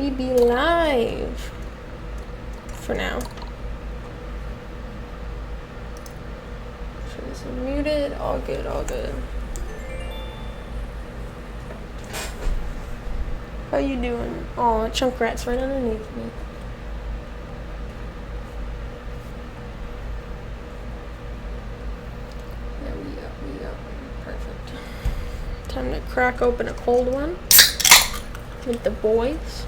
We be live for now. So this is muted. All good, all good. How you doing? Oh, chunk rat's right underneath me. Yeah, we up. Perfect. Time to crack open a cold one with the boys.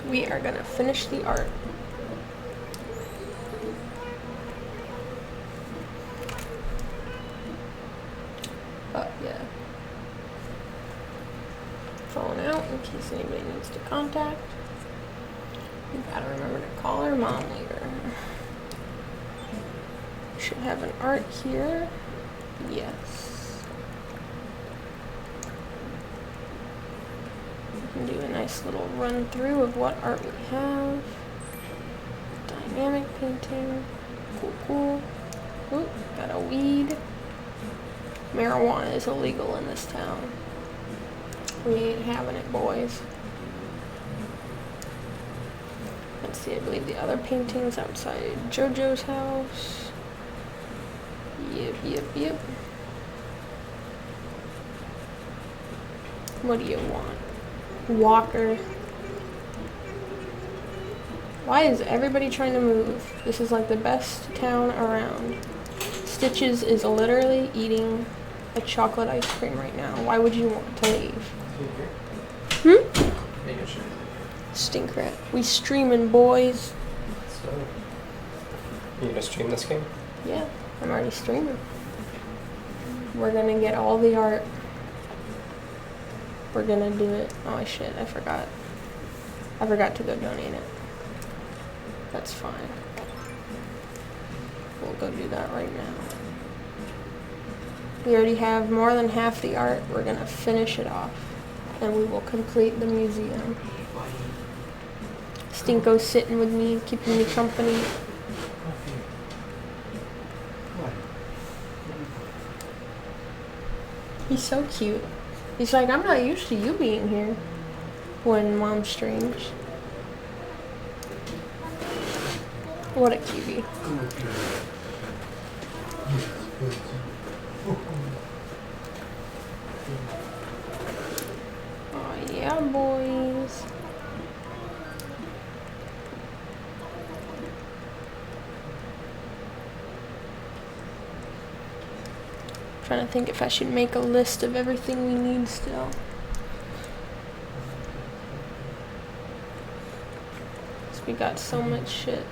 We are gonna finish the art. Oh, yeah. Phone out in case anybody needs to contact. We gotta remember to call our mom later. Should have an art here. Yes. We can do a nice little run through of what art we have. Dynamic painting. Cool. Ooh, got a weed. Marijuana is illegal in this town. We ain't having it, boys. Let's see, I believe the other painting's outside JoJo's house. Yep. What do you want? Walker. Why is everybody trying to move? This is like the best town around. Stitches is literally eating a chocolate ice cream right now. Why would you want to leave? Stink rat. We streaming, boys. So, you gonna stream this game? Yeah, I'm already streaming. We're gonna get all the art. We're gonna do it. Oh shit, I forgot. I forgot to go donate it. That's fine. We'll go do that right now. We already have more than half the art. We're gonna finish it off. And we will complete the museum. Stinko's sitting with me, keeping me company. He's so cute. He's like, I'm not used to you being here when Mom streams. What a cutie. Oh yeah, boys. Trying to think if I should make a list of everything we need still. Cause we got so much shit.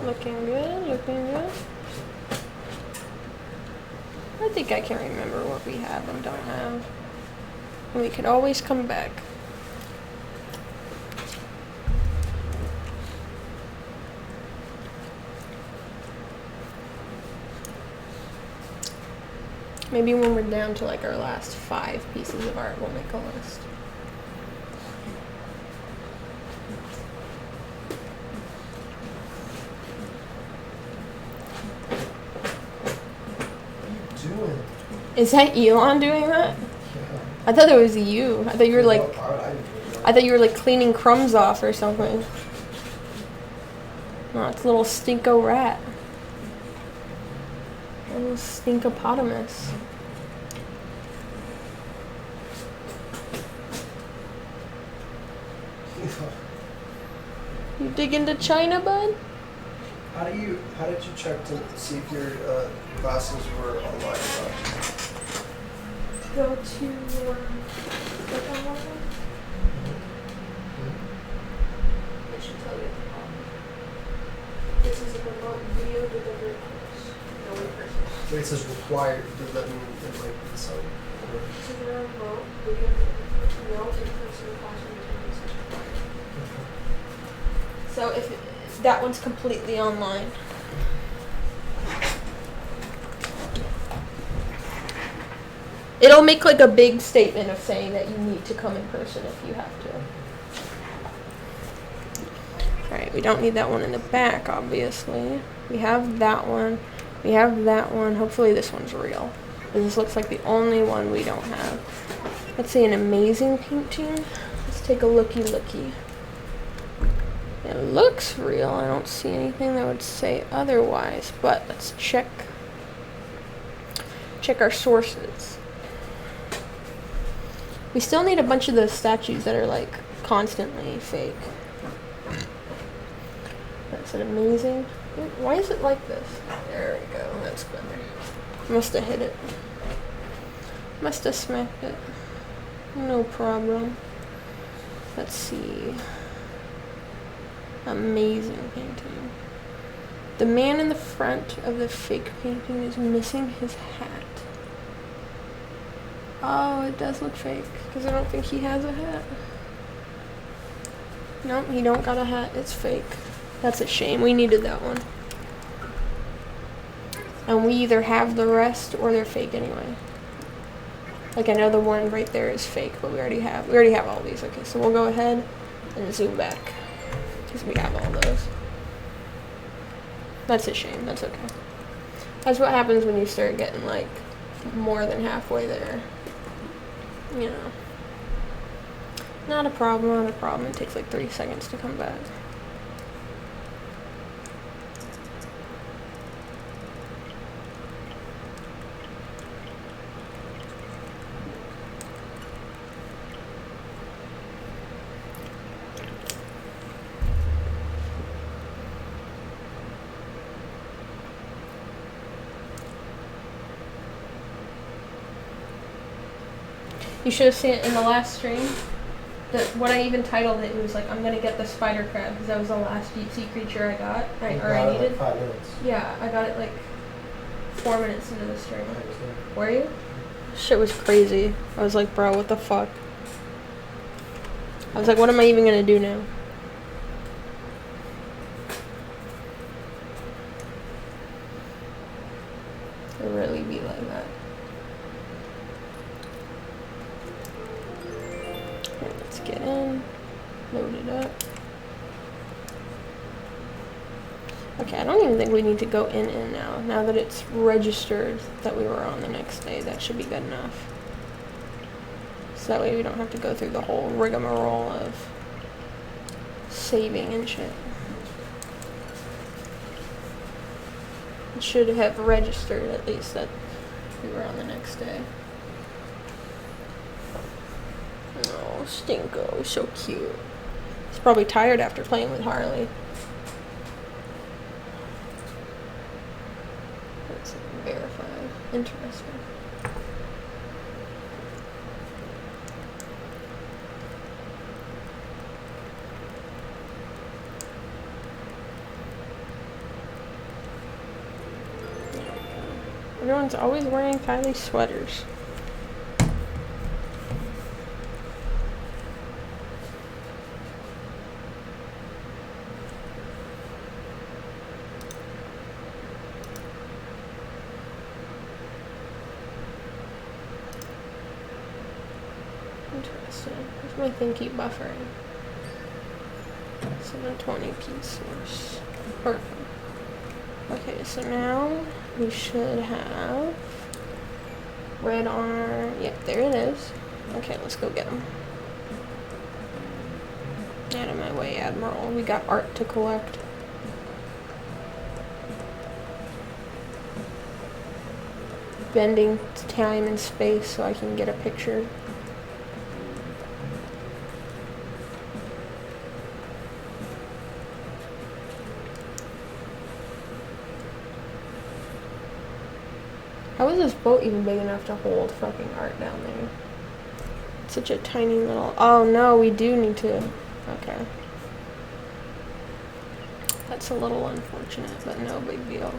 Looking good. I think I can remember what we have and don't have. And we could always come back. Maybe when we're down to like our last 5 pieces of art, we'll make a list. Is that Elon doing that? Yeah. I thought it was you. I thought you were like cleaning crumbs off or something. No, it's a little stinko rat. A little stinkopotamus. You dig into China, bud? How did you check to see if your classes were online or not? Go to click on one of them. It should tell you. This is a remote video delivery course. No way person. Wait, it says required. Does that mean it might be some? This is a remote video delivery course. No in-person classroom attendance is required. So if that one's completely online. It'll make like a big statement of saying that you need to come in person if you have to. We don't need that one in the back, obviously. We have that one. We have that one. Hopefully this one's real. This looks like the only one we don't have. Let's see, an amazing painting. Let's take a looky. It looks real. I don't see anything that would say otherwise, but let's check our sources. We still need a bunch of those statues that are like constantly fake. That's an amazing. Why is it like this? There we go. That's better. Must have hit it. Must have smacked it. No problem. Let's see. Amazing painting. The man in the front of the fake painting is missing his hat. Oh, it does look fake, because I don't think he has a hat. Nope, he don't got a hat. It's fake. That's a shame. We needed that one. And we either have the rest or they're fake anyway. Like I know the one right there is fake, but we already have all these. Okay, so we'll go ahead and zoom back because we have all those. That's a shame. That's okay. That's what happens when you start getting like more than halfway there. You know. Not a problem, not a problem. It takes like 3 seconds to come back. You should have seen it in the last stream. What I even titled it, it was like, I'm gonna get the spider crab, because that was the last deep sea creature I got. I needed. Like 5 minutes. Yeah, I got it like 4 minutes into the stream. Were you? Shit was crazy. I was like, bro, what the fuck? I was like, what am I even gonna do now? It really be like that. Let's get in, load it up. Okay, I don't even think we need to go in now. Now that it's registered that we were on the next day, that should be good enough. So that way we don't have to go through the whole rigmarole of saving and shit. It should have registered at least that we were on the next day. Oh, Stinko, so cute. He's probably tired after playing with Harley. That's verified. Interesting. Everyone's always wearing Kylie sweaters. Interesting. Where's my thing keep buffering? 720p source. Perfect. Okay, so now we should have red on our... Yep, there it is. Okay, let's go get them. Out of my way, Admiral. We got art to collect. Bending time and space so I can get a picture. How is this boat even big enough to hold fucking art down there? It's such a tiny little... Oh no, we do need to... Okay. That's a little unfortunate, but no big deal.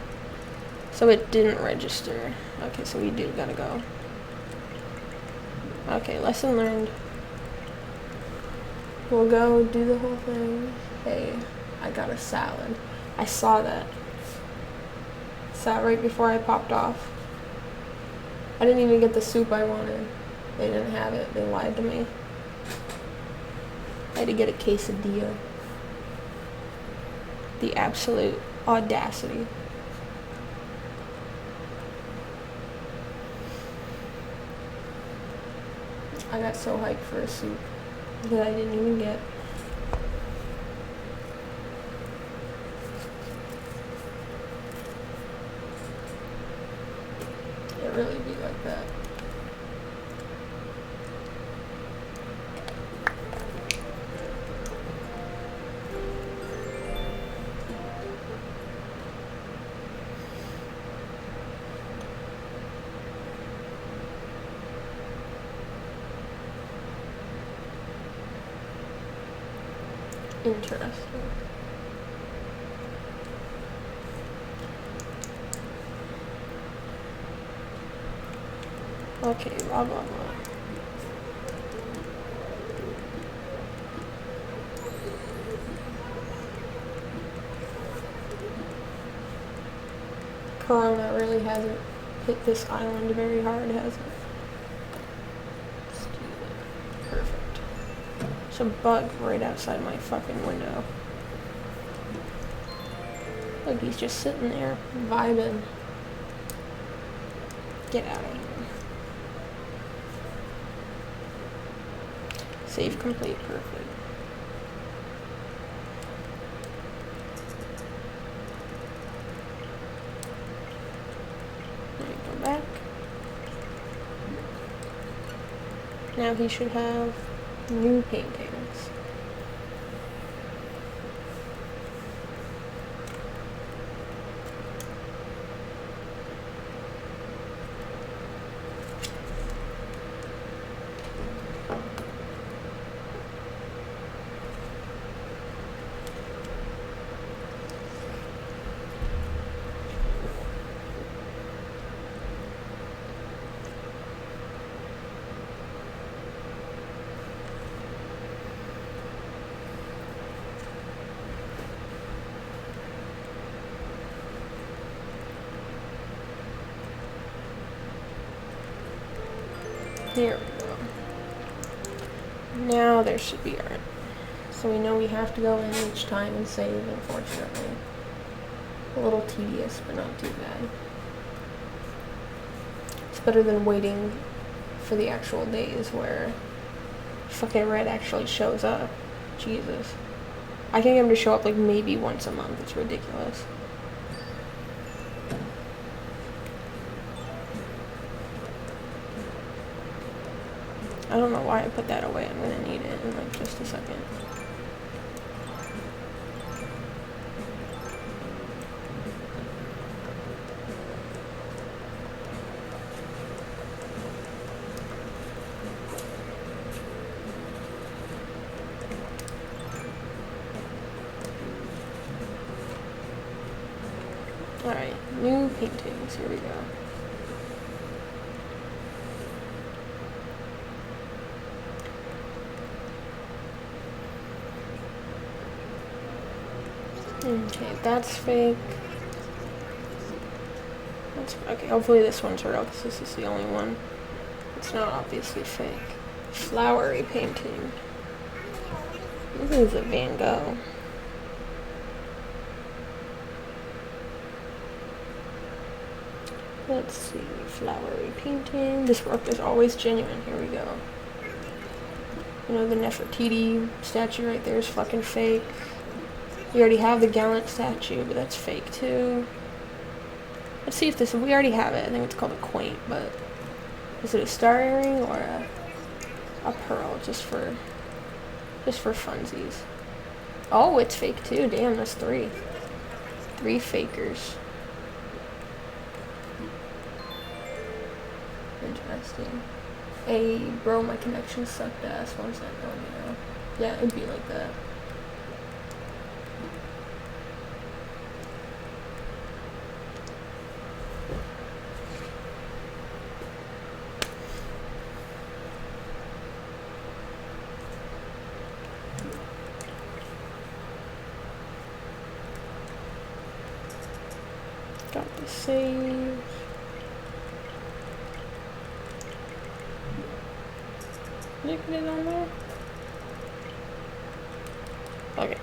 So it didn't register. Okay, so we do gotta go. Okay, lesson learned. We'll go do the whole thing. Hey, I got a salad. I saw that. Sat right before I popped off. I didn't even get the soup I wanted. They didn't have it. They lied to me. I had to get a quesadilla. The absolute audacity. I got so hyped for a soup that I didn't even get. It really be like that. Interesting. Okay, blah blah blah. Corona really hasn't hit this island very hard, has it? Perfect. There's a bug right outside my fucking window. Look, he's just sitting there, vibing. Get out of here. Save complete, perfect. There you go back. Now he should have new paintings. There we go. Now there should be art. So we know we have to go in each time and save, unfortunately. A little tedious, but not too bad. It's better than waiting for the actual days where fucking Red actually shows up. Jesus. I can get him to show up like maybe once a month. It's ridiculous. I don't know why I put that away. I'm gonna need it in like just a second. Alright, new paintings. Here we go. Okay, that's fake. That's okay. Hopefully this one's real because this is the only one. It's not obviously fake. Flowery painting. This is a Van Gogh. Let's see, flowery painting. This work is always genuine. Here we go. You know, the Nefertiti statue right there is fucking fake. We already have the Gallant statue, but that's fake too. Let's see if this, we already have it. I think it's called a quaint, but is it a star earring or a pearl just for funsies? Oh, it's fake too. Damn, that's three. Three fakers. Interesting. Hey, bro, my connection sucked ass. What's that going, you know? Yeah, it'd be like that. Got the save. Did I put it on there? Okay.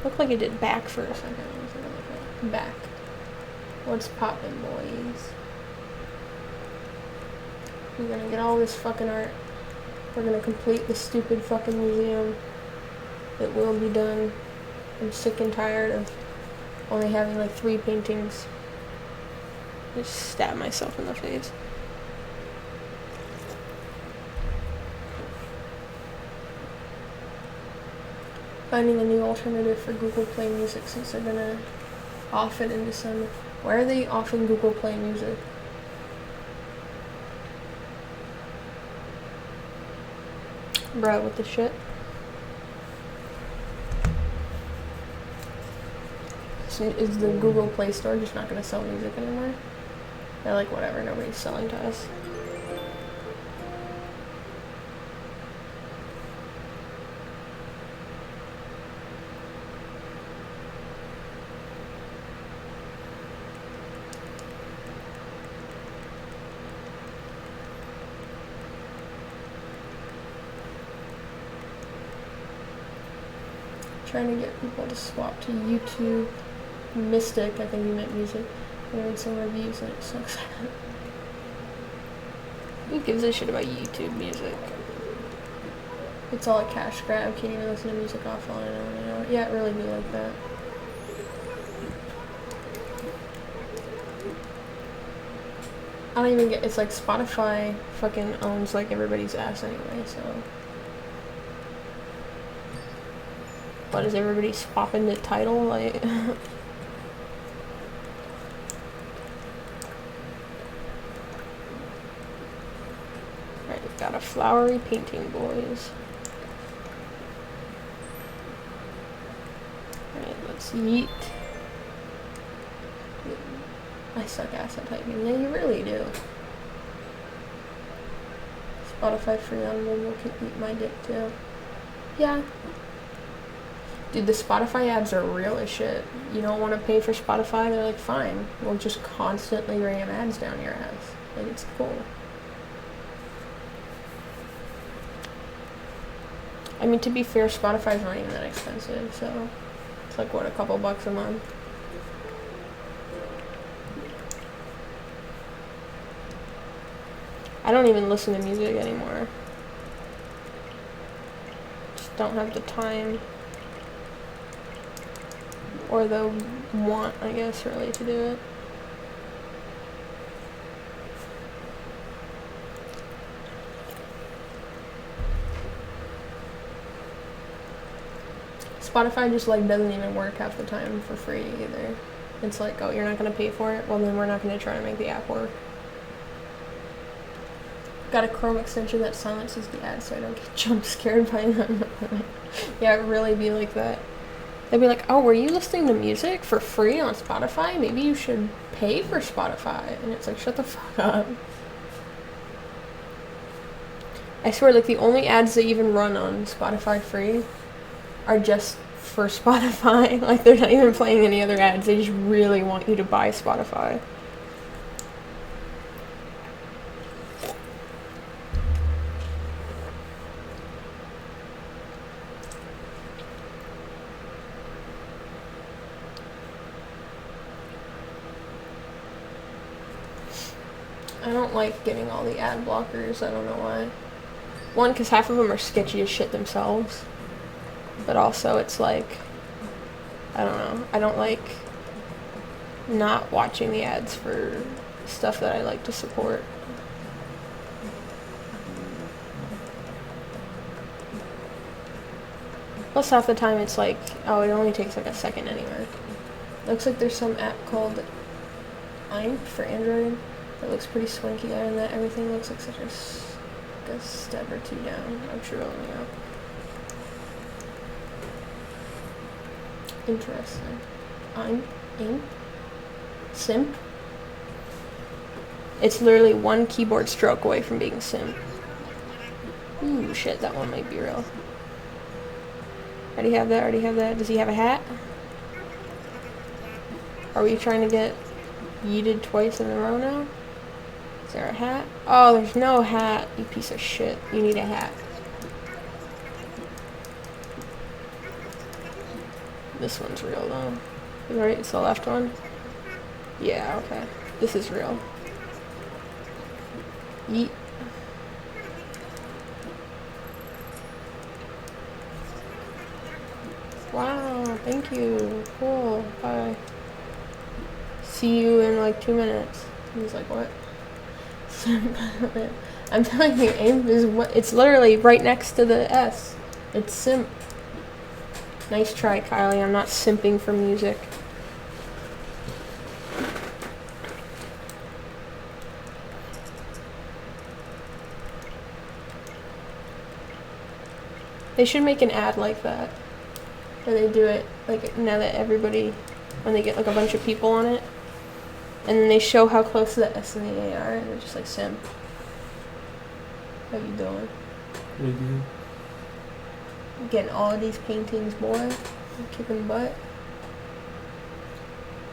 Looked like it did back for a second. Let's take a look at back. What's poppin', boys? We're gonna get all this fucking art. We're gonna complete the stupid fucking museum. It will be done. I'm sick and tired of only having like 3 paintings. I just stab myself in the face. Finding a new alternative for Google Play Music since they're gonna off it in December. Why are they offing Google Play Music? Bro, what the shit? So is the Google Play Store just not gonna sell music anymore? They're like, whatever, nobody's selling to us. Trying to get people to swap to YouTube Mystic, I think you meant music. I read some reviews and it sucks. Who gives a shit about YouTube music? It's all a cash grab, can't even listen to music offline, you know? Yeah, it really be like that. I don't even get, it's like Spotify fucking owns like everybody's ass anyway, so. What, is everybody swapping the title? Like, alright, we've got a flowery painting, boys. Alright, let's yeet. I suck ass at typing. Yeah, you really do. Spotify free on mobile can eat my dick too. Yeah. Dude, the Spotify ads are real as shit. You don't want to pay for Spotify? They're like, fine. We'll just constantly ram ads down your ass. Like, it's cool. I mean, to be fair, Spotify's not even that expensive, so it's like, what, a couple bucks a month? I don't even listen to music anymore. Just don't have the time. Or the want, I guess, really, to do it. Spotify just, like, doesn't even work half the time for free, either. It's like, oh, you're not gonna pay for it? Well, then we're not gonna try to make the app work. Got a Chrome extension that silences the ads so I don't get jump scared by them. Yeah, it really be like that. They'd be like, oh, were you listening to music for free on Spotify? Maybe you should pay for Spotify. And it's like, shut the fuck up. I swear, like, the only ads they even run on Spotify free are just for Spotify. Like, they're not even playing any other ads. They just really want you to buy Spotify. I don't like getting all the ad blockers, I don't know why. One, because half of them are sketchy as shit themselves. But also, it's like, I don't know. I don't like not watching the ads for stuff that I like to support. Plus, half the time it's like, oh, it only takes like a second anyway. Looks like there's some app called Imp for Android. It looks pretty swanky. Other than that, everything looks like such a step or two down. I'm sure it'll be up. Interesting. Imp? Simp? It's literally one keyboard stroke away from being simp. Ooh, shit, that one might be real. Already have that. Does he have a hat? Are we trying to get yeeted twice in a row now? Is there a hat? Oh, there's no hat, you piece of shit. You need a hat. This one's real though. Right, it's the left one? Yeah, okay. This is real. Yeet. Wow, thank you. Cool. Bye. See you in like 2 minutes. He's like, what? I'm telling you, aim is what it's literally right next to the S. It's simp. Nice try, Kylie. I'm not simping for music. They should make an ad like that. Where they do it, like, now that everybody, when they get, like, a bunch of people on it, and then they show how close the S and the A are, and they're just like, simp. How you doing? Mm-hmm. Getting all of these paintings, boy. Kicking butt.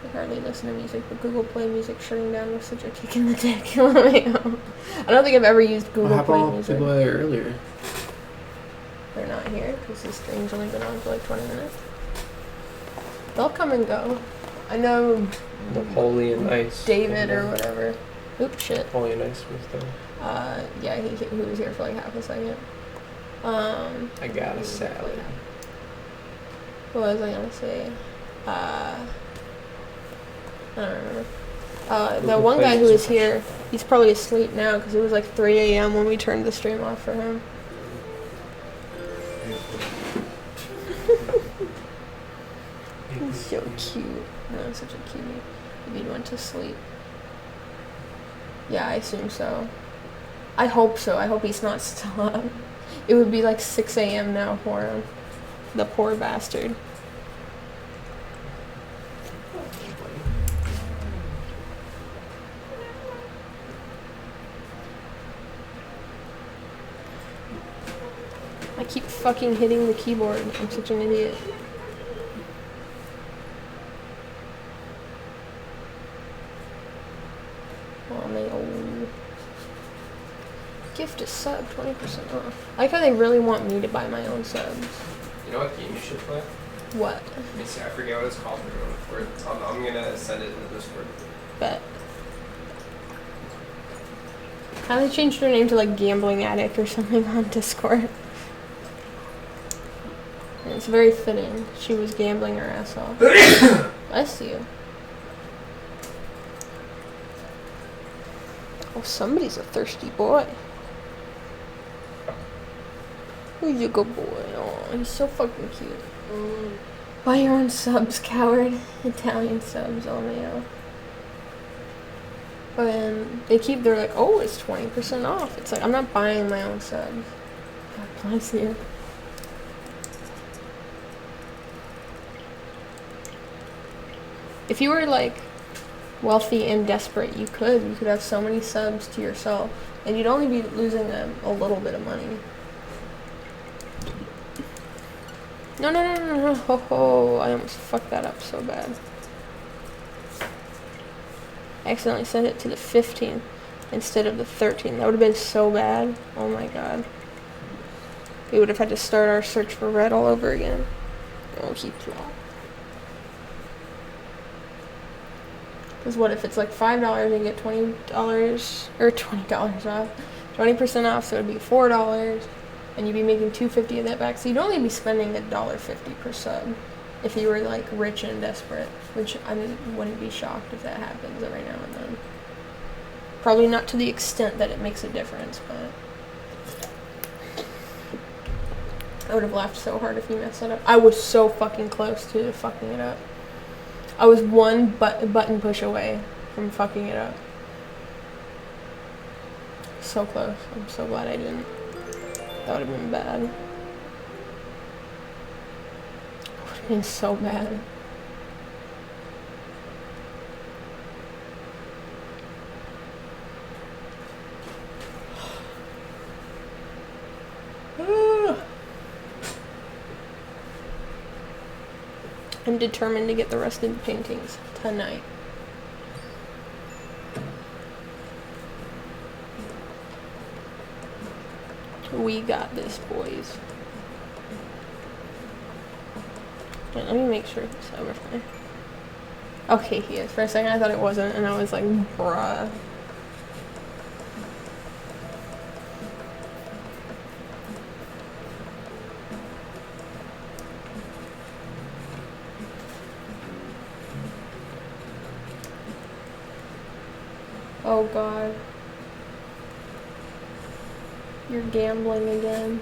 I hardly listen to music, but Google Play Music shutting down was such a kick in the dick. I don't think I've ever used Google Play Music. People there earlier. They're not here because the stream's only been on for like 20 minutes. They'll come and go. I know Napoleon Ice. David or whatever. Oops, shit. Napoleon Ice was there. Yeah, he was here for like half a second. I got a salad. What was I gonna say? I don't remember. The one guy who was here, he's probably asleep now because it was like 3 a.m. when we turned the stream off for him. He's so cute. No, such a cutie. Maybe he went to sleep. Yeah, I assume so. I hope so. I hope he's not still up. It would be like 6 a.m. now for him. The poor bastard. I keep fucking hitting the keyboard. I'm such an idiot. Oh, no. Gift a sub, 20% off. I like how they really want me to buy my own subs. You know what game you should play? What? Let me see, I forget what it's called. I'm gonna send it in the Discord. Bet. How they changed her name to like Gambling Addict or something on Discord. And it's very fitting. She was gambling her ass off. Bless you. Oh, somebody's a thirsty boy. Who's a good boy? Oh, he's so fucking cute. Buy your own subs, coward. Italian subs, oh man. But they're like, oh, it's 20% off. It's like, I'm not buying my own subs. God bless you. If you were like wealthy and desperate, you could have so many subs to yourself, and you'd only be losing a little bit of money. No, ho ho, I almost fucked that up so bad. I accidentally sent it to the 15th instead of the 13th. That would have been so bad. Oh my god. We would have had to start our search for red all over again. Oh, he plot. Because what if it's like $5 and get $20 or $20 off, 20% off, so it'd be $4, and you'd be making $2.50 of that back. So you'd only be spending $1.50 per sub if you were like rich and desperate, which I wouldn't be shocked if that happens every now and then. Probably not to the extent that it makes a difference, but I would have laughed so hard if you messed it up. I was so fucking close to fucking it up. I was one button push away from fucking it up. So close. I'm so glad I didn't. That would have been bad. It would have been so bad. I'm determined to get the rest of the paintings tonight. We got this, boys. Wait, let me make sure he's everything. Okay, he is. For a second I thought it wasn't, and I was like, bruh. Oh god. You're gambling again.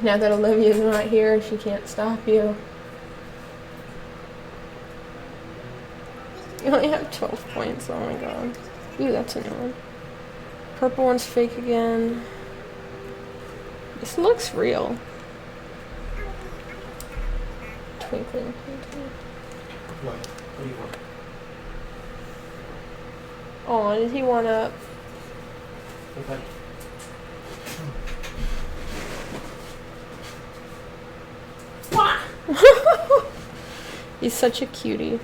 Now that Olivia's not here, she can't stop you. You only have 12 points, oh my god. Ooh, that's a new one. Purple one's fake again. This looks real. Twinkling painting. What do you want? Oh, did he want up? Okay. He's such a cutie.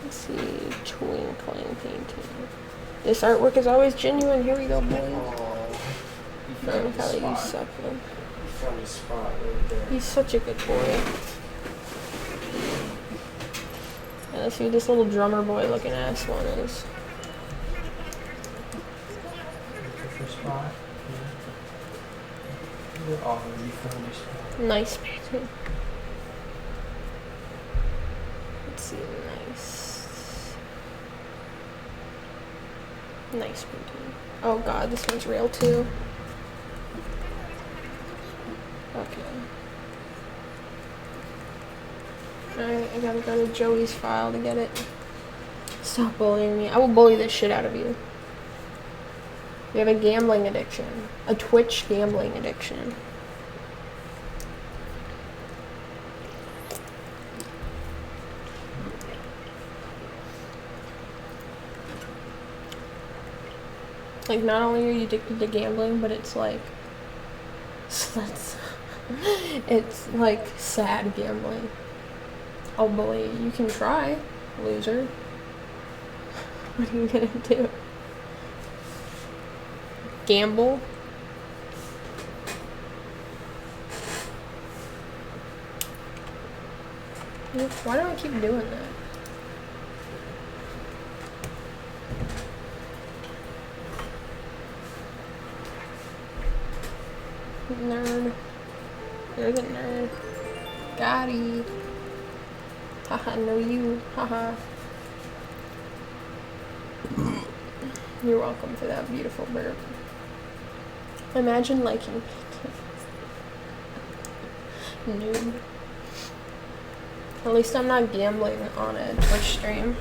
Let's see, twinkling painting. This artwork is always genuine. Here we go, boys. Oh, you No, found his Kelly, you spot. suck, man. You found his spot right there. He's such a good boy. Yeah, let's see what this little drummer boy looking ass one is. Your spot. Yeah. Oh, you found his spot. Nice painting. Let's see, nice. Nice painting. Oh god, this one's real too. Okay. Alright, I gotta go to Joey's file to get it. Stop bullying me. I will bully the shit out of you. You have a gambling addiction. A Twitch gambling addiction. Like, not only are you addicted to gambling, but it's like... it's like sad gambling. I'll bully you. You can try, loser. What are you gonna do? Gamble? Why do I keep doing that? Nerd. You're the nerd. Gotti. Haha, no you. Haha. You're welcome for that beautiful burp. Imagine liking noob. At least I'm not gambling on a Twitch stream.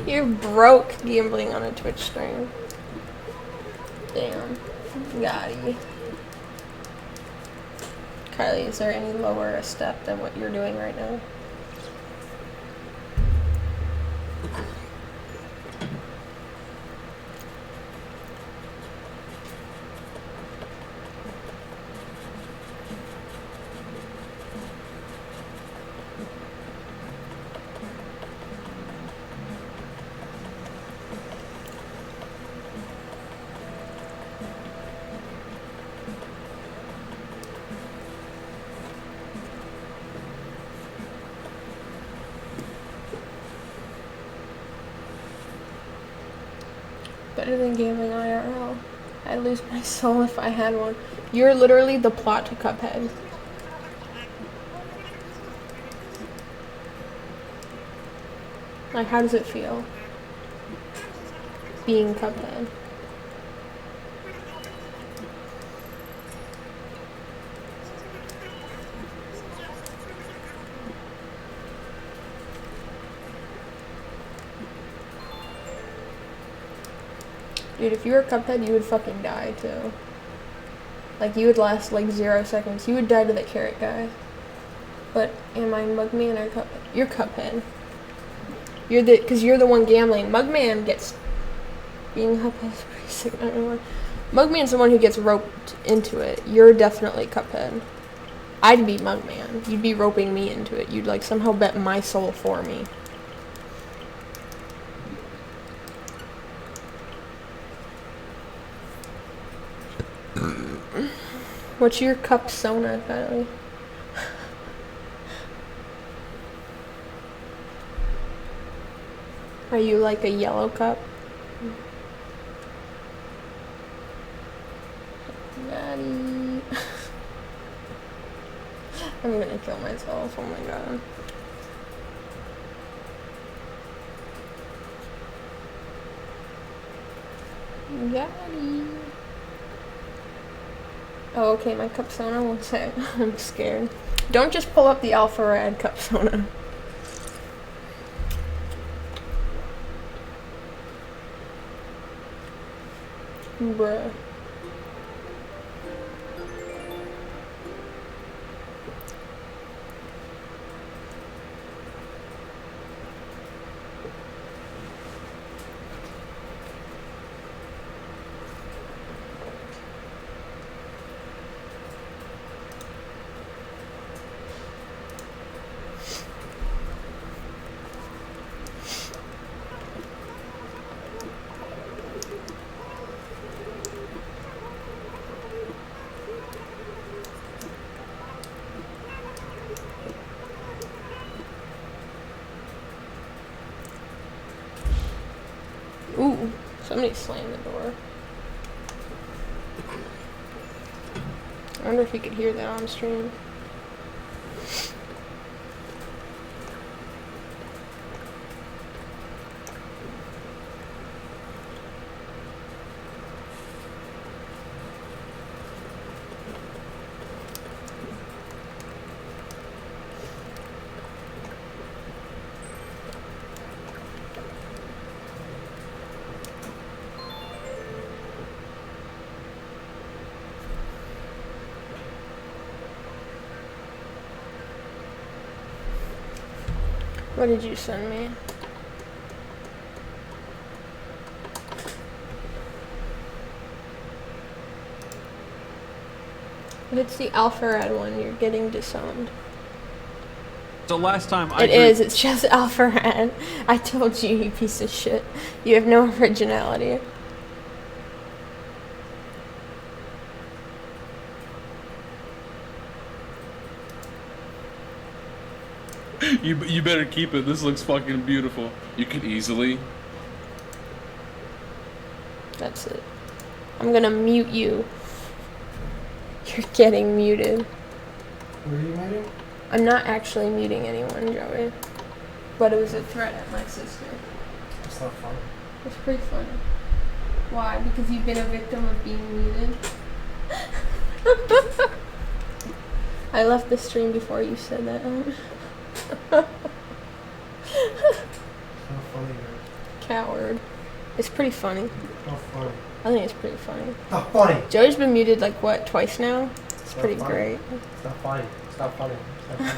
You're broke gambling on a Twitch stream. Damn. Gotti. Kylie, is there any lower a step than what you're doing right now? Better than gambling IRL. I'd lose my soul if I had one. You're literally the plot to Cuphead. Like, how does it feel? Being Cuphead. Dude, if you were Cuphead, you would fucking die, too. Like, you would last, like, 0 seconds. You would die to the carrot guy. But am I Mugman or Cuphead? You're Cuphead. You're the, because you're the one gambling. Mugman gets, being Cuphead is pretty sick. I don't know. Mugman's the one who gets roped into it. You're definitely Cuphead. I'd be Mugman. You'd be roping me into it. You'd, like, somehow bet my soul for me. What's your cup sona, Kylie? Are you like a yellow cup? Daddy. I'm gonna kill myself, oh my god. Daddy. Oh, okay, my cup sona, one sec. I'm scared. Don't just pull up the Alpha Rad cup sona. Bruh. Ooh, somebody slammed the door. I wonder if you could hear that on stream. What did you send me? If it's the Alpha Rad one, you're getting disowned. So last time it's just Alpha Rad. I told you, you piece of shit. You have no originality. You better keep it. This looks fucking beautiful. You could easily. That's it. I'm gonna mute you. You're getting muted. Were you muting? I'm not actually muting anyone, Joey. But it was a threat at my sister. It's not fun. It's pretty funny. Why? Because you've been a victim of being muted? I left the stream before you said that. It's not funny, man. Coward. It's pretty funny. It's not funny. I think it's pretty funny. It's not funny. Joey's been muted like what, twice now? It's pretty funny. great. It's not funny. It's not funny. It's not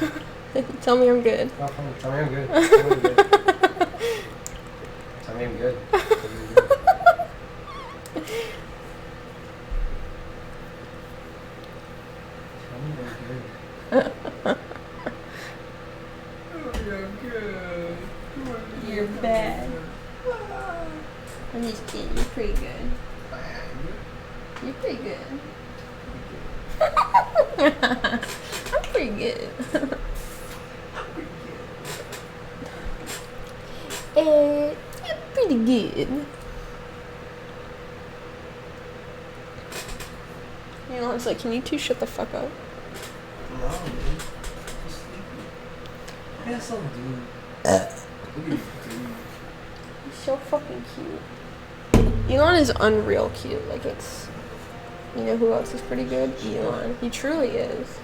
funny. Tell me I'm good. It's not funny. Tell me I'm good. Tell me I'm good. Tell me I'm good. Tell me I'm good. Tell me I'm good. You're bad. I'm just kidding. You're pretty good. You're pretty good. I'm pretty good. You're pretty good. You know, it's like, can you two shut the fuck up? No, dude. I'm sleepy. Yes, I'll do. Look at you, dude. He's so fucking cute. Elon is unreal cute. Like, it's... You know who else is pretty good? Elon. He truly is.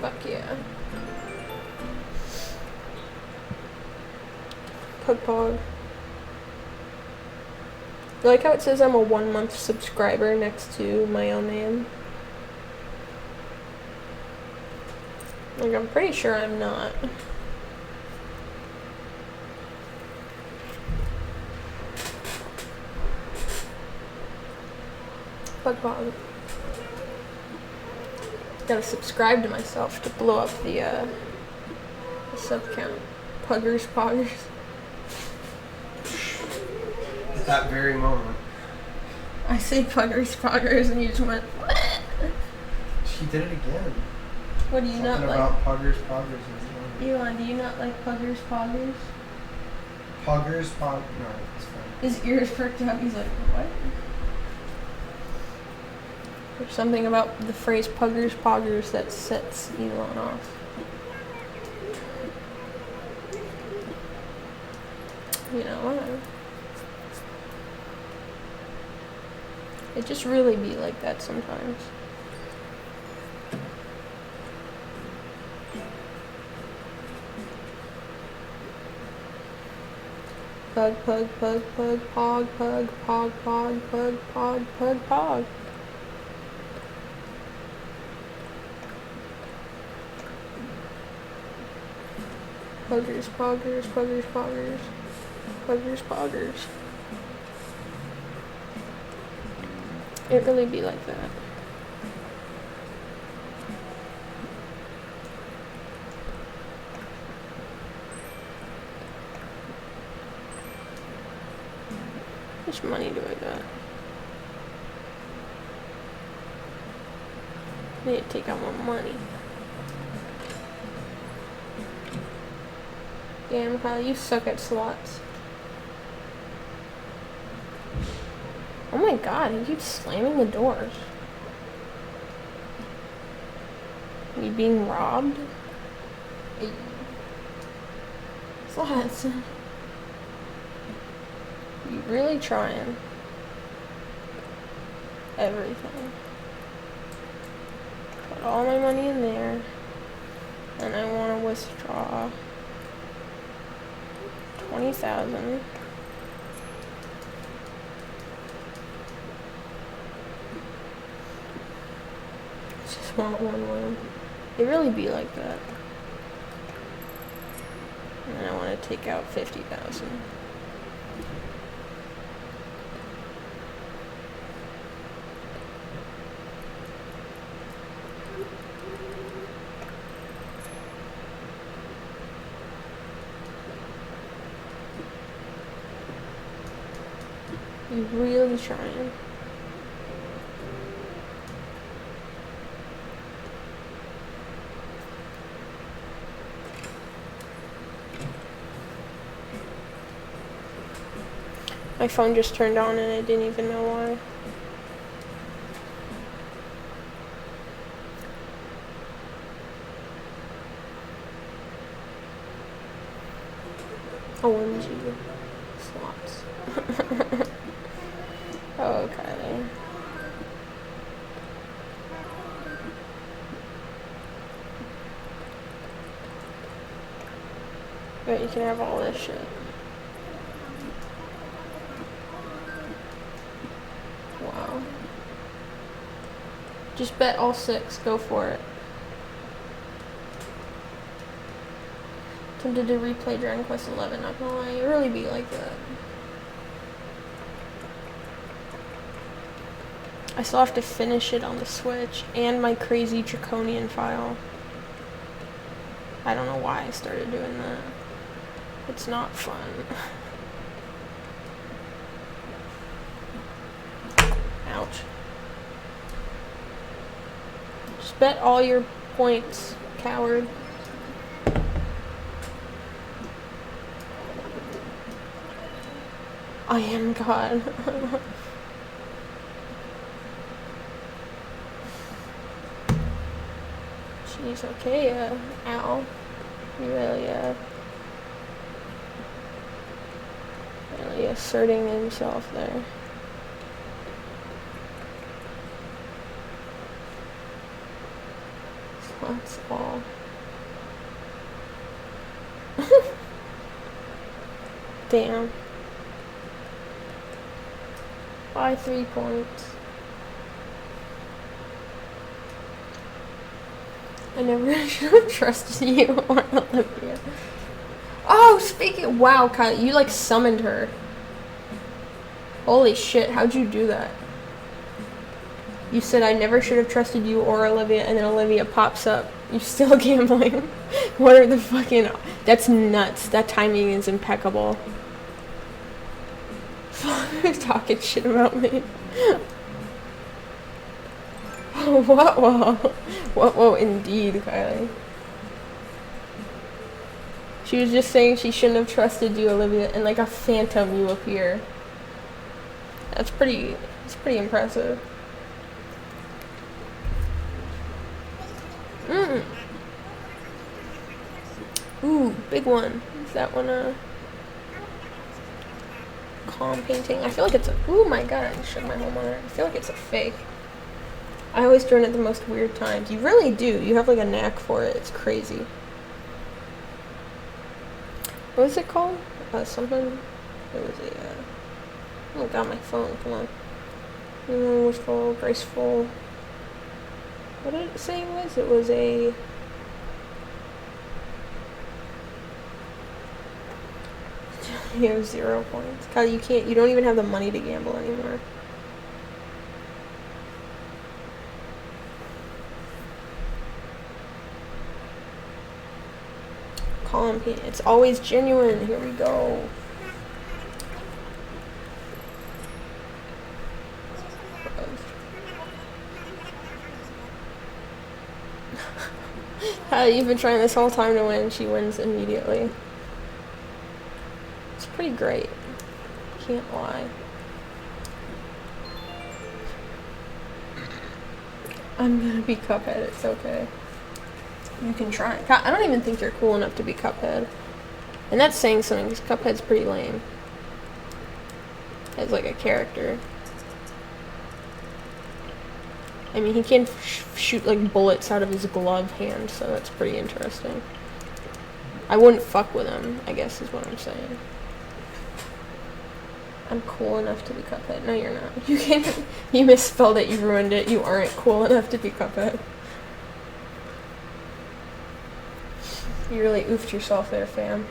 Fuck yeah. Pug. You like how it says I'm a 1 month subscriber next to my own name? Like, I'm pretty sure I'm not. Pug. Gotta subscribe to myself to blow up the sub count. Poggers. that very moment. I say puggers, poggers, and you just went, what? She did it again. What do you Something not like? about puggers, poggers. Elon, do you not like puggers, poggers? Puggers, pog. No, it's fine. His ears perked up. He's like, what? There's something about the phrase puggers, poggers that sets Elon off. You know what? It just really be like that sometimes. Pug, pug, pug, pug, pog, pug, pog, pog, pug, pog, pug, pog. Puggers, poggers, puggers, poggers. Puggers, poggers. It really be like that. How much money do I got? I need to take out more money. Damn, Kyle, you suck at slots. Oh my god, he keeps slamming the doors. Are you being robbed? Hey. Slots. You really trying. Everything. Put all my money in there. And I want to withdraw 20,000. Just want one win. It really be like that. And I want to take out 50,000. You really trying. My phone just turned on and I didn't even know why. OMG. Slots. Okay. But you can have all this shit. Wow. Just bet all 6. Go for it. Tempted to replay Dragon Quest 11. Not gonna lie, it really be like that. I still have to finish it on the Switch and my crazy draconian file. I don't know why I started doing that. It's not fun. Ouch. Just bet all your points, coward. I am God. Jeez, okay, ow. You really, really asserting himself there. That's all. Damn. By 3 points. I never should have trusted you or Olivia. Oh, speaking. Wow, Kyle, you like summoned her. Holy shit, how'd you do that? You said I never should have trusted you or Olivia, and then Olivia pops up. You still gambling? What are the fucking... That's nuts. That timing is impeccable. Fuck. Talking shit about me. What? Whoa. What? Whoa, indeed, Kylie. She was just saying she shouldn't have trusted you, Olivia, and like a phantom you appear. That's pretty impressive. Ooh, big one. Is that one a calm painting? I feel like it's a, oh my god, I just shook my whole monitor. I feel like it's a fake. I always draw it at the most weird times. You really do. You have like a knack for it. It's crazy. What was it called? Something. It was a. Oh god, my phone. Come on. Wishful, graceful. What did it say it was? It was a. You have 0 points. God, you can't. You don't even have the money to gamble anymore. Colin P. It's always genuine. Here we go. You've been trying this whole time to win. She wins immediately. It's pretty great. Can't lie. I'm gonna be Cuphead. It's okay. You can try. I don't even think you're cool enough to be Cuphead. And that's saying something, because Cuphead's pretty lame. As like a character. I mean, he can shoot like bullets out of his glove hand, so that's pretty interesting. I wouldn't fuck with him, I guess is what I'm saying. I'm cool enough to be Cuphead. No, you're not. You can't. You misspelled it. You ruined it. You aren't cool enough to be Cuphead. You really oofed yourself there, fam.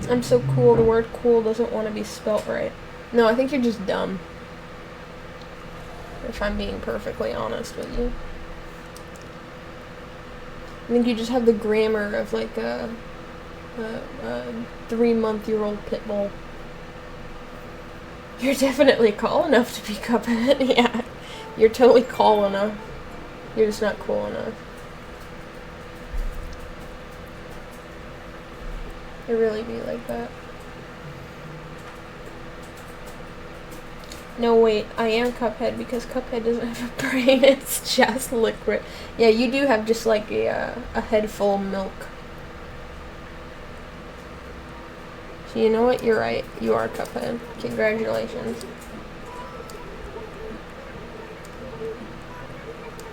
I'm so cool, the word cool doesn't want to be spelt right. No, I think you're just dumb. If I'm being perfectly honest with you. I think you just have the grammar of like a 3-month-old pit bull. You're definitely cool enough to be Cuphead. Yeah, you're totally cool enough. You're just not cool enough. It really be like that. No, wait, I am Cuphead because Cuphead doesn't have a brain, it's just liquid. Yeah, you do have just like a head full of milk. So you know what? You're right. You are Cuphead. Congratulations.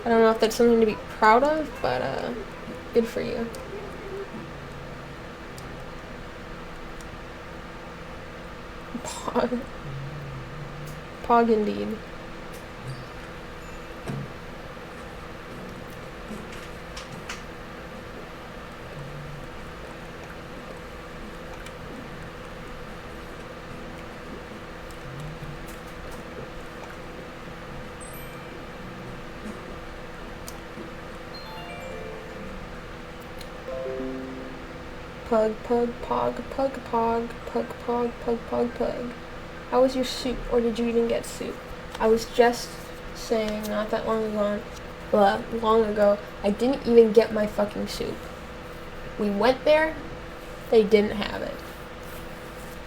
I don't know if that's something to be proud of, but good for you. Pog. Pog indeed. Pug, pug, pog, pug, pog, pug, pog, pug, pug, pug. How was your soup, or did you even get soup? I was just saying not that long ago, I didn't even get my fucking soup. We went there, they didn't have it.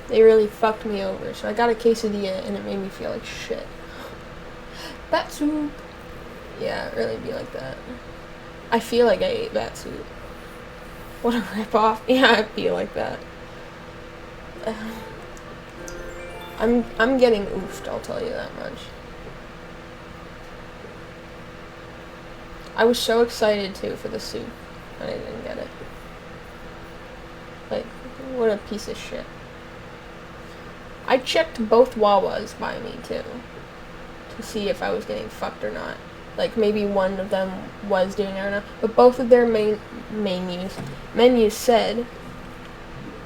They really fucked me over, so I got a quesadilla and it made me feel like shit. Bat soup. Yeah, it really be like that. I feel like I ate bat soup. What a ripoff. Yeah, I feel like that. I'm getting oofed, I'll tell you that much. I was so excited too for the soup, and I didn't get it. Like, what a piece of shit. I checked both Wawas by me too, to see if I was getting fucked or not. Like, maybe one of them was doing it or not, but both of their menus said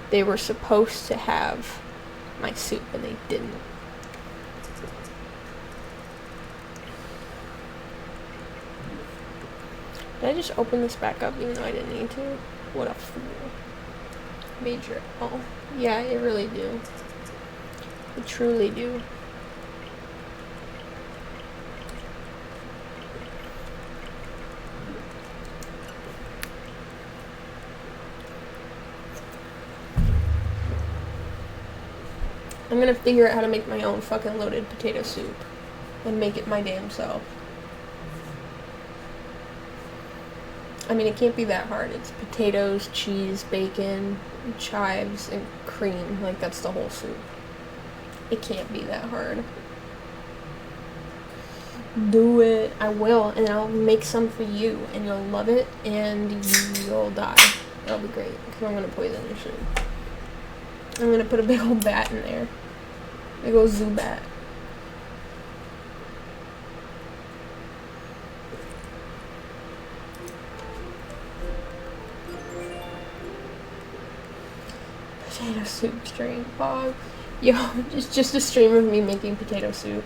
they were supposed to have my soup, and they didn't. Did I just open this back up even though I didn't need to? What a fool. Major. Oh, yeah, I really do. I truly do. I'm gonna figure out how to make my own fucking loaded potato soup. And make it my damn self. I mean, it can't be that hard. It's potatoes, cheese, bacon, chives, and cream. Like, that's the whole soup. It can't be that hard. Do it. I will, and I'll make some for you, and you'll love it, and you'll die. That'll be great, because I'm going to poison your soup. I'm going to put a big old bat in there. Big old zoo bat. Potato soup stream, Bog. Yo, it's just a stream of me making potato soup.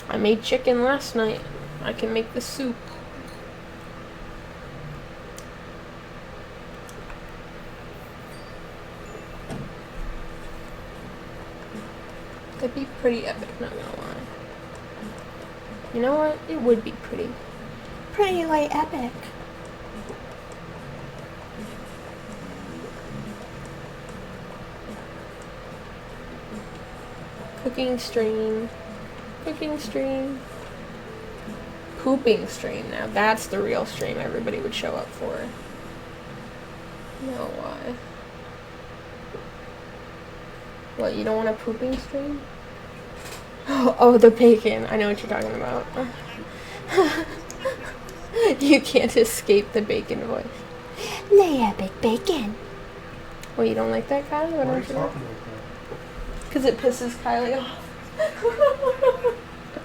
I made chicken last night. I can make the soup. That'd be pretty epic, not gonna lie. You know what? It would be pretty. Pretty, like, epic. Cooking stream. Cooking stream. Pooping stream. Now that's the real stream everybody would show up for. No, why? What, you don't want a pooping stream? Oh, the bacon. I know what you're talking about. You can't escape the bacon voice. Lay epic bacon. Well, you don't like that, Kylie? What Why are don't you you talking like? like that? Because it pisses Kylie off.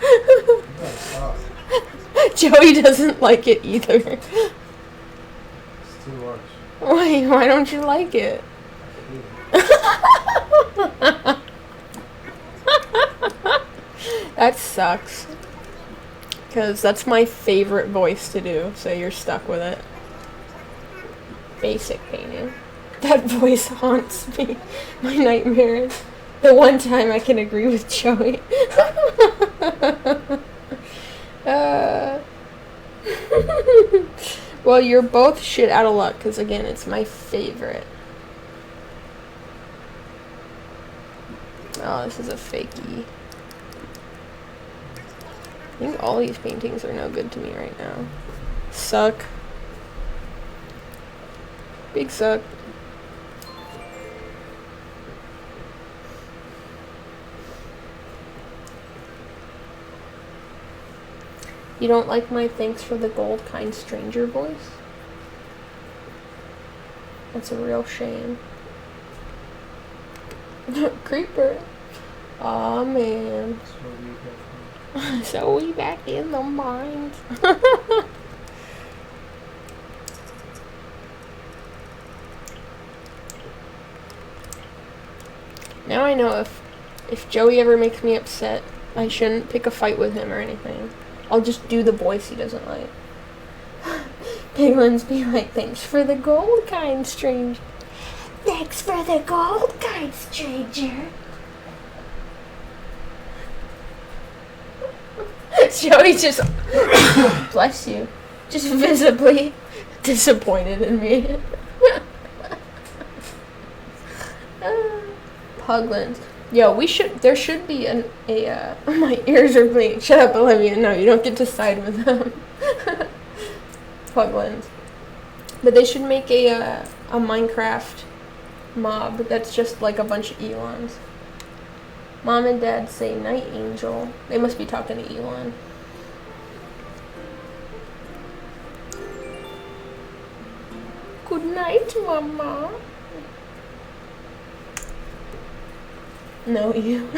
You gotta stop. Joey doesn't like it either. It's too much. Why don't you like it? I hate it. That sucks. Because that's my favorite voice to do, so you're stuck with it. Basic painting. That voice haunts me. My nightmares. The one time I can agree with Joey. Well, you're both shit out of luck, because again, it's my favorite. Oh, this is a fakey. I think all these paintings are no good to me right now. Suck. Big suck. You don't like my thanks for the gold kind stranger voice? That's a real shame. Creeper. Aw, man. So we back in the mines. Now I know if Joey ever makes me upset, I shouldn't pick a fight with him or anything. I'll just do the voice he doesn't like. Penguins be like, thanks for the gold, kind stranger. Thanks for the gold, kind stranger. Joey just, bless you, just visibly disappointed in me. Puglins. Yo, there should be my ears are bleeding. Shut up, Olivia. No, you don't get to side with them. Puglins. But they should make a Minecraft mob that's just like a bunch of Elons. Mom and Dad say night angel. They must be talking to Elon. Good night, Mama. No, you.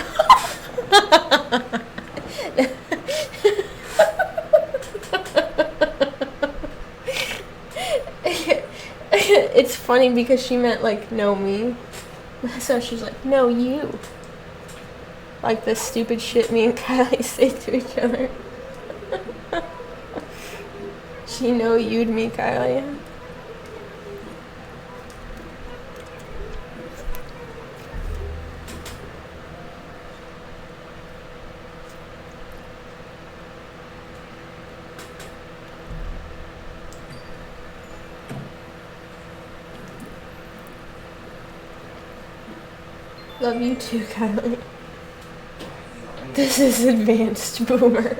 It's funny because she meant like, know me. So she's like, no, you. Like the stupid shit me and Kylie say to each other. She know you'd me, Kylie. Love you too, Kylie. This is advanced boomer.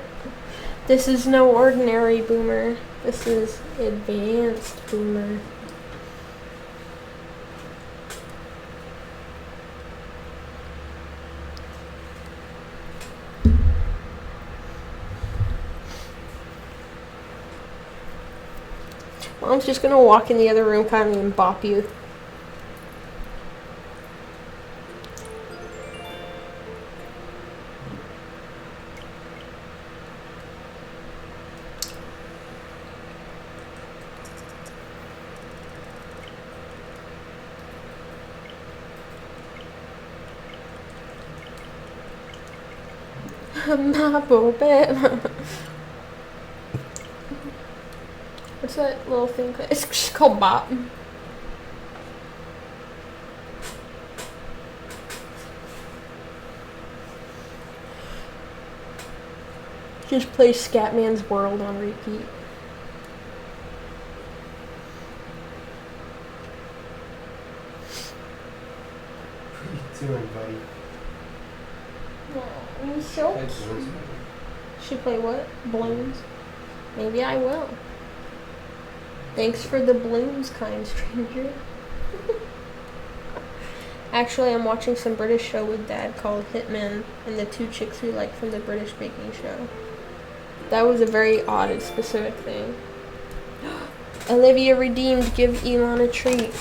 This is no ordinary boomer. This is advanced boomer. Mom's just gonna walk in the other room, Kylie, and bop you. My baby. What's that little thing called? It's just called bop. Just play Scatman's World on repeat. What are you doing, buddy? You so Play balloons. Should play what? Balloons? Maybe I will. Thanks for the balloons, kind stranger. Actually, I'm watching some British show with Dad called Hitman and the two chicks we like from the British baking show. That was a very odd and specific thing. Olivia redeemed. Give Elon a treat.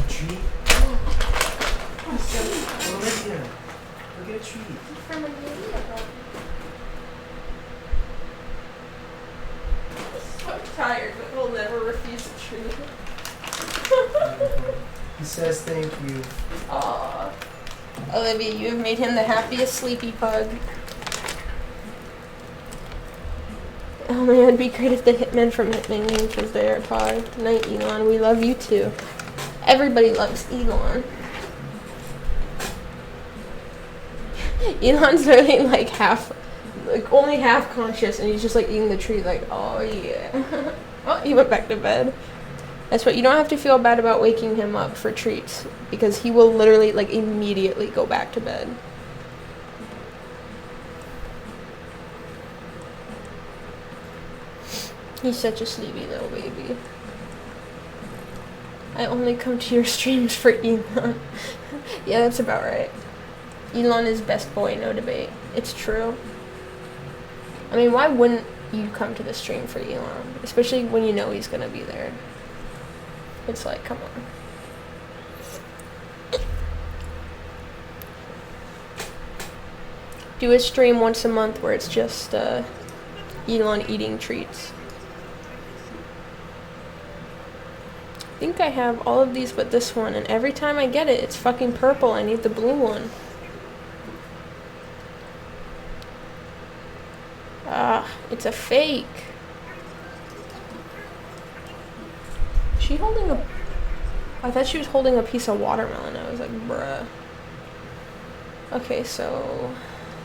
Treat? Olivia, go get a treat. From Olivia. So tired, but he'll never refuse a treat. He says thank you. Aww. Olivia, you have made him the happiest sleepy pug. Oh man, it'd be great if the hitman from Hitman Games was there, Pog. Night, Elon. We love you too. Everybody loves Elon. Elon's really like only half conscious, and he's just like eating the treat, like, oh yeah. Oh, he went back to bed. That's what, you don't have to feel bad about waking him up for treats, because he will literally like immediately go back to bed. He's such a sleepy little baby. I only come to your streams for Elon. Yeah, that's about right. Elon is best boy, no debate. It's true. I mean, why wouldn't you come to the stream for Elon? Especially when you know he's gonna be there. It's like, come on. Do a stream once a month where it's just Elon eating treats. I think I have all of these but this one, and every time I get it, it's fucking purple. I need the blue one. Ah, it's a fake. Is she holding a... I thought she was holding a piece of watermelon. I was like, bruh. Okay, so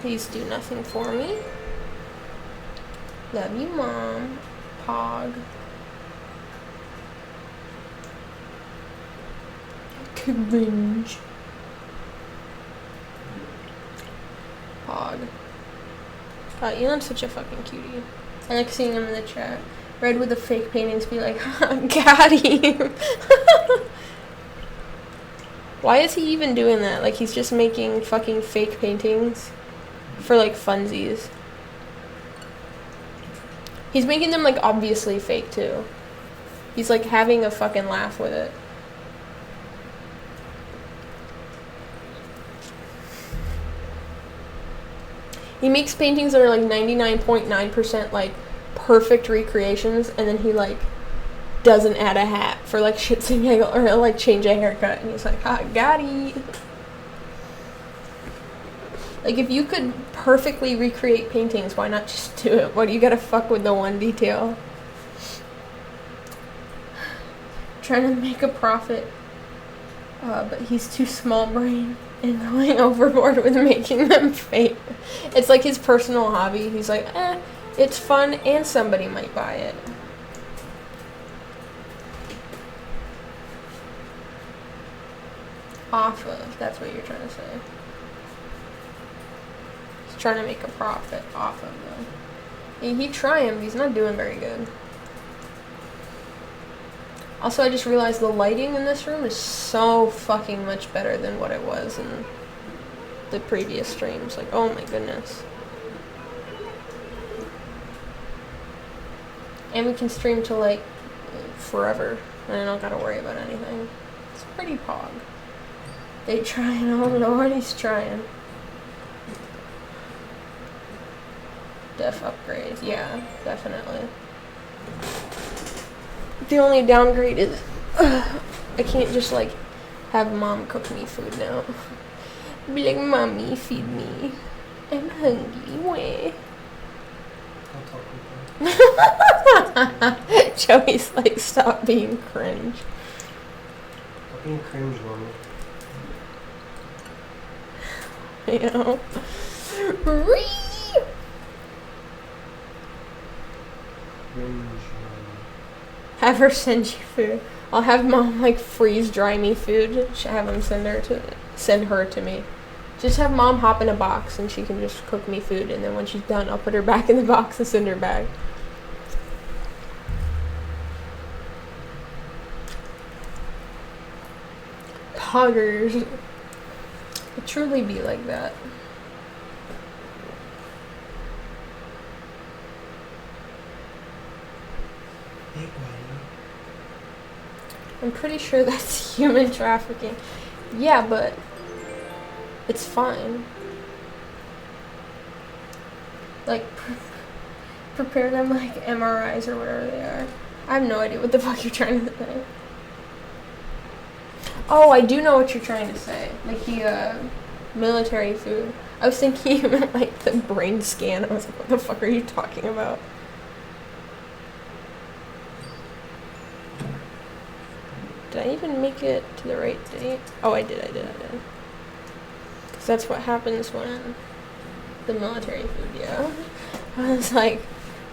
these do nothing for me. Love you, Mom. Pog. Cringe. Pog. Elon's such a fucking cutie. I like seeing him in the chat. Red with the fake paintings be like, got him. Why is he even doing that? Like, he's just making fucking fake paintings for like funsies. He's making them like obviously fake too. He's like having a fucking laugh with it. He makes paintings that are like 99.9% like perfect recreations, and then he like doesn't add a hat for like shits and giggles, or he'll like change a haircut, and he's like, ah, got it. Like, if you could perfectly recreate paintings, why not just do it? Why do you gotta fuck with the one detail? Trying to make a profit, but he's too small brain and going overboard with making them fake. It's like his personal hobby. He's like, it's fun and somebody might buy it. Off of, that's what you're trying to say. He's trying to make a profit off of them. He's trying, but he's not doing very good. Also, I just realized the lighting in this room is so fucking much better than what it was in the previous streams. Like, oh my goodness. And we can stream till like forever, and I don't gotta worry about anything. It's pretty pog. They trying, oh lord, he's trying. Def upgrade, yeah, definitely. The only downgrade is I can't just like have mom cook me food now. Be like, mommy, feed me. I'm hungry. Where? Joey's like, stop being cringe. Stop being cringe, mommy. You know? Cringe, mommy. Have her send you food. I'll have mom like freeze dry me food. Have him send her to me. Just have mom hop in a box and she can just cook me food, and then when she's done, I'll put her back in the box and send her back. Poggers. It truly be like that. I'm pretty sure that's human trafficking. Yeah, but it's fine. Like, prepare them like MRIs or whatever they are. I have no idea what the fuck you're trying to say. Oh, I do know what you're trying to say. Like the military food. I was thinking you meant like the brain scan. I was like, what the fuck are you talking about? Did I even make it to the right date? Oh, I did. Because that's what happens when the military food, yeah. I was like,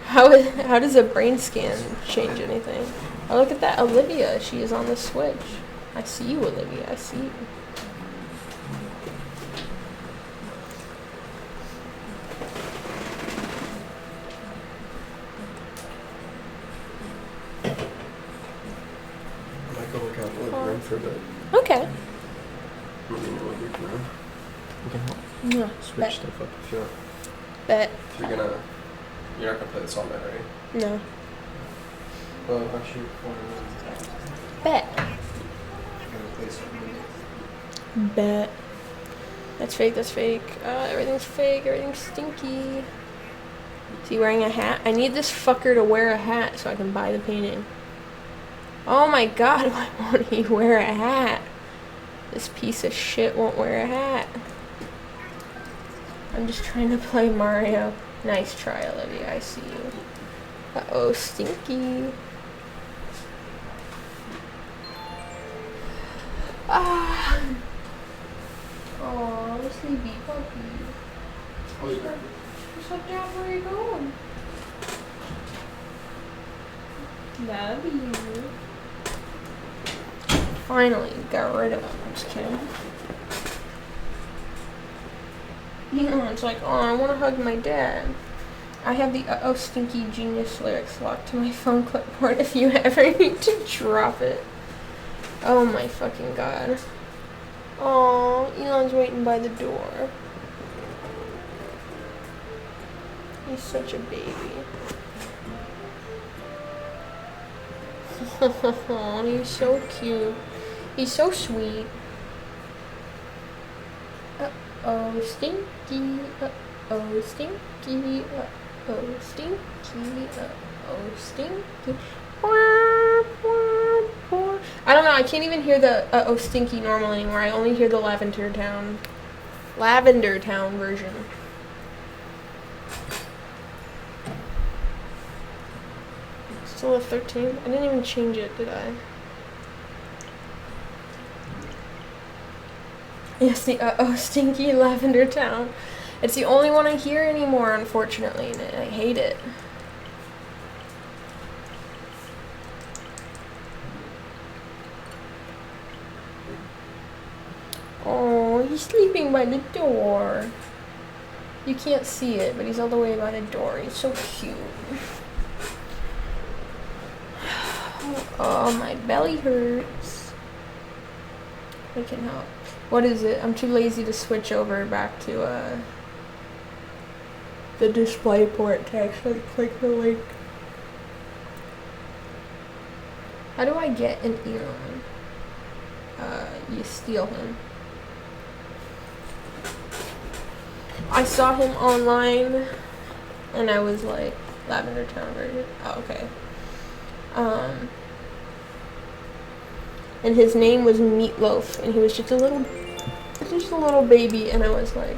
how does a brain scan change anything? Oh, look at that, Olivia. She is on the Switch. I see you, Olivia. I see you. For a bit. Okay. Let me know what you're doing. We can help Yeah. switch Bet. stuff up if you want. Bet. If you're not gonna play this all night, right? No. Well, actually, Bet. I'm gonna play something. Bet. That's fake. Everything's fake. Everything's stinky. Is he wearing a hat? I need this fucker to wear a hat so I can buy the painting. Oh my god, why won't he wear a hat? This piece of shit won't wear a hat. I'm just trying to play Mario. Nice try, Olivia. I see you. Uh-oh, stinky. Ah. Oh, sleepy puppy. What's up, Dad? Where are you going? Love you. Finally got rid of him. I'm just kidding. You know, it's like, oh, I want to hug my dad. I have the uh-oh stinky genius lyrics locked to my phone clipboard if you ever need to drop it. Oh my fucking god. Oh, Elon's waiting by the door. He's such a baby. Oh, he's so cute. He's so sweet. Uh-oh, stinky. Uh-oh, stinky. Uh-oh, stinky. Uh-oh, stinky. I don't know, I can't even hear the uh-oh stinky normal anymore. I only hear the Lavender Town. Lavender Town version. Still a 13? I didn't even change it, did I? Yes, the stinky Lavender Town. It's the only one I hear anymore, unfortunately, and I hate it. Oh, he's sleeping by the door. You can't see it, but he's all the way by the door. He's so cute. Oh, my belly hurts. I can help. What is it? I'm too lazy to switch over back to the display port to actually click the link. How do I get an Elon? You steal him. I saw him online and I was like, Lavender Town version. Oh, okay. And his name was Meatloaf, and he was just a little baby, and I was like,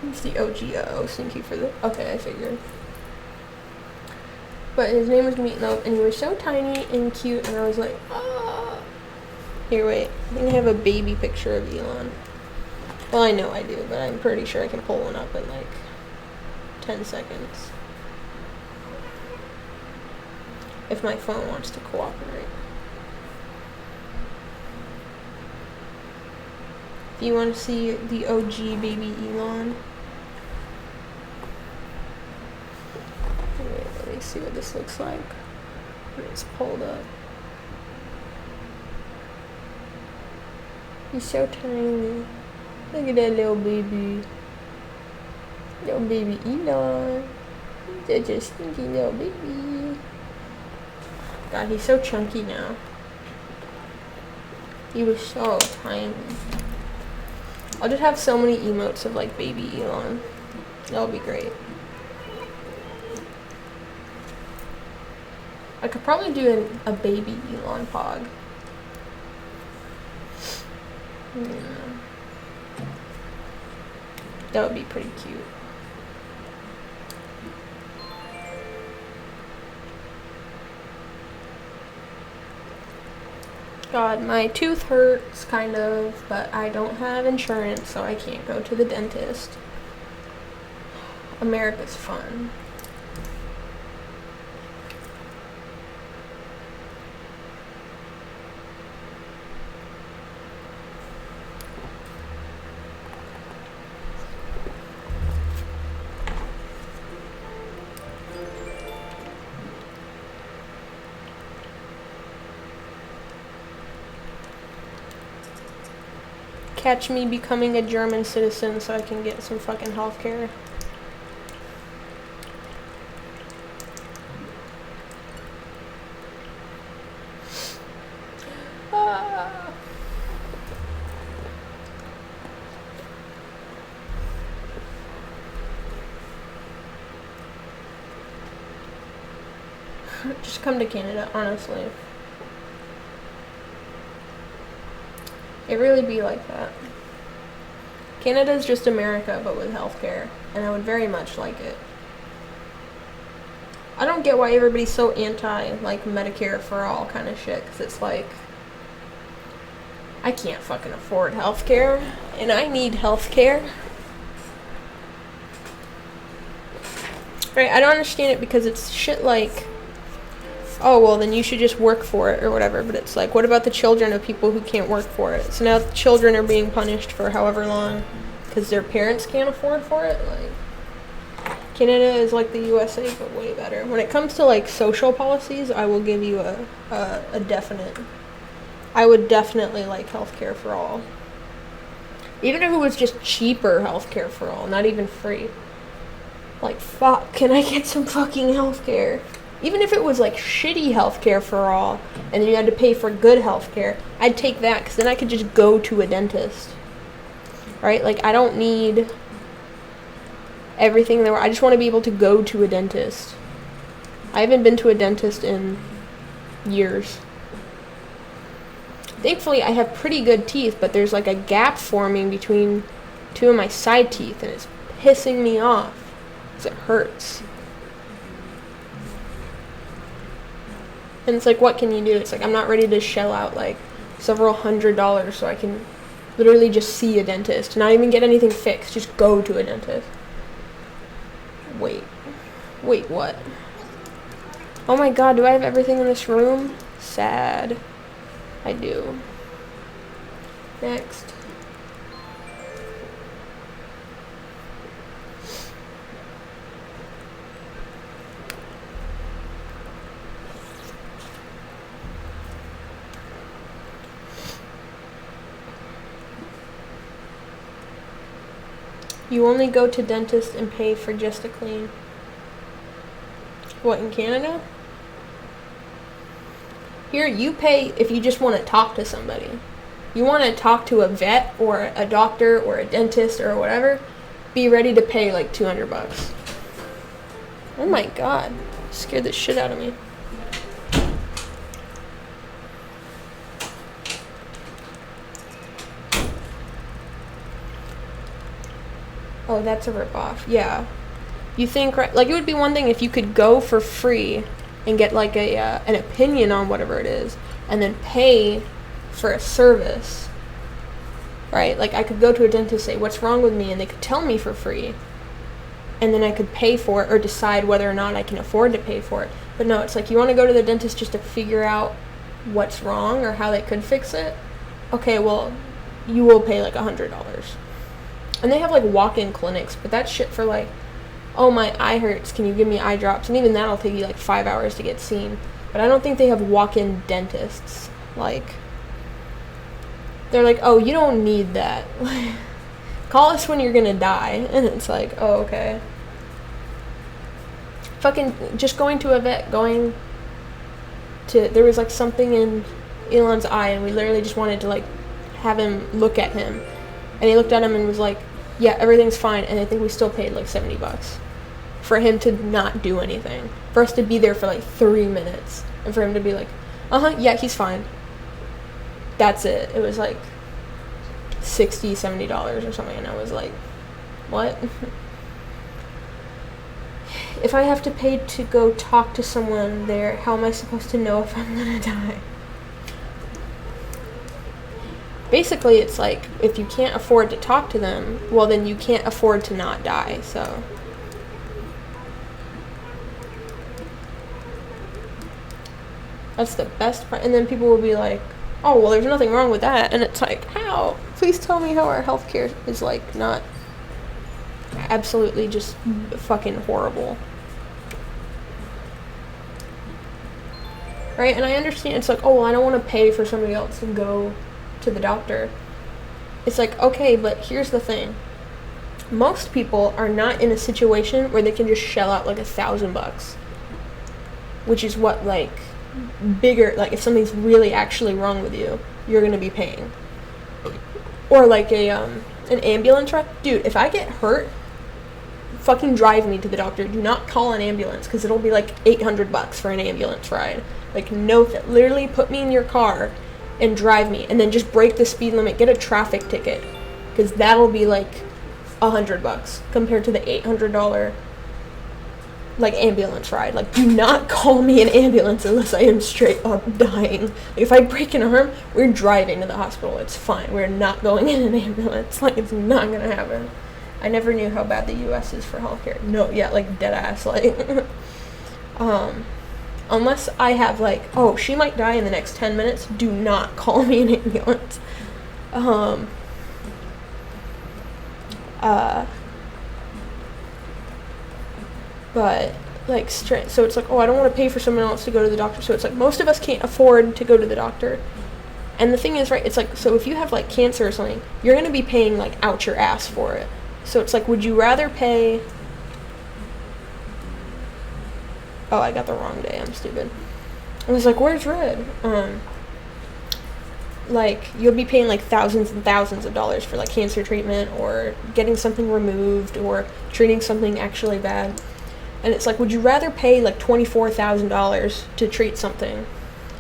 he's the OG stinky for the, okay, I figured. But his name was Meatloaf, and he was so tiny and cute, and I was like, ah. Here, wait, I think I have a baby picture of Elon. Well, I know I do, but I'm pretty sure I can pull one up in like 10 seconds. If my phone wants to cooperate. If you want to see the OG baby Elon. Wait, let me see what this looks like when it's pulled up. He's so tiny. Look at that little baby. Little baby Elon. He's such a stinky little baby. God, he's so chunky now. He was so tiny. I'll just have so many emotes of like baby Elon. That'll be great. I could probably do a baby Elon pog. Yeah. That would be pretty cute. God, my tooth hurts, kind of, but I don't have insurance, so I can't go to the dentist. America's fun. Catch me becoming a German citizen so I can get some fucking healthcare. Ah. Just come to Canada, honestly. It really be like that. Canada's just America, but with healthcare, and I would very much like it. I don't get why everybody's so anti, like, Medicare for all kind of shit, because it's like, I can't fucking afford healthcare, and I need healthcare. Right, I don't understand it because it's shit like, oh, well, then you should just work for it or whatever. But it's like, what about the children of people who can't work for it? So now the children are being punished for however long because their parents can't afford for it. Like, Canada is like the USA, but way better. When it comes to, like, social policies, I will give you a definite. I would definitely like healthcare for all. Even if it was just cheaper healthcare for all, not even free. Like, fuck, can I get some fucking healthcare? Even if it was like shitty healthcare for all, and then you had to pay for good healthcare, I'd take that because then I could just go to a dentist. Right? Like, I don't need everything there. I just want to be able to go to a dentist. I haven't been to a dentist in years. Thankfully, I have pretty good teeth, but there's like a gap forming between two of my side teeth, and it's pissing me off because it hurts. And it's like, what can you do? It's like, I'm not ready to shell out like several $100s so I can literally just see a dentist, not even get anything fixed, just go to a dentist. Wait, what? Oh my god, do I have everything in this room? Sad. I do. Next. You only go to dentist and pay for just a clean. What, in Canada? Here, you pay if you just want to talk to somebody. You want to talk to a vet or a doctor or a dentist or whatever, be ready to pay like $200. Oh my god. Scared the shit out of me. Oh, that's a ripoff. Yeah. You think, right, like, it would be one thing if you could go for free and get, like, an opinion on whatever it is, and then pay for a service, right? Like, I could go to a dentist, say, what's wrong with me, and they could tell me for free, and then I could pay for it, or decide whether or not I can afford to pay for it. But no, it's like, you want to go to the dentist just to figure out what's wrong, or how they could fix it? Okay, well, you will pay, like, $100. And they have, like, walk-in clinics, but that's shit for, like, oh, my eye hurts, can you give me eye drops? And even that'll take you, like, 5 hours to get seen. But I don't think they have walk-in dentists. Like, they're like, oh, you don't need that. Call us when you're gonna die. And it's like, oh, okay. Fucking, just going to a vet, there was, like, something in Elon's eye, and we literally just wanted to, like, have him look at him. And he looked at him and was like, yeah, everything's fine. And I think we still paid like $70 for him to not do anything. For us to be there for like 3 minutes. And for him to be like, yeah, he's fine. That's it. It was like $60, $70 or something. And I was like, what? If I have to pay to go talk to someone there, how am I supposed to know if I'm gonna die? Basically, it's like, if you can't afford to talk to them, well, then you can't afford to not die, so. That's the best part. And then people will be like, oh, well, there's nothing wrong with that. And it's like, how? Please tell me how our healthcare is, like, not absolutely just fucking horrible. Right? And I understand, it's like, oh, well, I don't want to pay for somebody else to go to the doctor. It's like, okay, but here's the thing. Most people are not in a situation where they can just shell out like $1,000, which is what, like, bigger, like, if something's really actually wrong with you, you're gonna be paying. Or like an ambulance ride. Dude, if I get hurt, fucking drive me to the doctor. Do not call an ambulance, because it'll be like $800 for an ambulance ride. Like, no, literally put me in your car and drive me, and then just break the speed limit, get a traffic ticket, because that'll be like $100 compared to the $800 like ambulance ride. Like, do not call me an ambulance unless I am straight up dying. If I break an arm, we're driving to the hospital. It's fine. We're not going in an ambulance. Like, it's not gonna happen. I never knew how bad the U.S. is for healthcare. No, yeah, like, dead ass. Like, unless I have, like, oh, she might die in the next 10 minutes, do not call me an ambulance. But, like, straight, so it's like, oh, I don't want to pay for someone else to go to the doctor. So it's like, most of us can't afford to go to the doctor. And the thing is, right, it's like, so if you have, like, cancer or something, you're going to be paying, like, out your ass for it. So it's like, would you rather pay... Oh, I got the wrong day. I'm stupid. I was like, where's red? Like, you'll be paying, like, thousands and thousands of dollars for, like, cancer treatment or getting something removed or treating something actually bad. And it's like, would you rather pay, like, $24,000 to treat something?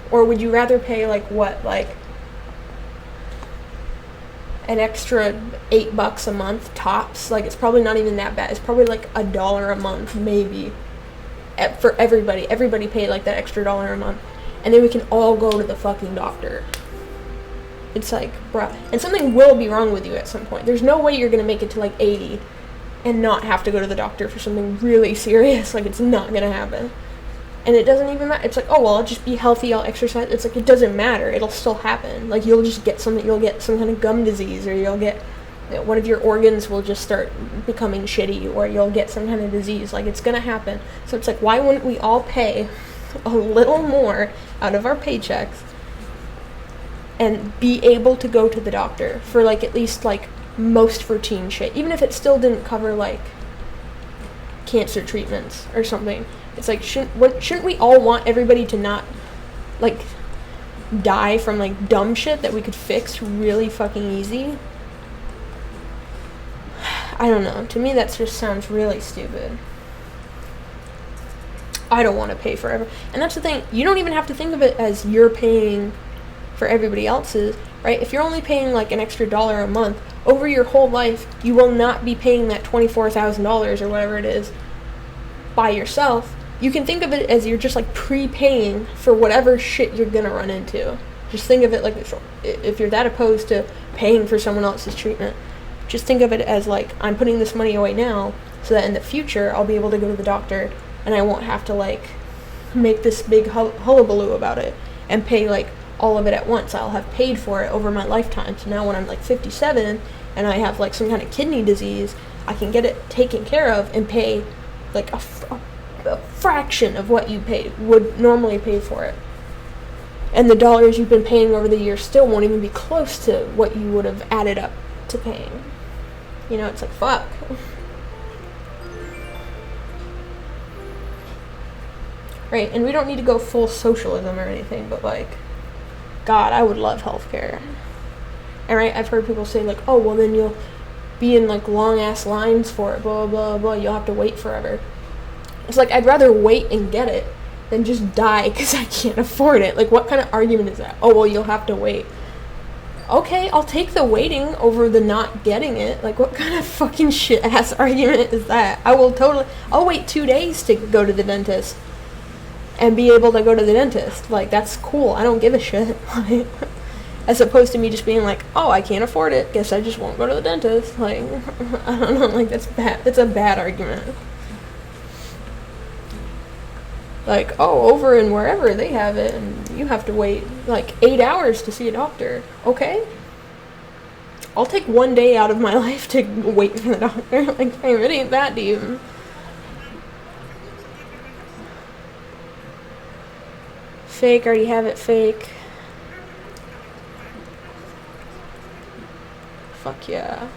Or would you rather pay, like, what, like, an extra $8 a month tops. Like, it's probably not even that bad. It's probably like $1 a month, maybe, for everybody. Everybody pay like that extra $1 a month, and then we can all go to the fucking doctor. It's like, bruh. And something will be wrong with you at some point. There's no way you're gonna make it to like 80 and not have to go to the doctor for something really serious. Like, it's not gonna happen. And it doesn't even matter. It's like, oh, well, I'll just be healthy, I'll exercise. It's like, it doesn't matter. It'll still happen. Like, you'll get some kind of gum disease, or you'll get, one of your organs will just start becoming shitty, or you'll get some kind of disease. Like, it's gonna happen. So it's like, why wouldn't we all pay a little more out of our paychecks and be able to go to the doctor for, like, at least, like, most routine shit, even if it still didn't cover, like, cancer treatments or something. It's like, shouldn't we all want everybody to not, like, die from, like, dumb shit that we could fix really fucking easy? I don't know. To me, that just sounds really stupid. I don't want to pay for everything. And that's the thing. You don't even have to think of it as you're paying for everybody else's, right? If you're only paying, like, an extra $1 a month, over your whole life, you will not be paying that $24,000 or whatever it is by yourself. You can think of it as you're just, like, prepaying for whatever shit you're gonna run into. Just think of it like this. If you're that opposed to paying for someone else's treatment, just think of it as, like, I'm putting this money away now so that in the future I'll be able to go to the doctor and I won't have to, like, make this big hullabaloo about it and pay, like, all of it at once. I'll have paid for it over my lifetime. So now when I'm, like, 57 and I have, like, some kind of kidney disease, I can get it taken care of and pay, like, a fraction of what you would normally pay for it. And the dollars you've been paying over the years still won't even be close to what you would have added up to paying. You know, it's like, fuck. Right, and we don't need to go full socialism or anything, but, like, God, I would love healthcare. And, right, I've heard people say, like, oh, well, then you'll be in, like, long-ass lines for it, blah, blah, blah, you'll have to wait forever. It's like, I'd rather wait and get it than just die because I can't afford it. Like, what kind of argument is that? Oh, well, you'll have to wait. Okay, I'll take the waiting over the not getting it. Like, what kind of fucking shit-ass argument is that? I'll wait 2 days to go to the dentist and be able to go to the dentist. Like, that's cool. I don't give a shit. Like, as opposed to me just being like, oh, I can't afford it. Guess I just won't go to the dentist. Like, I don't know. Like, that's bad. It's a bad argument. Like, oh, over in wherever they have it, and you have to wait, like, 8 hours to see a doctor. Okay? I'll take 1 day out of my life to wait for the doctor. Like, hey, it ain't that deep. Fake, already have it, fake. Fuck yeah.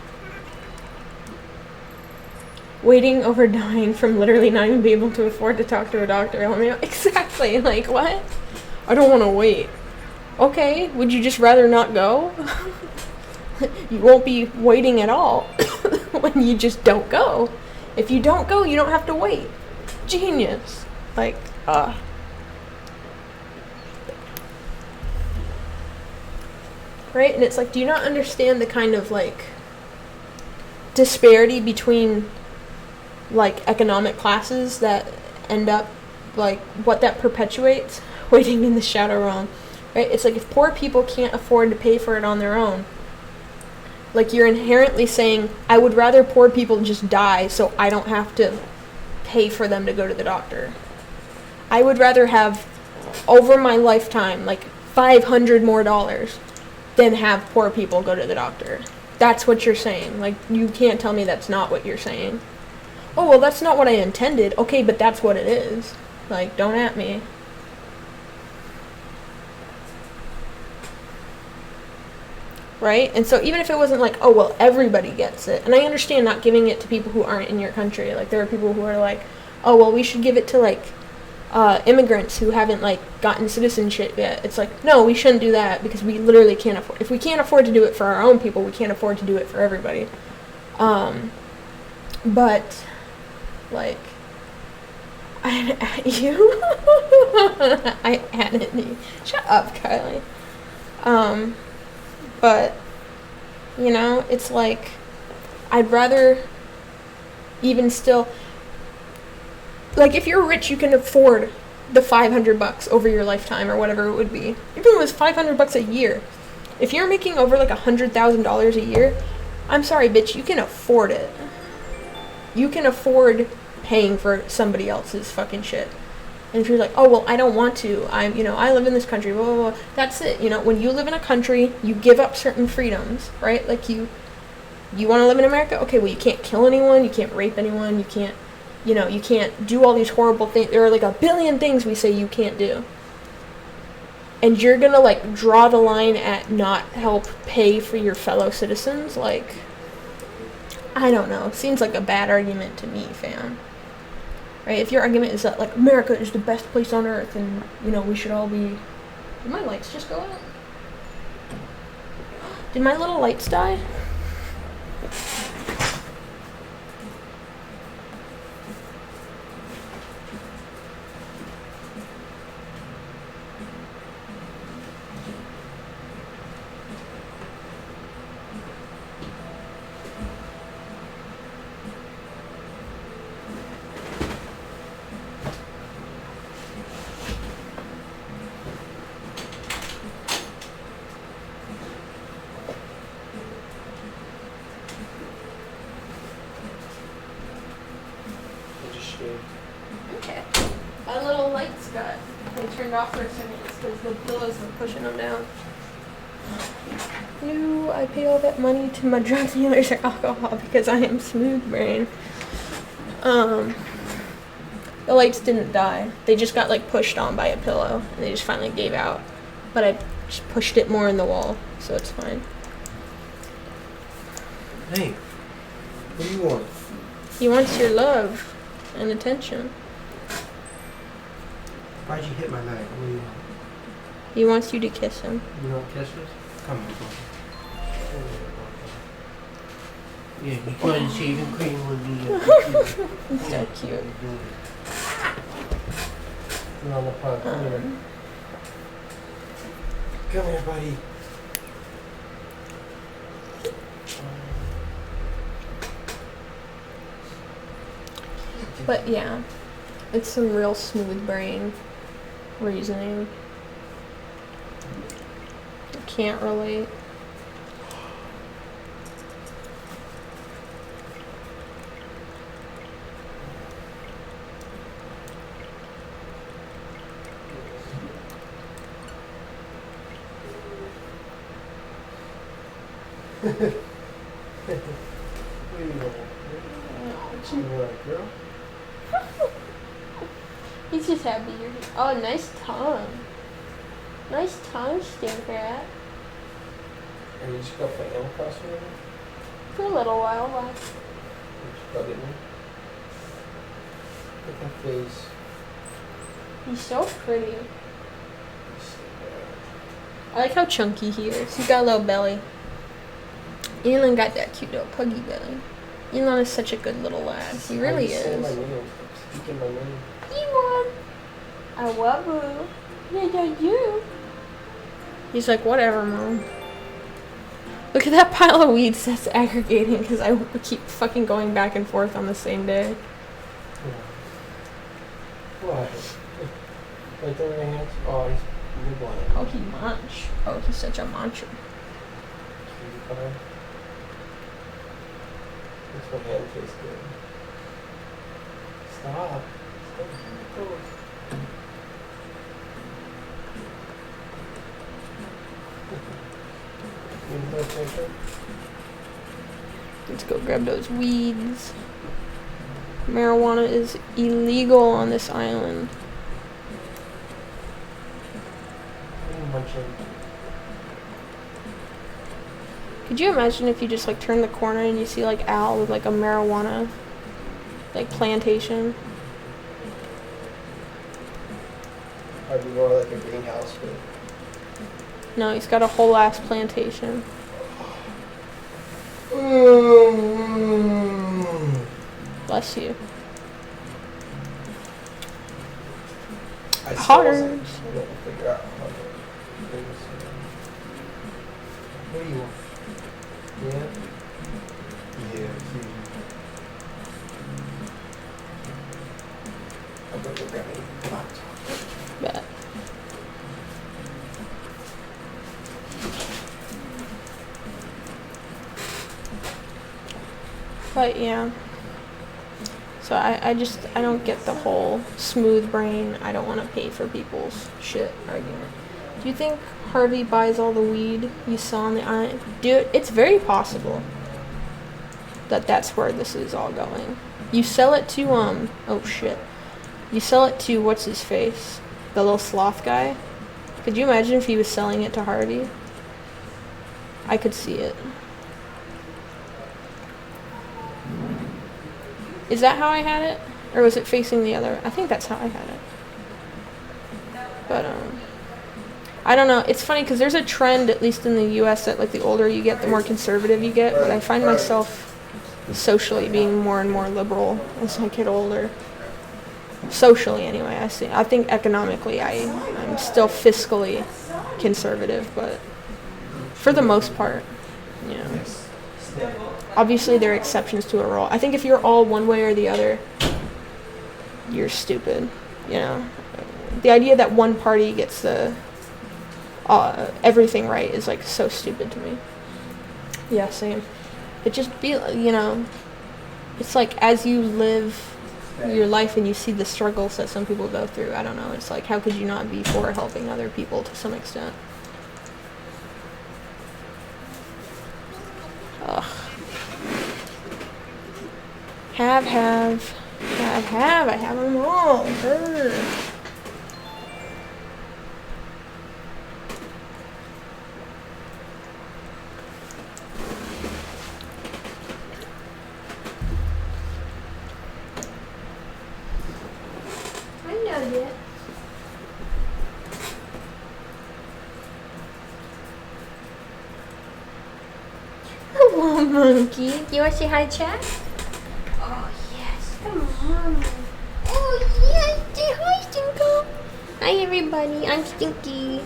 Waiting over dying from literally not even being able to afford to talk to a doctor. I mean, exactly, like, what? I don't want to wait. Okay, would you just rather not go? You won't be waiting at all when you just don't go. If you don't go, you don't have to wait. Genius. Like, right? And it's like, do you not understand the kind of, like, disparity between, like, economic classes that end up, like, what that perpetuates? Waiting in the shadow realm, right? It's like, if poor people can't afford to pay for it on their own, like, you're inherently saying, I would rather poor people just die so I don't have to pay for them to go to the doctor. I would rather have, over my lifetime, like, $500 more than have poor people go to the doctor. That's what you're saying. Like, you can't tell me that's not what you're saying. Oh, well, that's not what I intended. Okay, but that's what it is. Like, don't at me. Right? And so even if it wasn't like, oh, well, everybody gets it. And I understand not giving it to people who aren't in your country. Like, there are people who are like, oh, well, we should give it to, like, immigrants who haven't, like, gotten citizenship yet. It's like, no, we shouldn't do that because we literally can't afford. If we can't afford to do it for our own people, we can't afford to do it for everybody. But, like, I at you. I added you. Shut up, Kylie. But You know, it's like, I'd rather even still, like, if you're rich, you can afford the $500 over your lifetime or whatever it would be. Even if it was $500 a year. If you're making over like $100,000 a year, I'm sorry, bitch, you can afford it. You can afford paying for somebody else's fucking shit. And if you're like, oh, well, I don't want to, I live in this country, blah, blah, blah. That's it. You know, when you live in a country, you give up certain freedoms, right? Like, you want to live in America? Okay, well, you can't kill anyone, you can't rape anyone, you can't do all these horrible things. There are like a billion things we say you can't do. And you're gonna, like, draw the line at not help pay for your fellow citizens? Like, I don't know. Seems like a bad argument to me, fam. Right? If your argument is that, like, America is the best place on earth and, we should all be... Did my lights just go out? Did my little lights die? Okay. My little lights they turned off for a second because the pillows were pushing them down. I pay all that money to my drug dealers or alcohol because I am smooth brain. The lights didn't die. They just got, like, pushed on by a pillow and they just finally gave out. But I just pushed it more in the wall, so it's fine. Hey, what do you want? He wants your love and attention. Why'd you hit my leg? What do you want? He wants you to kiss him. You don't kiss us? Come on, come on. Yeah, you put shaving cream with me. He's so cute. You're on the front. Come here. Come here, buddy. But yeah, it's some real smooth brain reasoning. I can't relate. What do you want? You want, girl? He's just happy you're here. Oh, nice tongue. Nice tongue, Stinkrat. Are you just going for Animal Crossing right now? For a little while, why? You just bug at me? Look at that face. He's so pretty. I like how chunky he is. He's got a little belly. Elon got that cute little puggy belly. Elon is such a good little lad. He really Say my is. name. Speaking my name. Elon! I love you. Yeah, yeah, you. He's like, whatever, Mom. Look at that pile of weeds that's aggregating because I keep fucking going back and forth on the same day. What? Right there in your hands? Oh, he's blind. Oh, he munch. Oh, he's such a muncher. This one hand tastes good. Stop. Stop. You need my picture? Let's go grab those weeds. Marijuana is illegal on this island. Munching. Could you imagine if you just like turn the corner and you see like Al with like a marijuana like plantation? I'd be more like a greenhouse, but No, he's got a whole ass plantation. Bless you. I still Hard. wasn't able to figure out how to do this. What do you want? Yeah. Yeah. I'll go grab a laptop. Bet. But yeah. So I don't get the whole smooth brain, I don't want to pay for people's shit argument. Do you think Harvey buys all the weed you saw on the island? Dude, it's very possible that that's where this is all going. You sell it to, oh shit. You sell it to, what's his face? The little sloth guy? Could you imagine if he was selling it to Harvey? I could see it. Is that how I had it? Or was it facing the other? I think that's how I had it. But, I don't know. It's funny because there's a trend, at least in the U.S., that, like, the older you get, the more conservative you get. But I find myself socially being more and more liberal as I get older. Socially, anyway. I think economically I'm still fiscally conservative, but for the most part, you know. Obviously, there are exceptions to a rule. I think if you're all one way or the other, you're stupid, you know. The idea that one party gets the everything right is, like, so stupid to me. Yeah, same. It just be, you know, it's like as you live your life and you see the struggles that some people go through, I don't know, it's like, how could you not be for helping other people to some extent? Ugh. I have them all. Grr. I know it. Hello, monkey. Do you want to say hi, chat? Oh, yes. Come on. Oh, yes. Say hi, Stinko. Hi, everybody. I'm Stinky.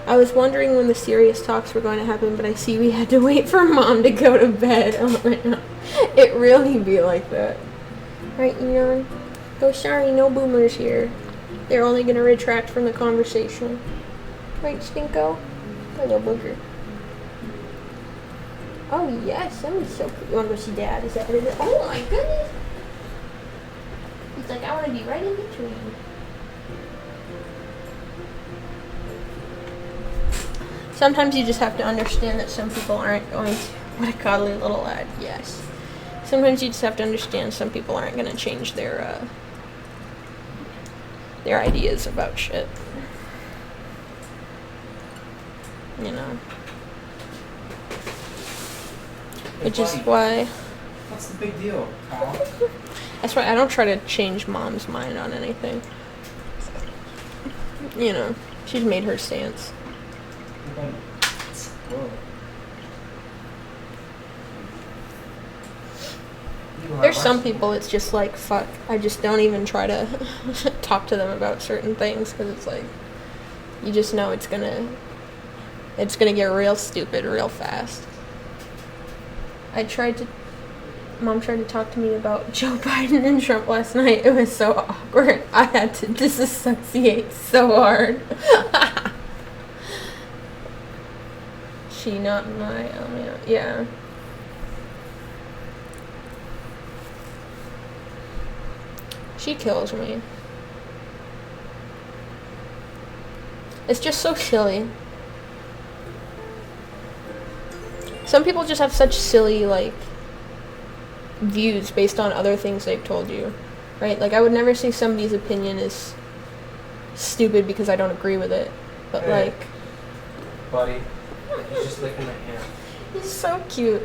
I was wondering when the serious talks were going to happen, but I see we had to wait for Mom to go to bed. Oh, my God. It really be like that. Right, Enon? Oh, sorry, no boomers here. They're only going to retract from the conversation. Right, Stinko? Hello, booger. Oh, yes, that was so cool. You want to go see Dad? Is that what it is? Oh, my goodness. He's like, I want to be right in between. Sometimes you just have to understand that some people aren't going to... What a cuddly little lad, yes. Sometimes you just have to understand some people aren't going to change their ideas about shit. You know. Which is why... What's the big deal, Kyle? That's why I don't try to change Mom's mind on anything. You know, she's made her stance. Whoa. There's some people it's just like, fuck, I just don't even try to talk to them about certain things, because it's like, you just know it's gonna get real stupid real fast. Mom tried to talk to me about Joe Biden and Trump last night. It was so awkward. I had to disassociate so hard. She, not my, yeah. She kills me. It's just so silly. Some people just have such silly, like, views based on other things they've told you, right? Like, I would never say somebody's opinion is stupid because I don't agree with it, but Hey. like... Buddy, he's just licking my hand. He's so cute.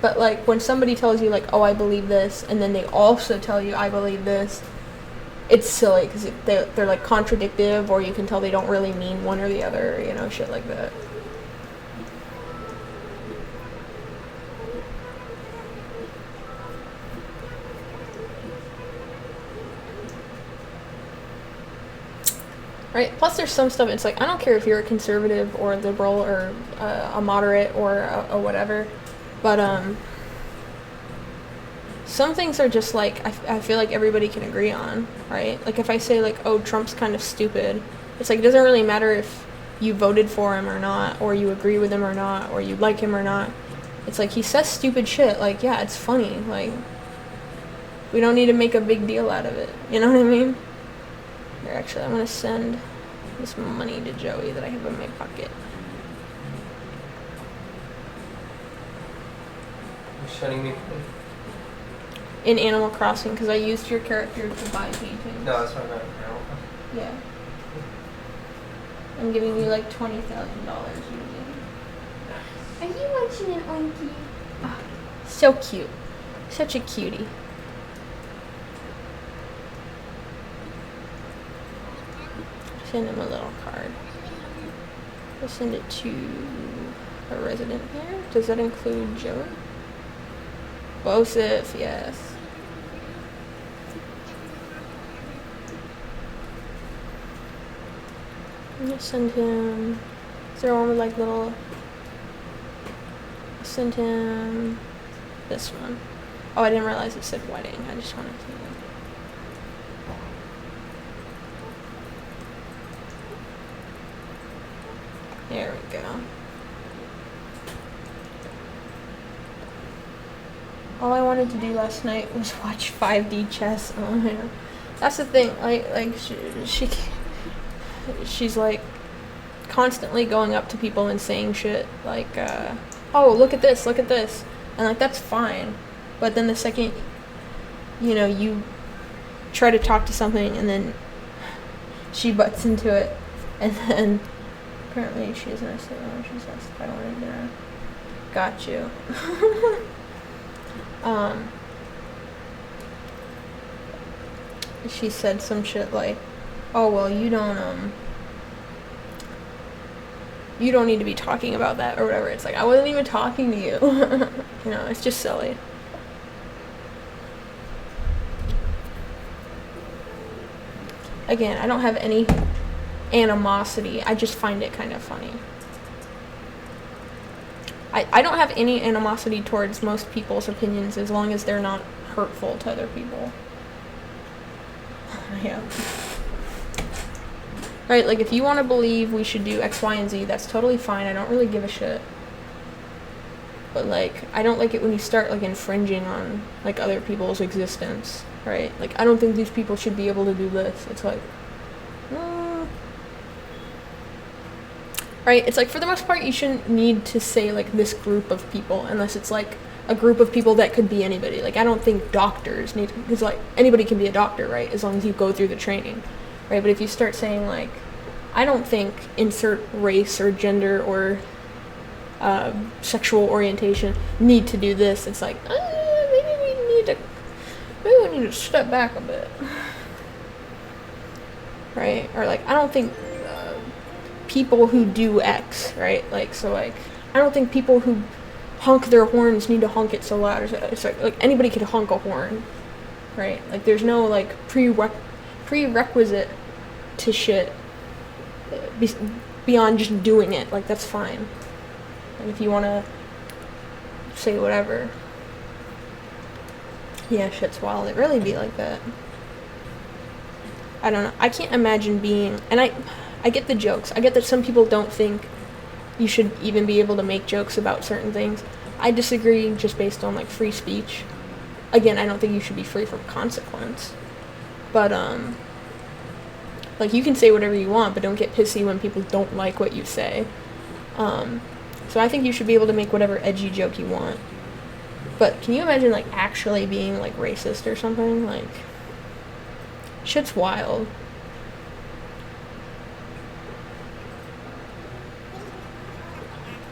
But, like, when somebody tells you, like, oh, I believe this, and then they also tell you, I believe this, it's silly, because they're, like, contradictive, or you can tell they don't really mean one or the other, you know, shit like that. right? Plus, there's some stuff. It's like I don't care if you're a conservative or a liberal or a moderate or a whatever, but some things are just like I feel like everybody can agree on, right? Like if I say like, oh, Trump's kind of stupid, it's like it doesn't really matter if you voted for him or not, or you agree with him or not, or you like him or not. It's like he says stupid shit. Like, yeah, it's funny. Like, we don't need to make a big deal out of it. You know what I mean? Here, actually, I'm gonna send this money to Joey that I have in my pocket. You're sending me. In Animal Crossing, because I used your character to buy paintings. No, that's not bad. Yeah. I'm giving you like $20,000 using. Are you watching an oinky? Oh, so cute. Such a cutie. Send him a little card. I'll send it to a resident here. Does that include Joey? Bosif, yes. I'm gonna send him. Is there one with like little? I'll send him this one. Oh, I didn't realize it said wedding. I just wanted to. There we go. All I wanted to do last night was watch 5D chess. Oh yeah, that's the thing. She's like constantly going up to people and saying shit like, "Oh, look at this, and like that's fine. But then the second, you try to talk to something and then she butts into it, and then apparently she doesn't understand what she says. I don't want to dinner. Got you. She said some shit like, "Oh well, you don't need to be talking about that," or whatever. It's like I wasn't even talking to you. It's just silly. Again, I don't have any animosity. I just find it kind of funny. I don't have any animosity towards most people's opinions as long as they're not hurtful to other people. Yeah. Right, like if you want to believe we should do X, Y, and Z, that's totally fine. I don't really give a shit. But like, I don't like it when you start like infringing on like other people's existence, right? Like, I don't think these people should be able to do this. It's like, right? It's like for the most part, you shouldn't need to say like this group of people unless it's like a group of people that could be anybody. Like, I don't think doctors need to, because like anybody can be a doctor, right? As long as you go through the training, right? But if you start saying like, I don't think insert race or gender or sexual orientation need to do this, it's like, maybe we need to step back a bit, right? Or like, I don't think people who do X, right? Like, so like, I don't think people who honk their horns need to honk it so loud. It's like anybody could honk a horn, right? Like, there's no like prerequisite to shit beyond just doing it. Like, that's fine. And if you want to say whatever, yeah, shit's wild. It really be like that. I don't know. I can't imagine being, and I get the jokes. I get that some people don't think you should even be able to make jokes about certain things. I disagree just based on like free speech. Again, I don't think you should be free from consequence. But like, you can say whatever you want, but don't get pissy when people don't like what you say. So I think you should be able to make whatever edgy joke you want. But can you imagine like actually being like racist or something? Like, shit's wild.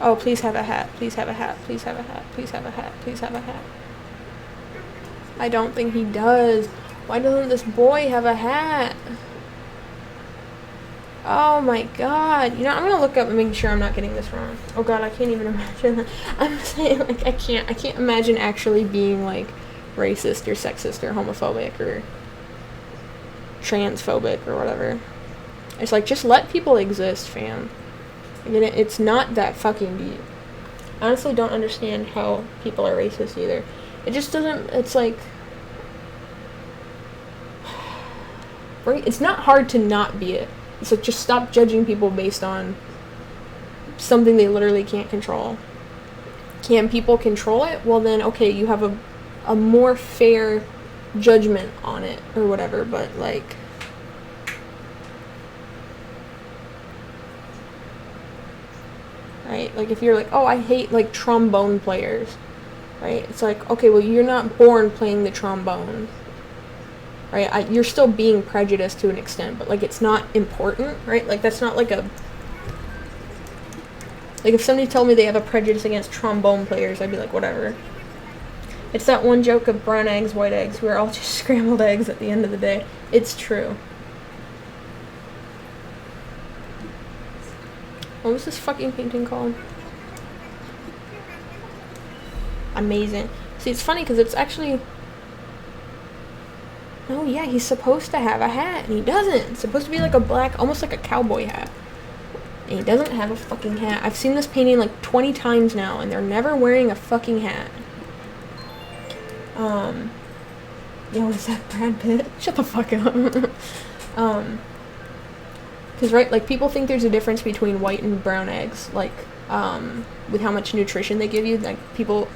Oh, please have a hat. Please have a hat. Please have a hat. Please have a hat. Please have a hat. I don't think he does. Why doesn't this boy have a hat? Oh my god. I'm gonna look up and make sure I'm not getting this wrong. Oh god, I can't even imagine that. I'm saying, like, I can't imagine actually being like racist or sexist or homophobic or transphobic or whatever. It's like, just let people exist, fam. Again, it's not that fucking deep. I honestly don't understand how people are racist either. It just doesn't, it's like, right? It's not hard to not be it. It's like, just stop judging people based on something they literally can't control. Can people control it? Well then, okay, you have a more fair judgment on it, or whatever, but like, right? Like, if you're like, oh, I hate, like, trombone players, right? It's like, okay, well, you're not born playing the trombone, right? You're still being prejudiced to an extent, but, like, it's not important, right? Like, that's not, like, a... Like, if somebody told me they have a prejudice against trombone players, I'd be like, whatever. It's that one joke of brown eggs, white eggs. We're all just scrambled eggs at the end of the day. It's true. What was this fucking painting called? Amazing. See, it's funny because it's actually... Oh, yeah, he's supposed to have a hat, and he doesn't. It's supposed to be like a black, almost like a cowboy hat. And he doesn't have a fucking hat. I've seen this painting like 20 times now, and they're never wearing a fucking hat. Yo, is that Brad Pitt? Shut the fuck up. Because, right, like, people think there's a difference between white and brown eggs, like, with how much nutrition they give you. Like,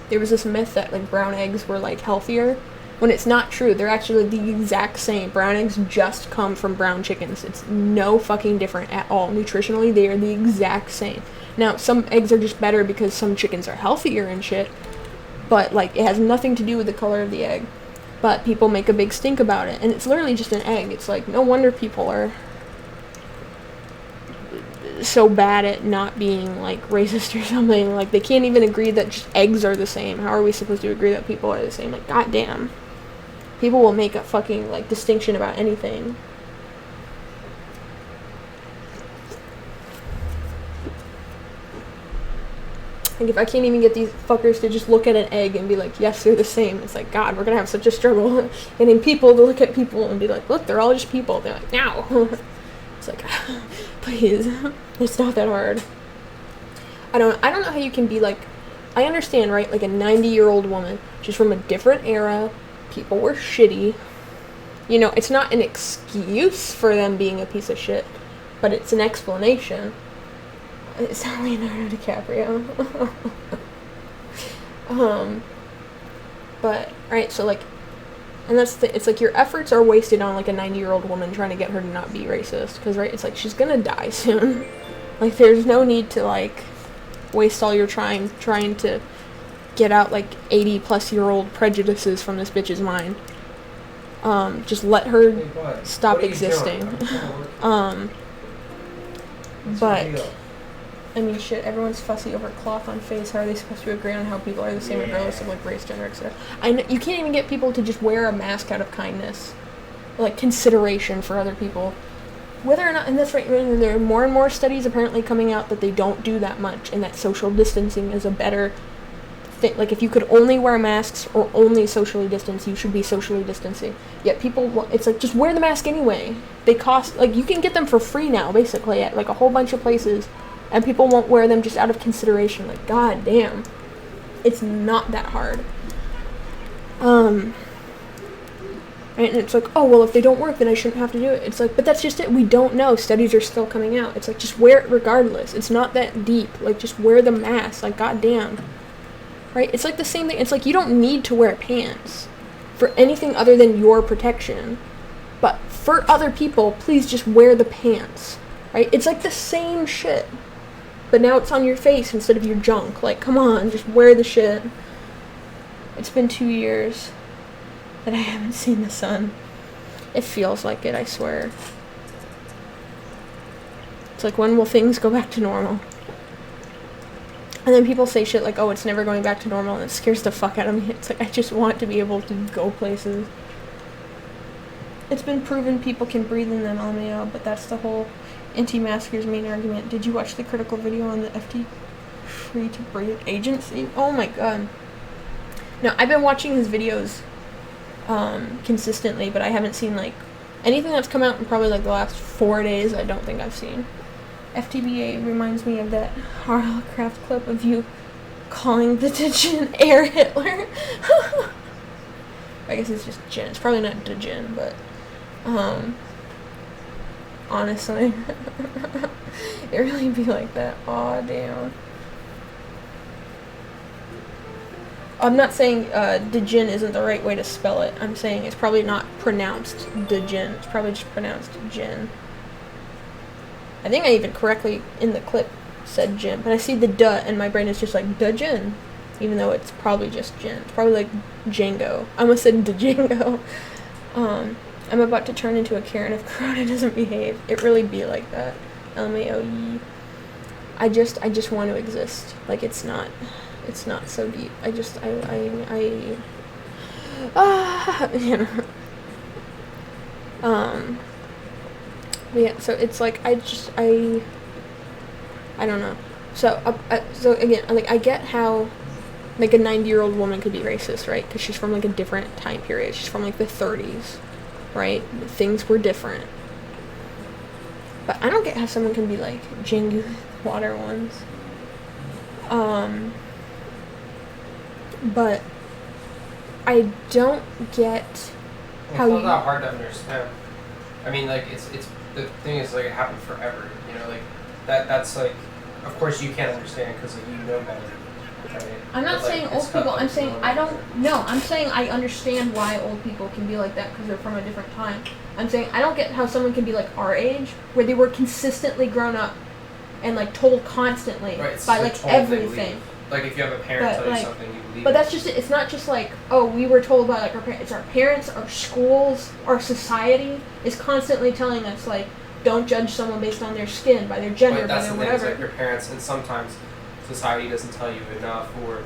there was this myth that, like, brown eggs were, like, healthier, when it's not true. They're actually the exact same. Brown eggs just come from brown chickens. It's no fucking different at all. Nutritionally, they are the exact same. Now, some eggs are just better because some chickens are healthier and shit, but, like, it has nothing to do with the color of the egg. But people make a big stink about it, and it's literally just an egg. It's like, no wonder people are so bad at not being, like, racist or something. Like, they can't even agree that just eggs are the same. How are we supposed to agree that people are the same? Like, goddamn. People will make a fucking, like, distinction about anything. Like, if I can't even get these fuckers to just look at an egg and be like, yes, they're the same, it's like, God, we're gonna have such a struggle getting people to look at people and be like, look, they're all just people. They're like, no. It's like, please, it's not that hard. I don't know how you can be like, I understand, right, like a 90-year-old woman, she's from a different era, people were shitty, you know, it's not an excuse for them being a piece of shit, but it's an explanation. It's not Leonardo DiCaprio. But, right, so, like, and it's like your efforts are wasted on, like, a 90-year-old woman trying to get her to not be racist, because, right, it's like, she's gonna die soon. Like, there's no need to, like, waste all your time trying to get out, like, 80-plus-year-old prejudices from this bitch's mind. Just let her stop existing. But... I mean, shit, everyone's fussy over cloth on face. How are they supposed to agree on how people are the same regardless of, like, race, gender, etc.? I know, you can't even get people to just wear a mask out of kindness. Like, consideration for other people. Whether or not, and that's right, there are more and more studies apparently coming out that they don't do that much, and that social distancing is a better thing. Like, if you could only wear masks or only socially distance, you should be socially distancing. Yet people, it's like, just wear the mask anyway. They cost, like, you can get them for free now, basically, at, like, a whole bunch of places. And people won't wear them just out of consideration. Like, god damn. It's not that hard. Right? And it's like, oh, well, if they don't work, then I shouldn't have to do it. It's like, but that's just it. We don't know. Studies are still coming out. It's like, just wear it regardless. It's not that deep. Like, just wear the mask. Like, god damn. Right? It's like the same thing. It's like, you don't need to wear pants for anything other than your protection. But for other people, please just wear the pants. Right? It's like the same shit. But now it's on your face instead of your junk. Like, come on, just wear the shit. It's been 2 years that I haven't seen the sun. It feels like it, I swear. It's like, when will things go back to normal? And then people say shit like, oh, it's never going back to normal, and it scares the fuck out of me. It's like, I just want to be able to go places. It's been proven people can breathe in them, LMAO, but that's the whole anti-masker's main argument. Did you watch the critical video on the FT Free to Breathe agency? Oh my god. No, I've been watching his videos consistently, but I haven't seen, like, Anything that's come out in probably like the last 4 days, I don't think I've seen. FTBA reminds me of that Harlow Craft clip of you calling the Djinn Air Hitler. I guess it's just Jin. It's probably not Djinn, but honestly, it really be like that. Aw, damn. I'm not saying Djinn isn't the right way to spell it. I'm saying it's probably not pronounced Djinn. It's probably just pronounced Jin. I think I even correctly in the clip said Jin, but I see the duh and my brain is just like Djinn, even though it's probably just Jin. It's probably like Django. I almost said Django. I'm about to turn into a Karen if Corona doesn't behave. It really be like that. LMAOE. I just want to exist. Like it's not so deep. You know. Yeah, so it's like, I don't know. So again, like, I get how, like, a 90-year-old woman could be racist, right? Because she's from, like, a different time period. She's from, like, the 30s, right? Things were different. But I don't get how someone can be, like, Jingu water ones. But I don't get how it's not that hard to understand. I mean, like, it's the thing is, like, it happened forever, you know, like, that's, like, of course you can't understand because, like, you know better, right? I'm not saying old people, I'm saying I'm saying I understand why old people can be like that because they're from a different time. I'm saying I don't get how someone can be, like, our age, where they were consistently grown up and, like, told constantly by, like, everything. Like, if you have a parent tell you something, you believe But that's just it. It's not just like, oh, we were told by, like, our parents. It's our parents, our schools, our society is constantly telling us, like, don't judge someone based on their skin, by their gender, by their whatever. Like, your parents, and sometimes society doesn't tell you enough, or,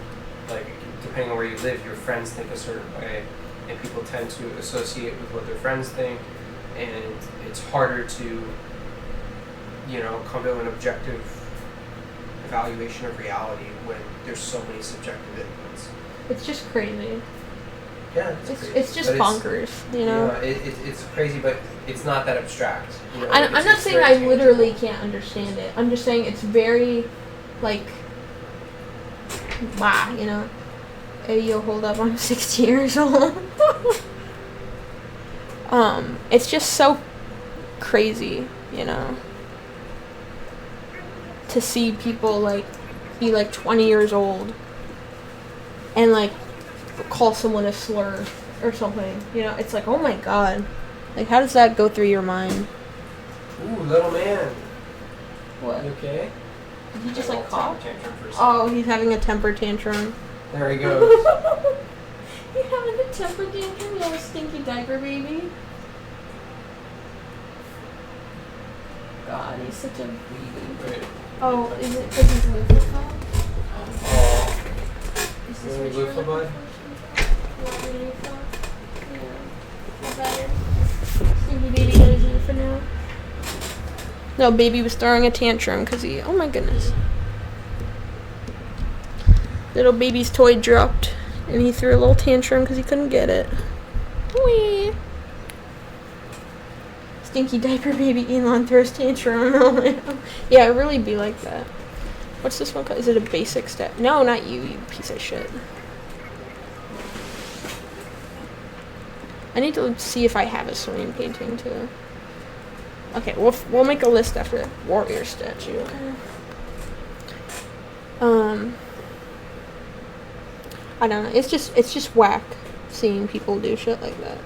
like, depending on where you live, your friends think a certain way, and people tend to associate with what their friends think, and it's harder to, you know, come to an objective evaluation of reality when there's so many subjective inputs. It's just crazy. Yeah, it's just bonkers, you know? It's crazy, but it's not that abstract. You know? I'm not saying I literally can't understand it. I'm just saying it's very, like, wow, you know? Hey, yo, hold up, I'm 60 years old. It's just so crazy, you know? To see people, like, be, like, 20 years old and, like, call someone a slur or something, you know? It's like, oh my god. Like, how does that go through your mind? Ooh, little man. What? You okay? Did he just, like, cough? Oh, he's having a temper tantrum. There he goes. He's having a temper tantrum, you little stinky diaper baby. God, he's such a baby. Wait. Oh, is it because he's loofah bud? Oh. Is this Really what you're loofah looking bud? for? You want me loofah? Yeah. How better? Stinky baby goes loofah now. No, baby was throwing a tantrum because he... Oh my goodness. Little baby's toy dropped and he threw a little tantrum because he couldn't get it. Whee! Stinky diaper baby Elon throws tantrum. Yeah, it really be like that. What's this one called? Is it a basic step? No, not you, you piece of shit. I need to see if I have a Serene painting too. Okay, we'll make a list after the warrior statue. I don't know. It's just whack seeing people do shit like that.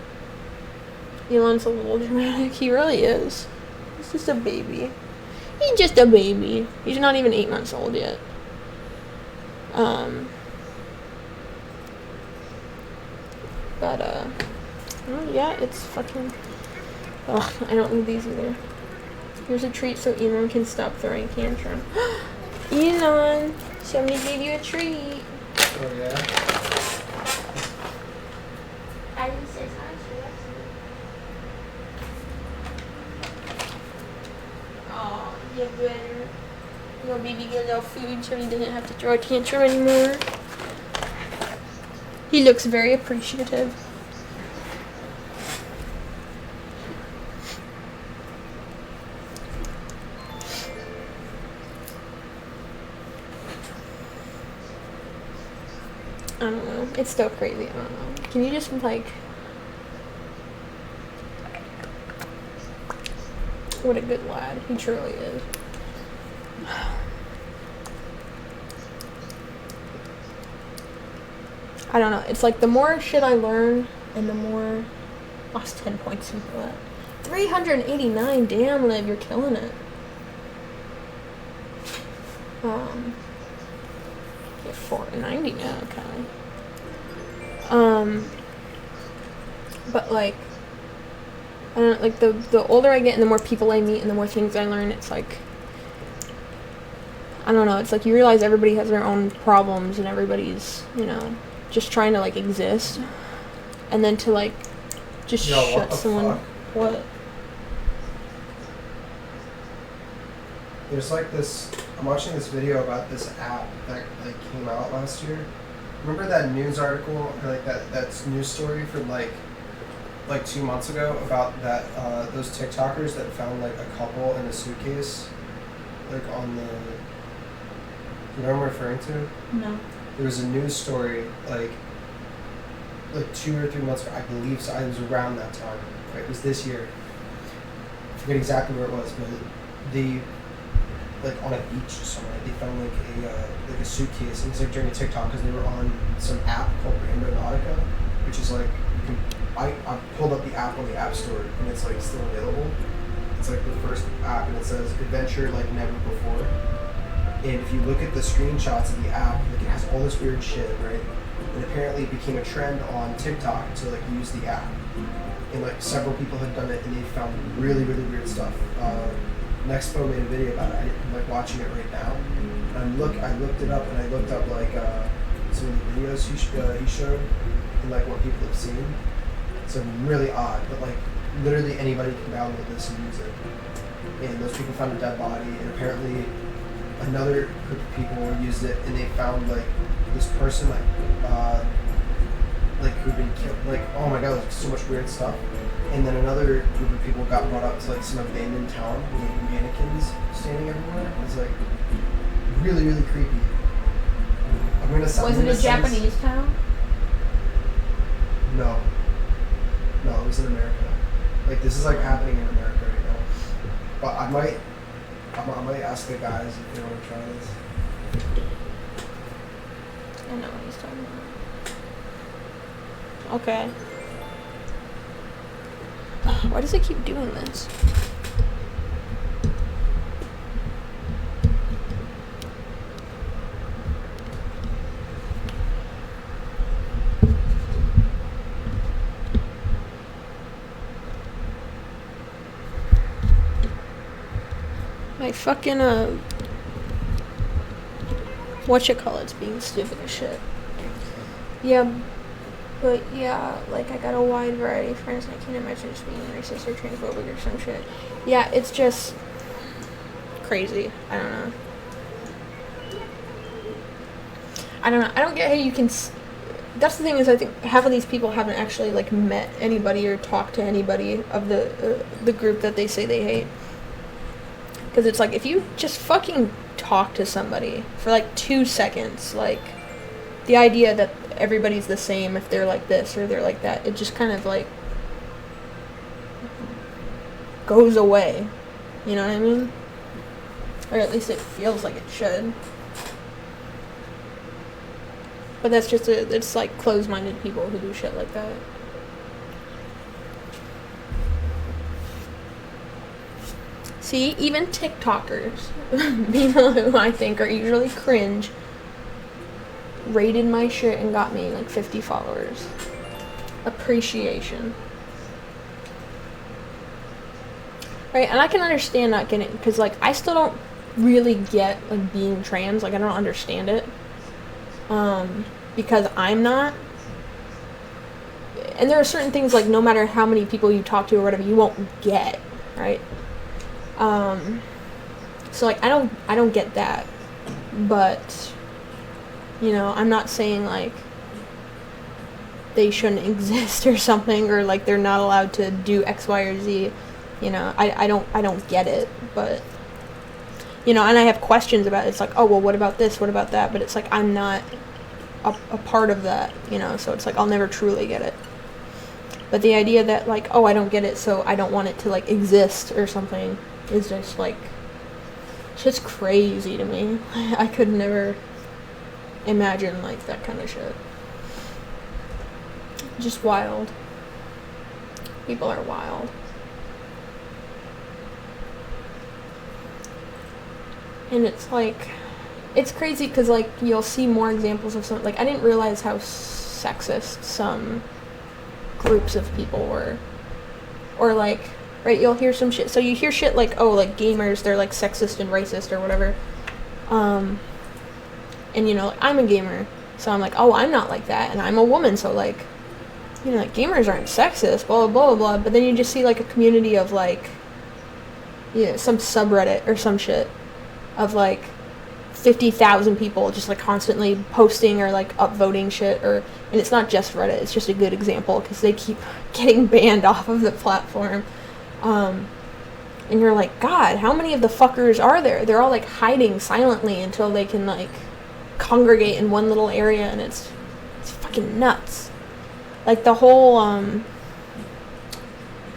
Elon's a little dramatic. He really is. He's just a baby. He's just a baby. He's not even 8 months old yet. Oh yeah, it's fucking... Ugh, I don't need these either. Here's a treat so Elon can stop throwing tantrum. Elon! Somebody gave you a treat. Oh, yeah? I didn't say hi, oh, you better. Your baby get a little food so he doesn't have to throw a tantrum anymore. He looks very appreciative. I don't know. It's still crazy. I don't know. Can you just, like... What a good lad. He truly is. I don't know. It's like the more shit I learn, and the more... Lost 10 points into that. 389. Damn, Liv, you're killing it. Get 490 now, okay. But like, I don't know, like the older I get and the more people I meet and the more things I learn, it's like, I don't know, it's like you realize everybody has their own problems and everybody's, you know, just trying to like exist. And then to like, just shut someone, what? There's like this, I'm watching this video about this app that like came out last year. Remember that news article, or like that news story from like 2 months ago about that those TikTokers that found like a couple in a suitcase, like on the, you know what I'm referring to? No. There was a news story like 2 or 3 months ago, I believe. So it was around that time. Right? It was this year. I forget exactly where it was, but the like on a beach somewhere, they found like a suitcase. And it was like during a TikTok because they were on some app called Randonautica, which is like you can. I pulled up the app on the App Store and it's like still available. It's like the first app and it says adventure like never before. And if you look at the screenshots of the app, like it has all this weird shit, right? And apparently it became a trend on TikTok to like use the app. And like several people had done it and they found really, really weird stuff. Nextpo made a video about it. I'm like watching it right now. And I looked it up and I looked up like some of the videos he showed and like what people have seen. So really odd, but like literally anybody can download this and use it. And those people found a dead body, and apparently another group of people used it and they found like this person like who'd been killed. Like, oh my god, like so much weird stuff. And then another group of people got brought up to like some abandoned town with like mannequins standing everywhere. It was like really, really creepy. Was it a Japanese town? No, it was in America. Like this is like happening in America right now. But I might ask the guys if they want to try this. I know what he's talking about. Okay. Why does it keep doing this? My fucking, whatchamacallit's being stupid as shit. Yeah, but yeah, like, I got a wide variety of friends, and I can't imagine just being racist or transphobic or some shit. Yeah, it's just crazy. I don't know. I don't get how you can... That's the thing is, I think half of these people haven't actually, like, met anybody or talked to anybody of the group that they say they hate. Because it's like, if you just fucking talk to somebody for like 2 seconds, like, the idea that everybody's the same if they're like this or they're like that, it just kind of like goes away. You know what I mean? Or at least it feels like it should. But that's just it's like closed-minded people who do shit like that. See, even TikTokers, people who I think are usually cringe, rated my shit and got me like 50 followers. Appreciation. Right, and I can understand not getting, because like I still don't really get like being trans, like I don't understand it. Because I'm not. And there are certain things like no matter how many people you talk to or whatever, you won't get, right? So like I don't get that, but you know, I'm not saying like they shouldn't exist or something, or like they're not allowed to do X, Y, or Z. You know, I don't get it, but you know, and I have questions about it. It's like, oh well, what about this? What about that? But it's like I'm not a part of that, you know, so it's like I'll never truly get it. But the idea that, like, oh, I don't get it, so I don't want it to, like, exist or something is just, like, it's just crazy to me. I could never imagine, like, that kind of shit. Just wild. People are wild. And it's, like, it's crazy because, like, you'll see more examples of some, like, I didn't realize how sexist some groups of people were, or like, right, you'll hear some shit, so you hear shit like, oh, like gamers, they're like sexist and racist or whatever, and you know, like, I'm a gamer, so I'm like, oh, I'm not like that, and I'm a woman, so like, you know, like, gamers aren't sexist, blah blah blah blah, but then you just see like a community of like, yeah, some subreddit or some shit of like 50,000 people just like constantly posting or like upvoting shit, or, and it's not just Reddit, it's just a good example because they keep getting banned off of the platform, and you're like, God, how many of the fuckers are there? They're all like hiding silently until they can like congregate in one little area, and it's fucking nuts. Like the whole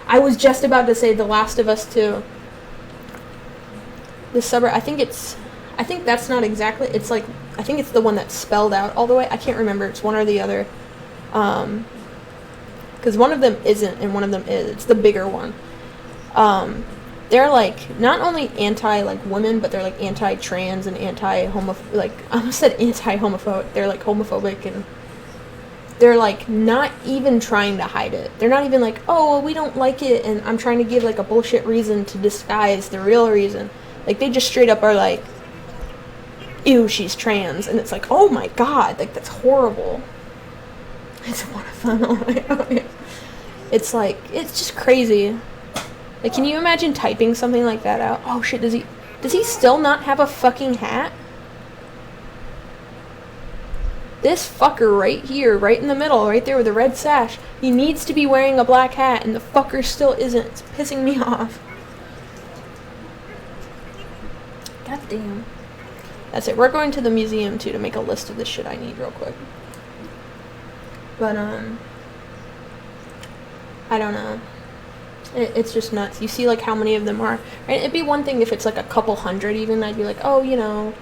I was just about to say The Last of Us 2, the subreddit, I think that's not exactly, it's like, I think it's the one that's spelled out all the way. I can't remember, it's one or the other. Because one of them isn't and one of them is. It's the bigger one. They're like, not only anti, like, women, but they're like anti-trans and anti-homophobic, like, I almost said anti-homophobic. They're like homophobic, and they're like not even trying to hide it. They're not even like, oh, well, we don't like it, and I'm trying to give like a bullshit reason to disguise the real reason. Like, they just straight up are like, ew, she's trans, and it's like, oh my God, like, that's horrible. It's one of them. Oh my God. It's like, it's just crazy. Like, can you imagine typing something like that out? Oh shit, does he still not have a fucking hat? This fucker right here, right in the middle, right there with the red sash, he needs to be wearing a black hat, and the fucker still isn't. It's pissing me off. God damn. That's it. We're going to the museum, too, to make a list of the shit I need real quick. But, I don't know. It's just nuts. You see, like, how many of them are. Right? It'd be one thing if it's, like, a couple hundred even. I'd be like, oh, you know,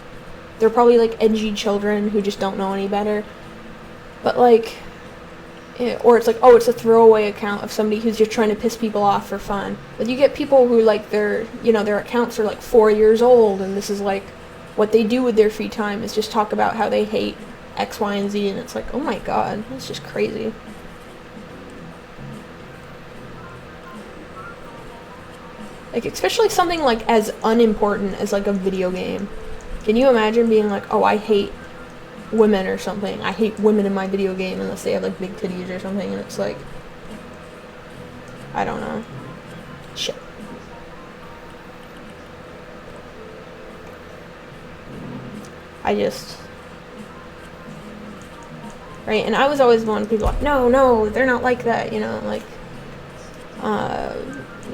they're probably, like, edgy children who just don't know any better. But, like, or it's like, oh, it's a throwaway account of somebody who's just trying to piss people off for fun. But you get people who, like, their accounts are, like, 4 years old, and this is, like, what they do with their free time is just talk about how they hate X, Y, and Z, and it's like, oh my God, it's just crazy. Like, especially something, like, as unimportant as, like, a video game. Can you imagine being like, oh, I hate women or something. I hate women in my video game unless they have, like, big titties or something, and it's like, I don't know. Shit. Right, and I was always one of people like, no, they're not like that, you know, like,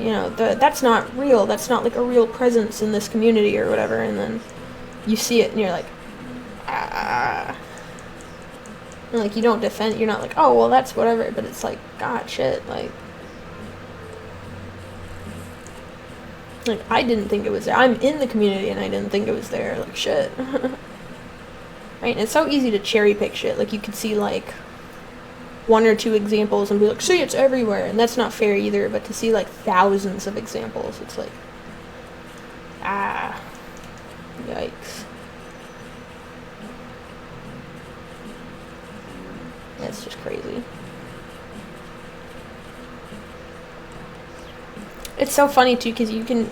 you know, that's not real, that's not, like, a real presence in this community or whatever, and then you see it and you're like, ah, and, like, you don't defend, you're not like, oh, well, that's whatever, but it's like, God, shit, like, I didn't think it was there. I'm in the community and I didn't think it was there, like, shit. Right, and it's so easy to cherry pick shit. Like, you could see, like, one or two examples and be like, see, it's everywhere. And that's not fair either, but to see, like, thousands of examples, it's like, ah, yikes. That's just crazy. It's so funny, too, because you can,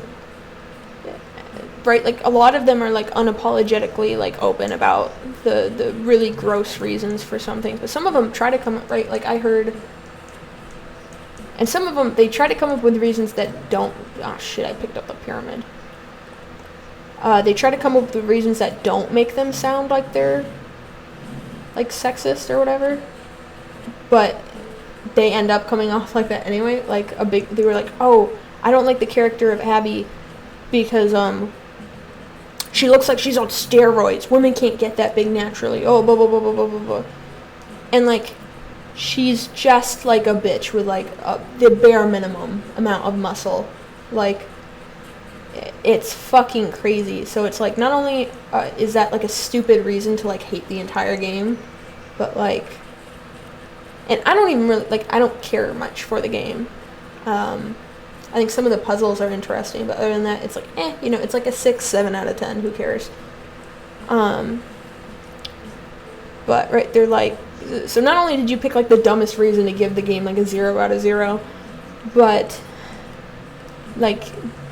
right, like, a lot of them are, like, unapologetically, like, open about the really gross reasons for something, but some of them try to come up, right, like, I heard, and some of them, they try to come up with reasons that don't, oh shit, I picked up a pyramid. They try to come up with reasons that don't make them sound like they're, like, sexist or whatever, but they end up coming off like that anyway. Like, they were like, oh, I don't like the character of Abby because, she looks like she's on steroids. Women can't get that big naturally. Oh, blah, blah, blah, blah, blah, blah, blah. And, like, she's just like a bitch with, like, the bare minimum amount of muscle. Like, it's fucking crazy. So it's, like, not only is that, like, a stupid reason to, like, hate the entire game, but, like, and I don't even really, like, I don't care much for the game. I think some of the puzzles are interesting, but other than that, it's like, you know, it's like a 6, 7 out of 10. Who cares? But, right, they're like, so not only did you pick, like, the dumbest reason to give the game, like, a 0 out of 0, but, like,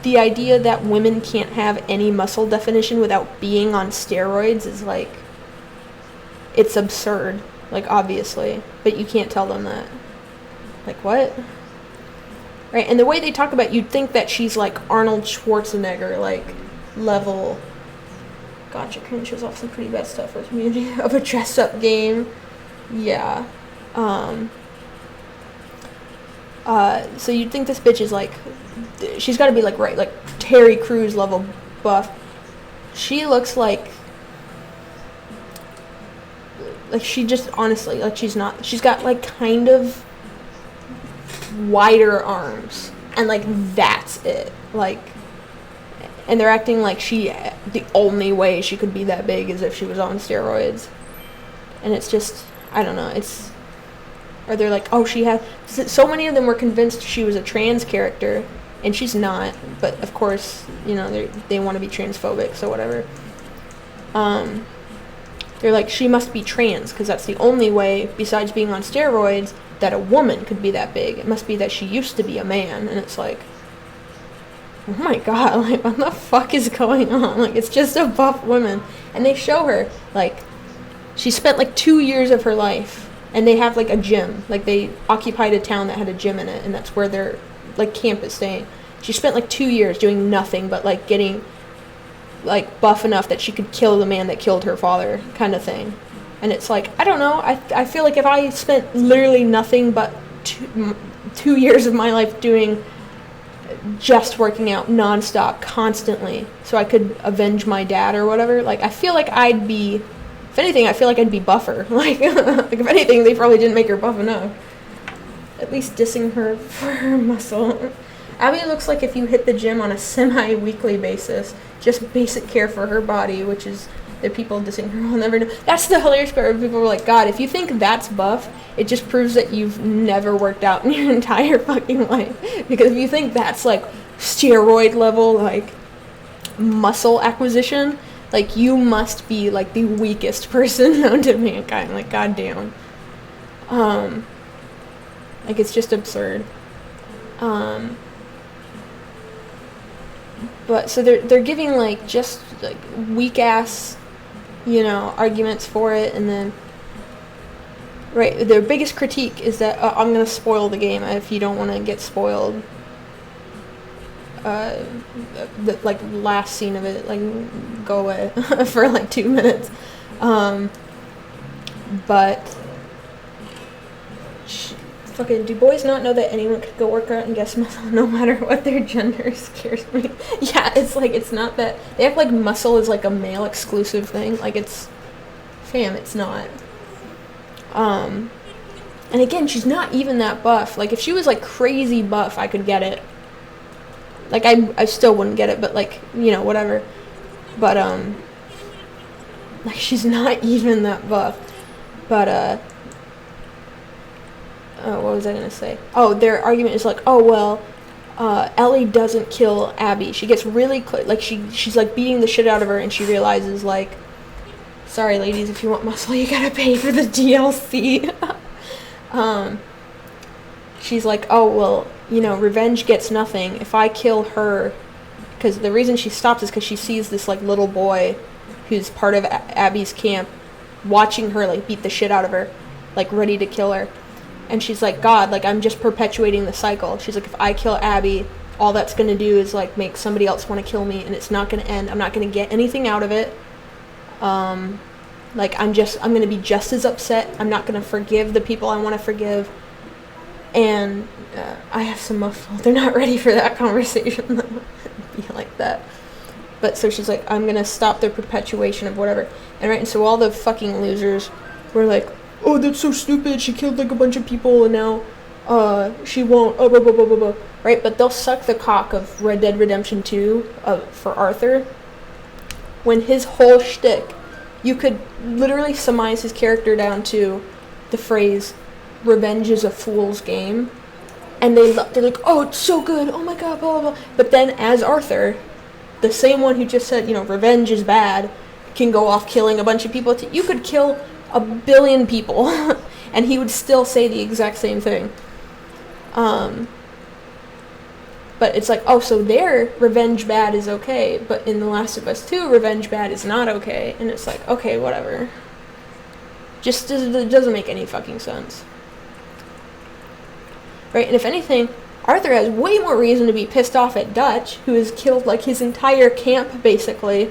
the idea that women can't have any muscle definition without being on steroids is, like, it's absurd, like, obviously, but you can't tell them that. Like, what? Right, and the way they talk about, you'd think that she's like Arnold Schwarzenegger, like, level. Gotcha, Crane shows off some pretty bad stuff for a community of a dress-up game. Yeah. So you'd think this bitch is like, she's got to be like, right, like Terry Crews level buff. She looks like she just, honestly, like, she's not, she's got, like, kind of wider arms, and, like, that's it, like, and they're acting like the only way she could be that big is if she was on steroids, and it's just, I don't know, or they're like, oh, she has, so many of them were convinced she was a trans character, and she's not, but of course, you know, they want to be transphobic, so whatever. They're like, she must be trans, because that's the only way, besides being on steroids, that a woman could be that big. It must be that she used to be a man. And it's like, oh my god, like, what the fuck is going on? Like, it's just a buff woman. And they show her, like, she spent, like, 2 years of her life, and they have, like, a gym. Like, they occupied a town that had a gym in it, and that's where their, like, camp is staying. She spent, like, 2 years doing nothing but, like, getting, like, buff enough that she could kill the man that killed her father, kind of thing. And it's like, I don't know, I feel like if I spent literally nothing but 2 years of my life doing just working out nonstop, constantly, so I could avenge my dad or whatever, like, I feel like I'd be, if anything, I feel like I'd be buffer. Like, like, if anything, they probably didn't make her buff enough. At least dissing her for her muscle. Abby looks like if you hit the gym on a semi-weekly basis, just basic care for her body, which is the people dissing her will never know. That's the hilarious part where people were like, God, if you think that's buff, it just proves that you've never worked out in your entire fucking life. Because if you think that's, like, steroid level, like, muscle acquisition, like, you must be, like, the weakest person known to mankind. Like, goddamn. Like, it's just absurd. But, so they're giving, like, just, like, weak-ass, you know, arguments for it, and then, right, their biggest critique is that, I'm gonna spoil the game if you don't want to get spoiled. The, like, last scene of it, like, go away for, like, 2 minutes. But, fucking, do boys not know that anyone could go work out and guess muscle no matter what their gender? Scares me. Yeah, it's like, it's not that, they act like muscle is like a male exclusive thing, like, it's, fam, it's not. And again, she's not even that buff. Like, if she was, like, crazy buff, I could get it. Like, I still wouldn't get it, but, like, you know, whatever. But, like, she's not even that buff. But, what was I gonna say? Oh, their argument is like, oh, well, Ellie doesn't kill Abby. She gets really, like, she's, like, beating the shit out of her, and she realizes, like, sorry, ladies, if you want muscle, you gotta pay for the DLC. She's like, oh, well, you know, revenge gets nothing. If I kill her, because the reason she stops is because she sees this, like, little boy who's part of Abby's camp watching her, like, beat the shit out of her, like, ready to kill her. And she's like, God, like, I'm just perpetuating the cycle. She's like, if I kill Abby, all that's going to do is, like, make somebody else want to kill me, and it's not going to end. I'm not going to get anything out of it. Like, I'm going to be just as upset. I'm not going to forgive the people I want to forgive. And I have some muscle. They're not ready for that conversation. Be like that. But so she's like, I'm gonna stop the perpetuation of whatever. And so all the fucking losers were like, oh, that's so stupid. She killed like a bunch of people and now she won't. Oh, blah, blah, blah, blah, blah. Right? But they'll suck the cock of Red Dead Redemption 2 for Arthur. When his whole shtick, you could literally surmise his character down to the phrase, revenge is a fool's game. And they're like, oh, it's so good. Oh my god, blah, blah, blah. But then as Arthur, the same one who just said, revenge is bad, can go off killing a bunch of people. You could kill 1 billion people, and he would still say the exact same thing. But it's like, oh, so their revenge bad is okay, but in The Last of Us 2, revenge bad is not okay. And it's like, okay, whatever. Just it doesn't make any fucking sense. Right? And if anything, Arthur has way more reason to be pissed off at Dutch, who has killed like his entire camp basically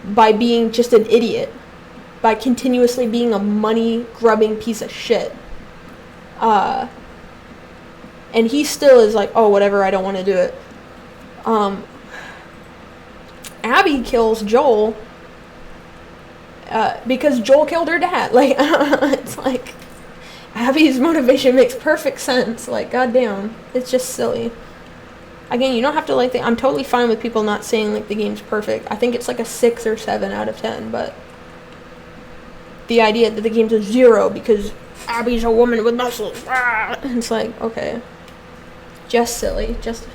by being just an idiot, by continuously being a money grubbing piece of shit. And he still is like, oh, whatever, I don't want to do it. Abby kills Joel because Joel killed her dad. Like, it's like, Abby's motivation makes perfect sense. Like, goddamn, it's just silly. Again, you don't have to like the. I'm totally fine with people not saying like the game's perfect. I think it's like a 6 or 7 out of 10. But the idea that the game's a 0 because Abby's a woman with muscles, it's like, okay, just silly, just.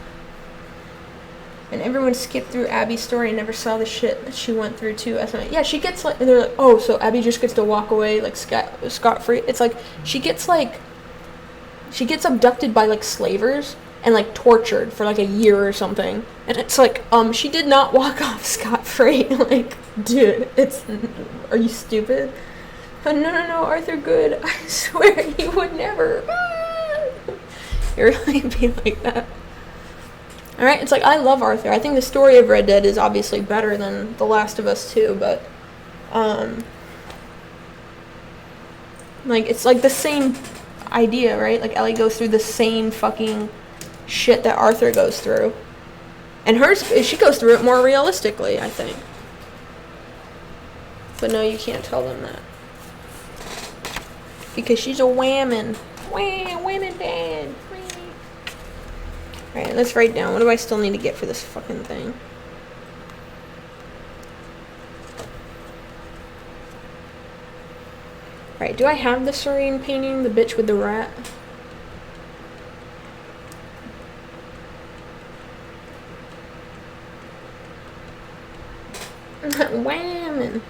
And everyone skipped through Abby's story and never saw the shit that she went through too. Yeah, she gets like, they're like, oh, so Abby just gets to walk away like scot-free. It's like she gets abducted by like slavers and like tortured for like a year or something. And it's like, she did not walk off scot-free. Like, dude, are you stupid? Oh, no, Arthur good. I swear he would never. You really be like that. Alright, it's like, I love Arthur. I think the story of Red Dead is obviously better than The Last of Us 2, but, like, it's like the same idea, right? Like, Ellie goes through the same fucking shit that Arthur goes through. And she goes through it more realistically, I think. But no, you can't tell them that. Because she's a whammon. Whammon bad. Alright, let's write down. What do I still need to get for this fucking thing? Alright, do I have the Syrian painting? The bitch with the rat? Whammon.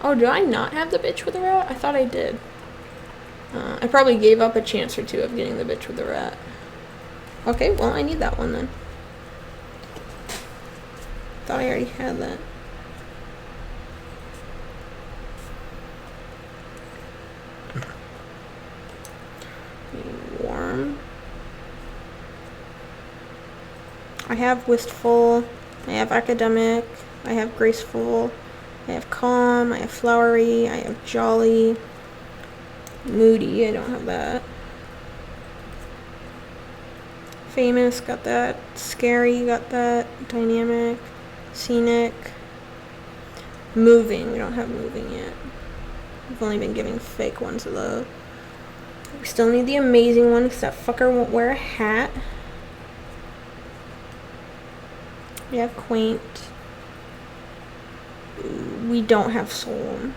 Oh, do I not have the bitch with the rat? I thought I did. I probably gave up a chance or two of getting the bitch with the rat. Okay, well, I need that one then. Thought I already had that. Warm. I have wistful. I have academic. I have graceful. I have calm. I have flowery. I have jolly. Moody, I don't have that. Famous, got that. Scary, got that. Dynamic. Scenic. Moving, we don't have moving yet. We've only been giving fake ones of those. We still need the amazing one because that fucker won't wear a hat. We have quaint. We don't have solemn.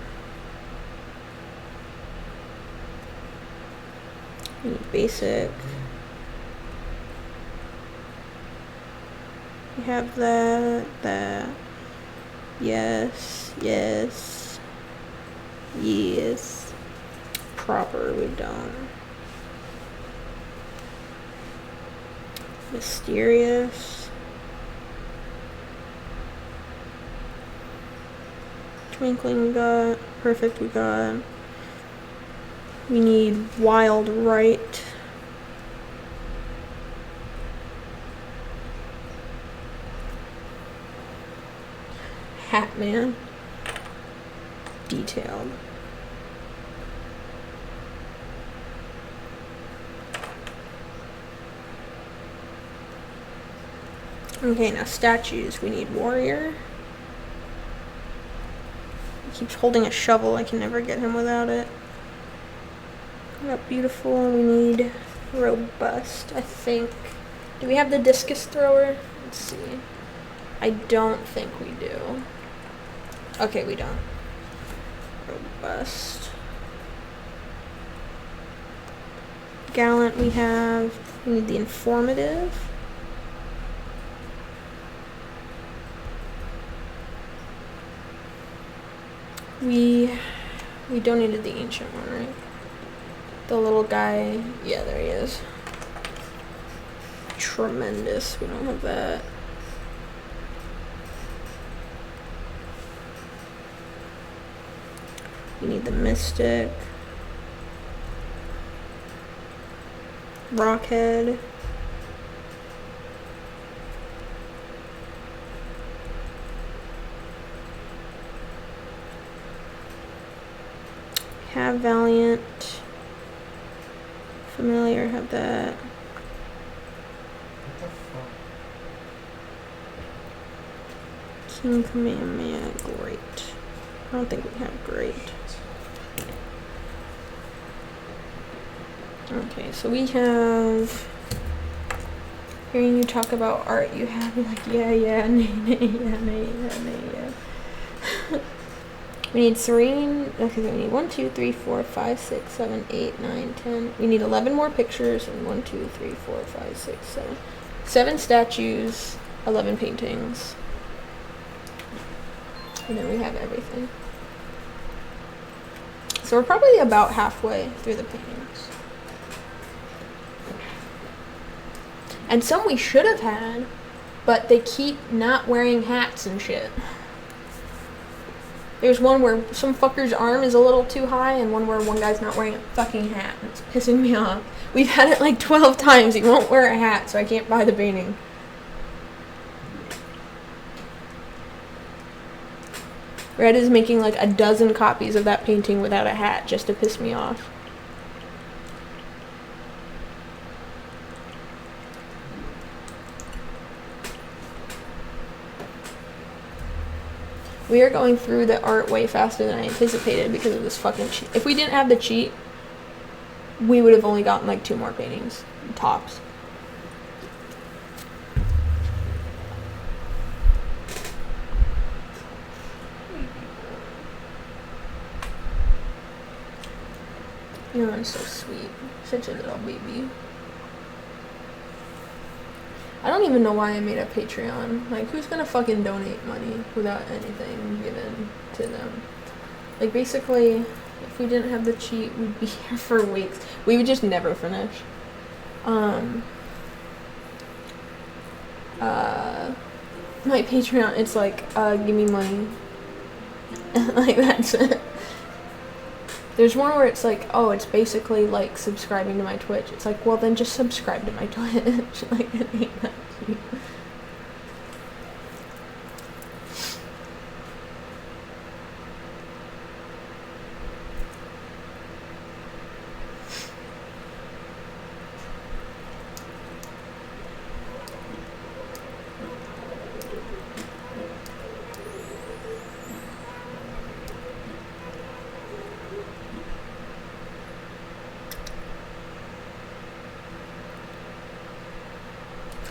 Basic. We have that. Yes. Proper, we don't. Mysterious. Twinkling we got. Perfect we got. We need wild right. Hat man. Detailed. Okay, now statues. We need warrior. He keeps holding a shovel. I can never get him without it. We got beautiful. We need robust, I think. Do we have the discus thrower? Let's see. I don't think we do. Okay, we don't. Robust. Gallant we have. We need the informative. We donated the ancient one, right? The little guy. Yeah, there he is. Tremendous. We don't have that. We need the mystic. Rockhead. Have Valiant. Familiar, have that. What the fuck? King Kamehameha, great. I don't think we have great. Okay, so we have. Hearing you talk about art, you have me like, yeah, yeah. We need serene. Okay, we need 1, 2, 3, 4, 5, 6, 7, 8, 9, 10. We need 11 more pictures and 1, 2, 3, 4, 5, 6, 7. 7 statues, 11 paintings. And then we have everything. So we're probably about halfway through the paintings. And some we should have had, but they keep not wearing hats and shit. There's one where some fucker's arm is a little too high and one where one guy's not wearing a fucking hat. It's pissing me off. We've had it like 12 times. He won't wear a hat, so I can't buy the painting. Red is making like a dozen copies of that painting without a hat just to piss me off. We are going through the art way faster than I anticipated because of this fucking cheat. If we didn't have the cheat, we would have only gotten like 2 more paintings. Tops. You're so sweet. Such a little baby. I don't even know why I made a Patreon. Like, who's gonna fucking donate money without anything given to them? Like, basically, if we didn't have the cheat, we'd be here for weeks. We would just never finish. My Patreon, it's like, give me money. Like, that's it. There's one where it's like, oh, it's basically like subscribing to my Twitch. It's like, well, then just subscribe to my Twitch. Like, it ain't that cheap.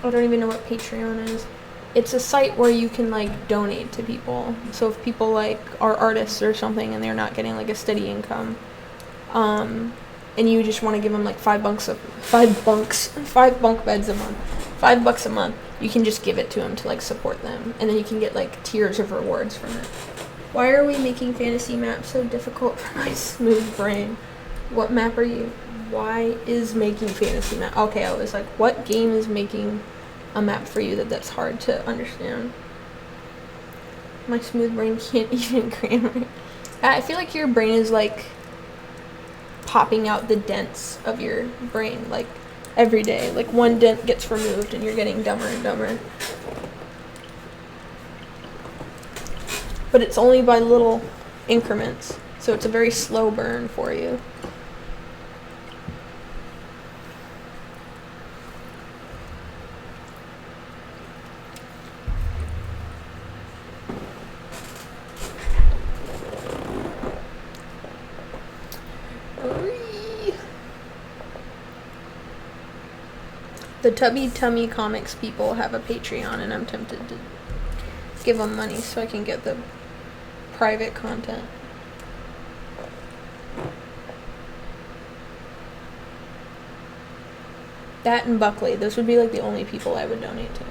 I don't even know what Patreon is. It's a site where you can like donate to people. So if people like are artists or something and they're not getting like a steady income, and you just want to give them like $5 bunk beds a month, $5 a month, you can just give it to them to like support them, and then you can get like tiers of rewards from it. Why are we making fantasy maps so difficult for my smooth brain? What map are you? Why is making fantasy map? Okay, I was like, what game is making a map for you that's hard to understand? My smooth brain can't even grammar. I feel like your brain is like popping out the dents of your brain like every day. Like one dent gets removed and you're getting dumber and dumber. But it's only by little increments, so it's a very slow burn for you. The Tubby Tummy Comics people have a Patreon, and I'm tempted to give them money so I can get the private content. That and Buckley. Those would be like the only people I would donate to.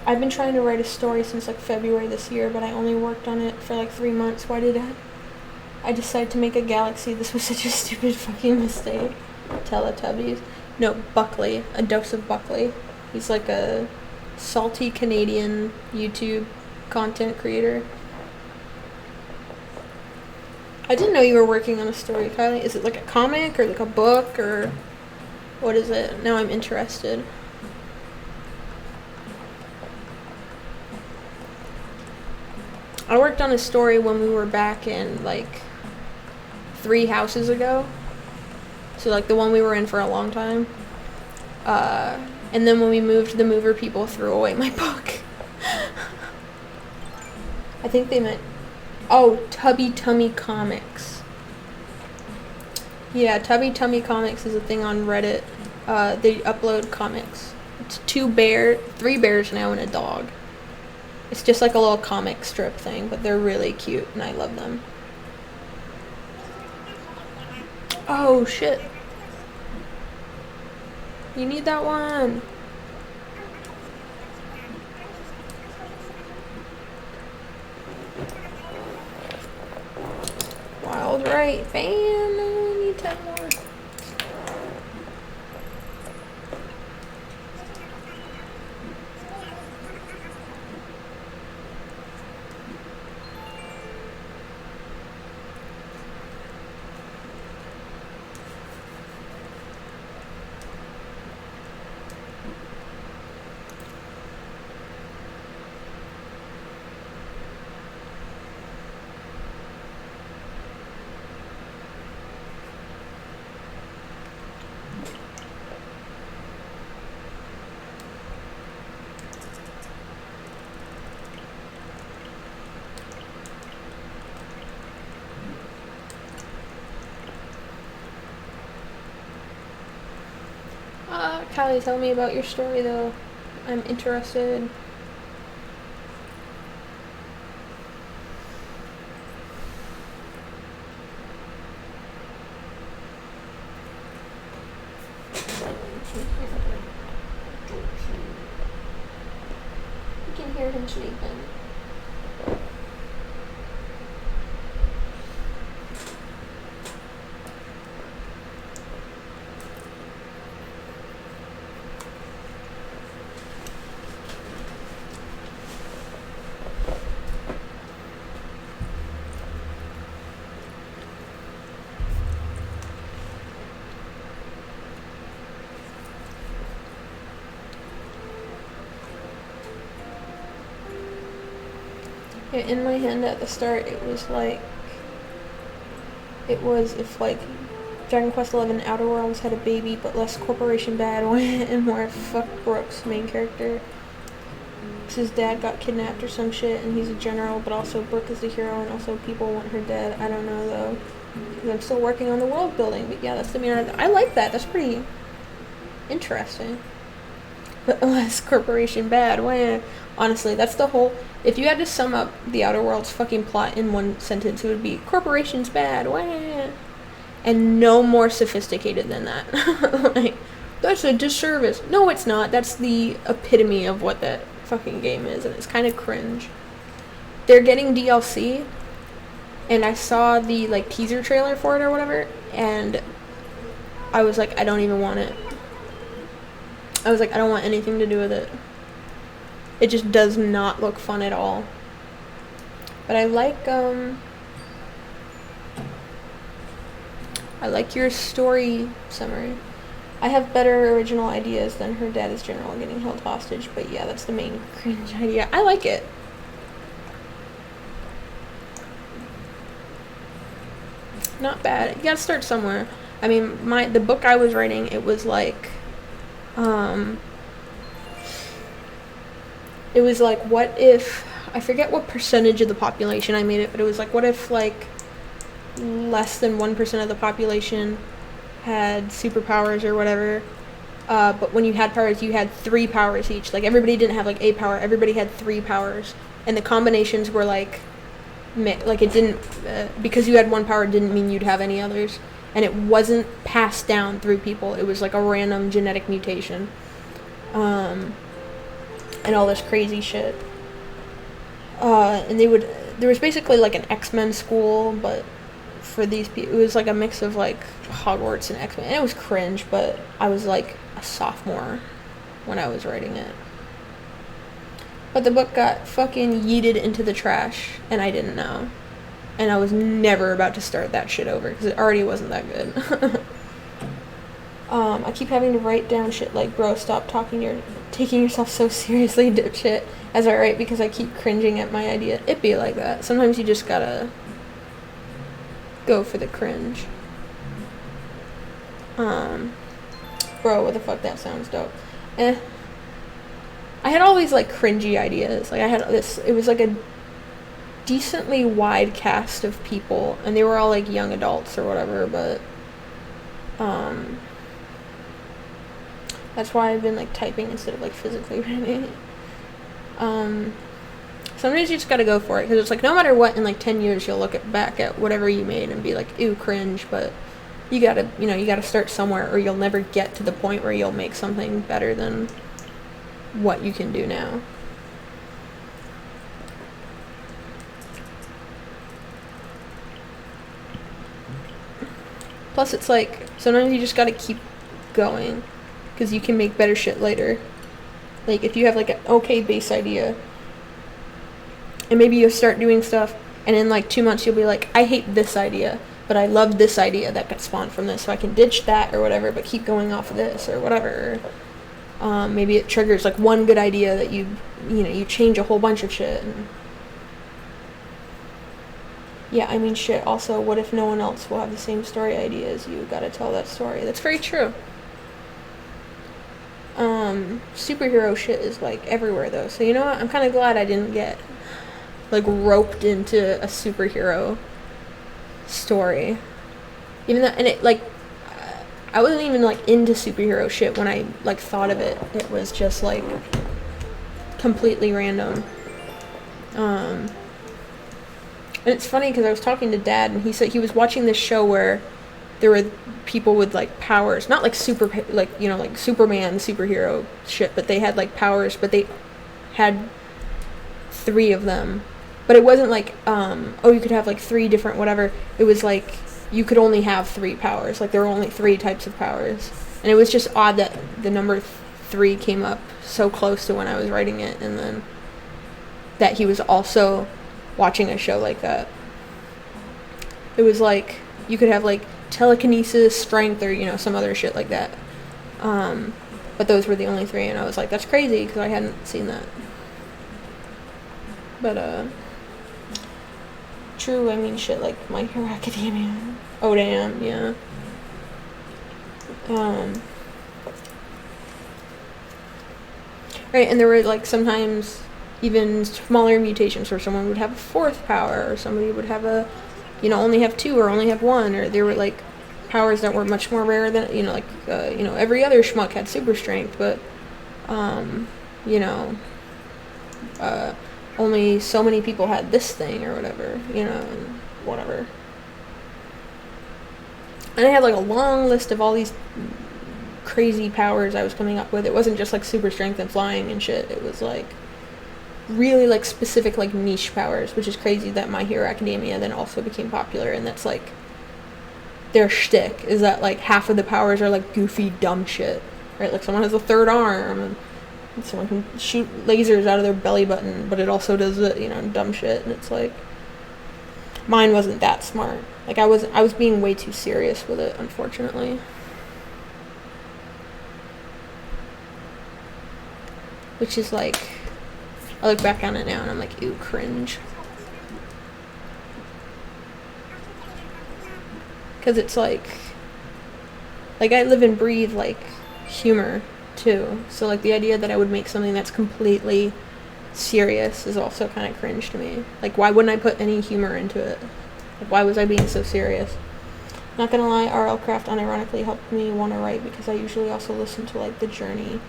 I've been trying to write a story since like February this year, but I only worked on it for like 3 months. Why did I decide to make a galaxy? This was such a stupid fucking mistake. Teletubbies. No, Buckley. A dose of Buckley. He's like a salty Canadian YouTube content creator. I didn't know you were working on a story, Kylie. Is it like a comic or like a book or what is it? Now I'm interested. I worked on a story when we were back in like 3 houses ago. So like the one we were in for a long time. And then when we moved, the mover people threw away my book. I think they meant, oh, Tubby Tummy Comics. Yeah, Tubby Tummy Comics is a thing on Reddit. They upload comics. It's 3 bears now and a dog. It's just like a little comic strip thing, but they're really cute and I love them. Oh shit. You need that one. Wild right. Bam. I need 10 more. Callie, tell me about your story though. I'm interested. You can hear him sleeping. Yeah, in my head at the start, it was if like Dragon Quest XI Outer Worlds had a baby, but less corporation bad and more fuck Brooks main character. Cause his dad got kidnapped or some shit, and he's a general, but also Brooke is the hero, and also people want her dead. I don't know though, because I'm still working on the world building. But yeah, that's the main. I like that. That's pretty interesting. But less corporation bad. Wah. Honestly, that's the whole. If you had to sum up the Outer Worlds fucking plot in one sentence, it would be corporations bad. Wah. And no more sophisticated than that. Like, that's a disservice. No, it's not. That's the epitome of what that fucking game is, and it's kind of cringe. They're getting DLC, and I saw the like teaser trailer for it or whatever, and I was like, I don't even want it. I was like, I don't want anything to do with it. It just does not look fun at all. But I like your story summary. I have better original ideas than her dad is general getting held hostage, but yeah, that's the main cringe idea. I like it. Not bad. You gotta start somewhere. I mean, the book I was writing, it was like, what if I forget what percentage of the population I made it, but it was like, what if like less than 1% of the population had superpowers or whatever, but when you had powers, you had 3 powers each. Like everybody didn't have like a power, everybody had 3 powers, and the combinations were like it didn't because you had 1 power didn't mean you'd have any others, and it wasn't passed down through people. It was like a random genetic mutation, and all this crazy shit. And there was basically like an X-Men school, but for these people, it was like a mix of like Hogwarts and X-Men, and it was cringe, but I was like a sophomore when I was writing it. But the book got fucking yeeted into the trash, and I didn't know. And I was never about to start that shit over, because it already wasn't that good. I keep having to write down shit like, bro, stop taking yourself so seriously, dipshit, as I write, because I keep cringing at my idea. It be like that. Sometimes you just gotta go for the cringe. Bro, what the fuck, that sounds dope. I had all these like cringy ideas. Like I had this, it was like a decently wide cast of people, and they were all like young adults or whatever, but that's why I've been like typing instead of like physically writing. Sometimes you just gotta go for it, because it's like no matter what, in like 10 years you'll look back at whatever you made and be like, ew, cringe, but you gotta start somewhere, or you'll never get to the point where you'll make something better than what you can do now. Plus it's like, sometimes you just gotta keep going, because you can make better shit later. Like if you have like an okay base idea, and maybe you'll start doing stuff, and in like 2 months you'll be like, I hate this idea, but I love this idea that got spawned from this, so I can ditch that or whatever, but keep going off of this or whatever. Maybe it triggers like one good idea that you change a whole bunch of shit. And yeah, I mean shit, also, what if no one else will have the same story idea as you? Gotta tell that story. That's very true. Superhero shit is like everywhere though, so you know what, I'm kind of glad I didn't get like roped into a superhero story, even though, and it like I wasn't even like into superhero shit when I like thought of it. It was just like completely random. And it's funny because I was talking to Dad, and he said he was watching this show where there were people with like powers, not like like Superman superhero shit, but they had like powers, but they had 3 of them. But it wasn't like you could have like 3 different whatever. It was like you could only have 3 powers. Like there were only 3 types of powers, and it was just odd that the number 3 came up so close to when I was writing it, and then that he was also watching a show like that. It was like you could have like telekinesis, strength, or some other shit like that. But those were the only 3, and I was like, that's crazy, because I hadn't seen that. But true, I mean shit like My Hero Academia. Oh damn, yeah. Right, and there were like sometimes even smaller mutations where someone would have a 4th power, or somebody would have only have 2 or only have 1, or there were like powers that were much more rare than, every other schmuck had super strength, but, only so many people had this thing or whatever, and whatever. And I had like a long list of all these crazy powers I was coming up with. It wasn't just like super strength and flying and shit. It was like really like specific like niche powers, which is crazy that My Hero Academia then also became popular, and that's like their shtick, is that like half of the powers are like goofy dumb shit, right? Like someone has a 3rd arm, and someone can shoot lasers out of their belly button, but it also does dumb shit, and it's like mine wasn't that smart. Like I was being way too serious with it, unfortunately. Which is like, I look back on it now and I'm like, ew, cringe. Because it's like I live and breathe like humor too. So like the idea that I would make something that's completely serious is also kind of cringe to me. Like, why wouldn't I put any humor into it? Like, why was I being so serious? Not gonna lie, RL Craft unironically helped me want to write because I usually also listen to like the Journey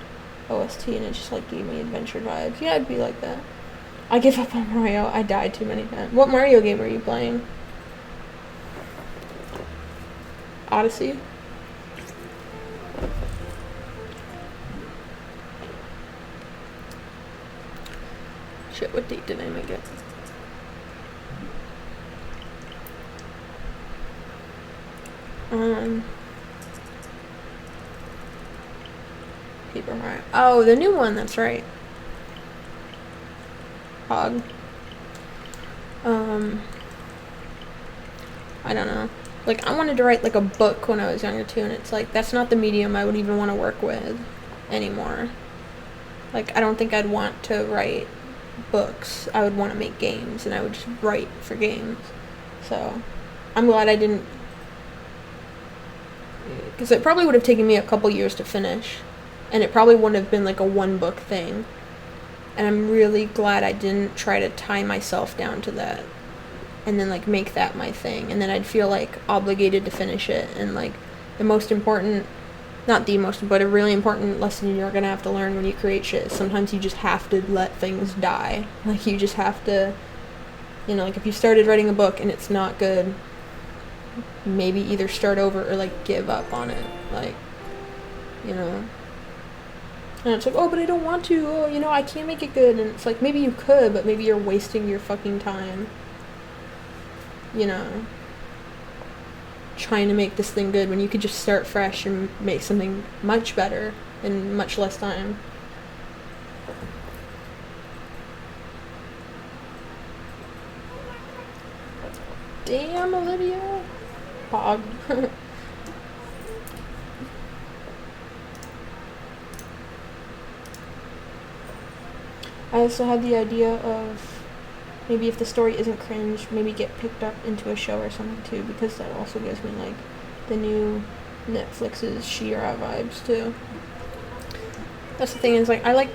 OST and it just like gave me adventure vibes. Yeah, I'd be like that. I give up on Mario. I died too many times. What Mario game are you playing? Odyssey? Shit, what date did I make it? Paper Mario. Oh, the new one, that's right. Hog. I don't know. Like, I wanted to write, like, a book when I was younger, too, and it's like, that's not the medium I would even want to work with anymore. Like, I don't think I'd want to write books. I would want to make games, and I would just write for games. So, I'm glad I didn't, because it probably would have taken me a couple years to finish, and it probably wouldn't have been, like, a one-book thing. And I'm really glad I didn't try to tie myself down to that and then, like, make that my thing. And then I'd feel, like, obligated to finish it. And, like, the most important, not the most, but a really important lesson you're going to have to learn when you create shit is sometimes you just have to let things die. Like, you just have to, you know, like, if you started writing a book and it's not good, maybe either start over or, like, give up on it. Like, you know. And it's like, oh, but I don't want to. Oh, you know, I can't make it good. And it's like, maybe you could, but maybe you're wasting your fucking time. You know, trying to make this thing good when you could just start fresh and make something much better in much less time. Damn, Olivia. Hog. I also had the idea of maybe if the story isn't cringe, maybe get picked up into a show or something too, because that also gives me like the new Netflix's She-Ra vibes too. That's the thing, is like I like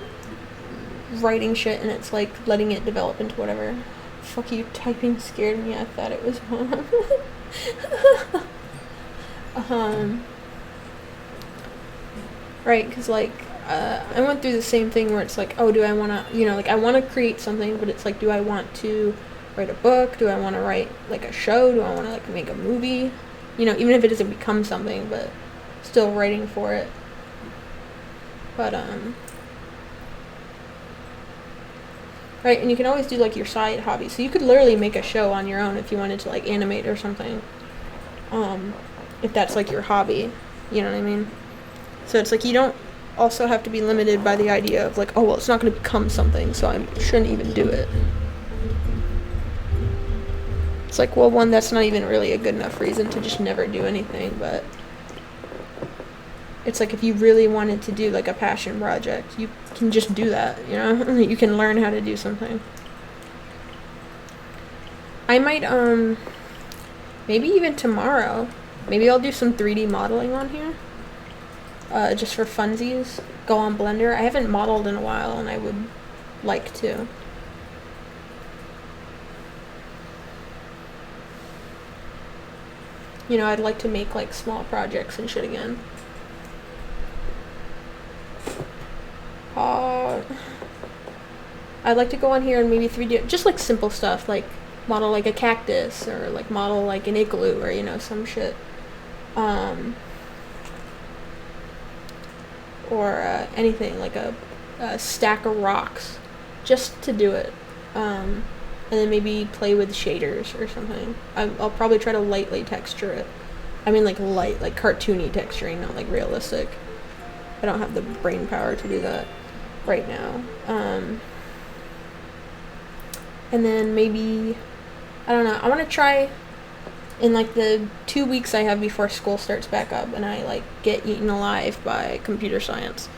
writing shit and it's like letting it develop into whatever. Fuck you, typing scared me. I thought it was right, because like I went through the same thing where it's like, oh, do I want to, you know, like I want to create something, but it's like, do I want to write a book? Do I want to write like a show? Do I want to like make a movie? You know, even if it doesn't become something, but still writing for it. But right, and you can always do like your side hobby. So you could literally make a show on your own if you wanted to like animate or something. If that's like your hobby, you know what I mean? So it's like you don't also have to be limited by the idea of like, oh, well, it's not going to become something, so I shouldn't even do it. It's like, well, one, that's not even really a good enough reason to just never do anything, but it's like if you really wanted to do like a passion project, you can just do that, you know? You can learn how to do something. I might, maybe even tomorrow, maybe I'll do some 3D modeling on here. Just for funsies, go on Blender. I haven't modeled in a while, and I would like to. You know, I'd like to make, like, small projects and shit again. I'd like to go on here and maybe 3D, just, like, simple stuff, like, model, like, a cactus, or, like, model, like, an igloo, or, you know, some shit. Or anything, like a stack of rocks, just to do it. And then maybe play with shaders or something. I'll probably try to lightly texture it. I mean, like light, like cartoony texturing, not like realistic. I don't have the brain power to do that right now. And then maybe, I don't know, I want to try in like the 2 weeks I have before school starts back up and I like get eaten alive by computer science.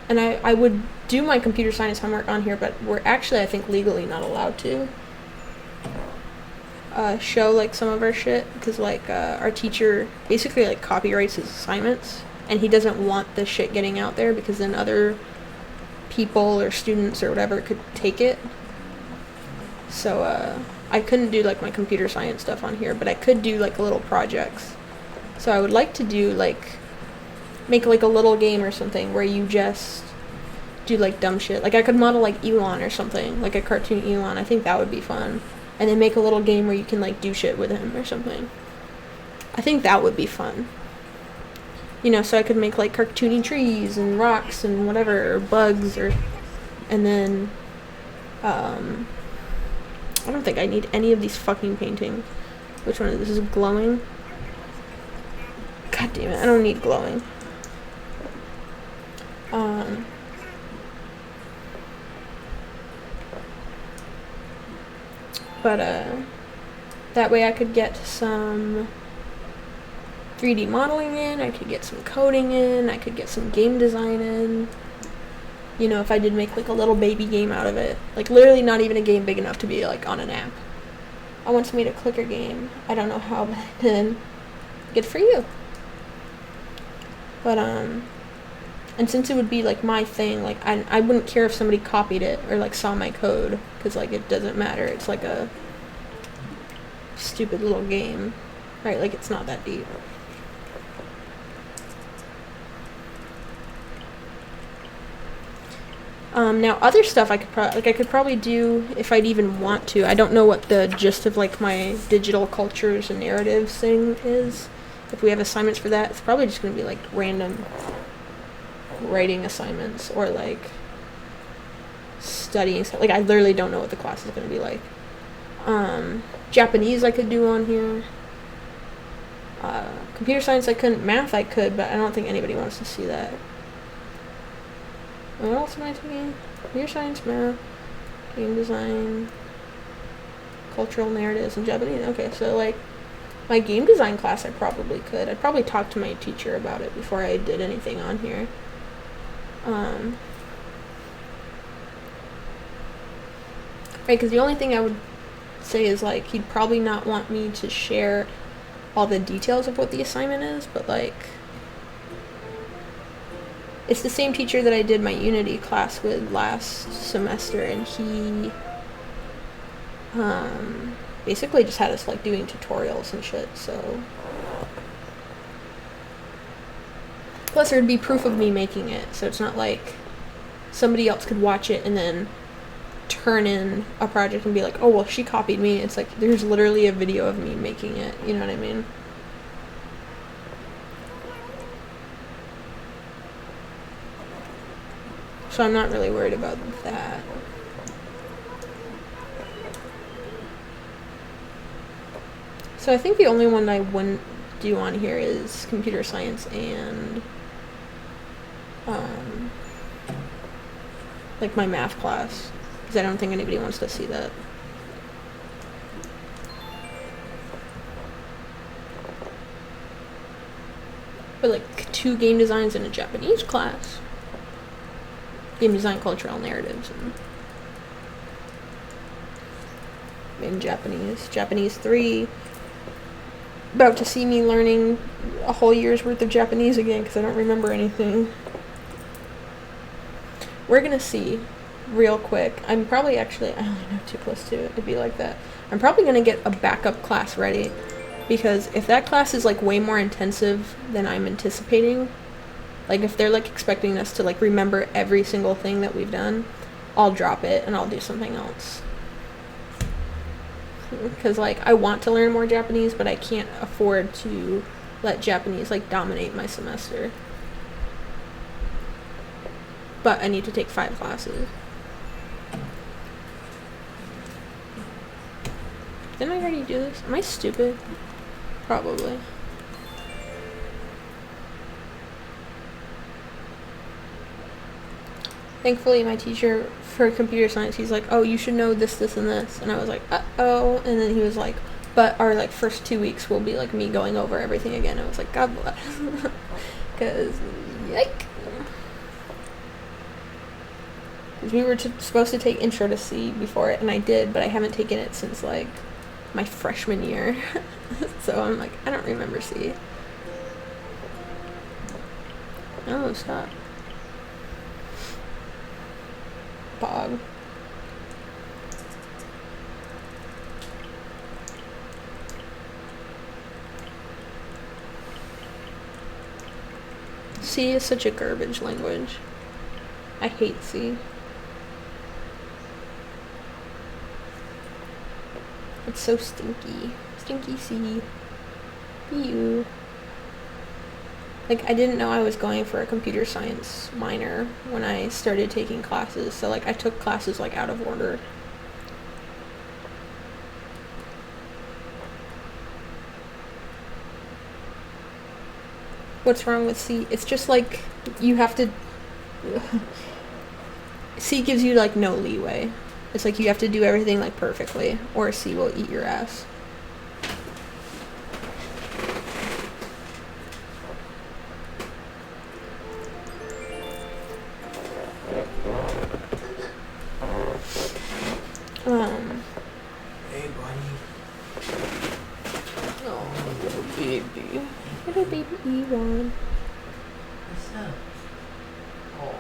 And I would do my computer science homework on here, but we're actually, I think, legally not allowed to show like some of our shit, because like our teacher basically like copyrights his assignments, and he doesn't want this shit getting out there because then other people or students or whatever could take it. So I couldn't do like my computer science stuff on here, but I could do like little projects. So I would like to do like make like a little game or something where you just do like dumb shit. Like I could model like Elon or something, like a cartoon Elon. I think that would be fun. And then make a little game where you can like do shit with him or something. I think that would be fun. You know, so I could make like cartoony trees and rocks and whatever, or bugs, or, and then, I don't think I need any of these fucking paintings. Which one is this? Is glowing? God damn it, I don't need glowing. But, that way I could get some 3D modeling in, I could get some coding in, I could get some game design in. You know, if I did make like a little baby game out of it. Like literally not even a game big enough to be like on an app. I once made a clicker game. I don't know how, but I did. Good for you. But, and since it would be like my thing, like I wouldn't care if somebody copied it or like saw my code, because like it doesn't matter. It's like a stupid little game, right? Like it's not that deep. Now other stuff I could probably do if I'd even want to. I don't know what the gist of like my digital cultures and narratives thing is. If we have assignments for that, it's probably just going to be like random writing assignments or like studying stuff. Like I literally don't know what the class is going to be like. Japanese I could do on here. Computer science I couldn't. Math I could, but I don't think anybody wants to see that. What else am I taking? Computer science, math, game design, cultural narratives, and Japanese. Okay, so like my game design class I probably could. I'd probably talk to my teacher about it before I did anything on here. Right, because the only thing I would say is like he'd probably not want me to share all the details of what the assignment is, but like it's the same teacher that I did my Unity class with last semester, and he basically just had us like doing tutorials and shit, so plus there'd be proof of me making it, so it's not like somebody else could watch it and then turn in a project and be like, oh well, she copied me. It's like there's literally a video of me making it, you know what I mean? So I'm not really worried about that. So I think the only one I wouldn't do on here is computer science and like my math class, because I don't think anybody wants to see that. But like 2 game designs in a Japanese class. Game design, cultural narratives, and in Japanese. Japanese 3. About to see me learning a whole year's worth of Japanese again because I don't remember anything. We're gonna see real quick. I'm probably actually, I only know too close to it to be like that. I'm probably gonna get a backup class ready, because if that class is like way more intensive than I'm anticipating, like if they're like expecting us to like remember every single thing that we've done, I'll drop it and I'll do something else. Because like I want to learn more Japanese, but I can't afford to let Japanese like dominate my semester. But I need to take 5 classes. Didn't I already do this? Am I stupid? Probably. Thankfully, my teacher for computer science, he's like, oh, you should know this, this, and this. And I was like, uh-oh. And then he was like, but our like first 2 weeks will be like me going over everything again. I was like, God bless. Because, yike. Because we were supposed to take Intro to C before it, and I did, but I haven't taken it since like my freshman year. So I'm like, I don't remember C. Oh, stop. Bog. C is such a garbage language. I hate C. It's so stinky. Stinky C. Ew. Like, I didn't know I was going for a computer science minor when I started taking classes, so, like, I took classes, like, out of order. What's wrong with C? It's just, like, you have to... C gives you, like, no leeway. It's like you have to do everything, like, perfectly, or C will eat your ass. Hey, buddy. Oh, little baby. Little baby Ewan. What's up? Oh,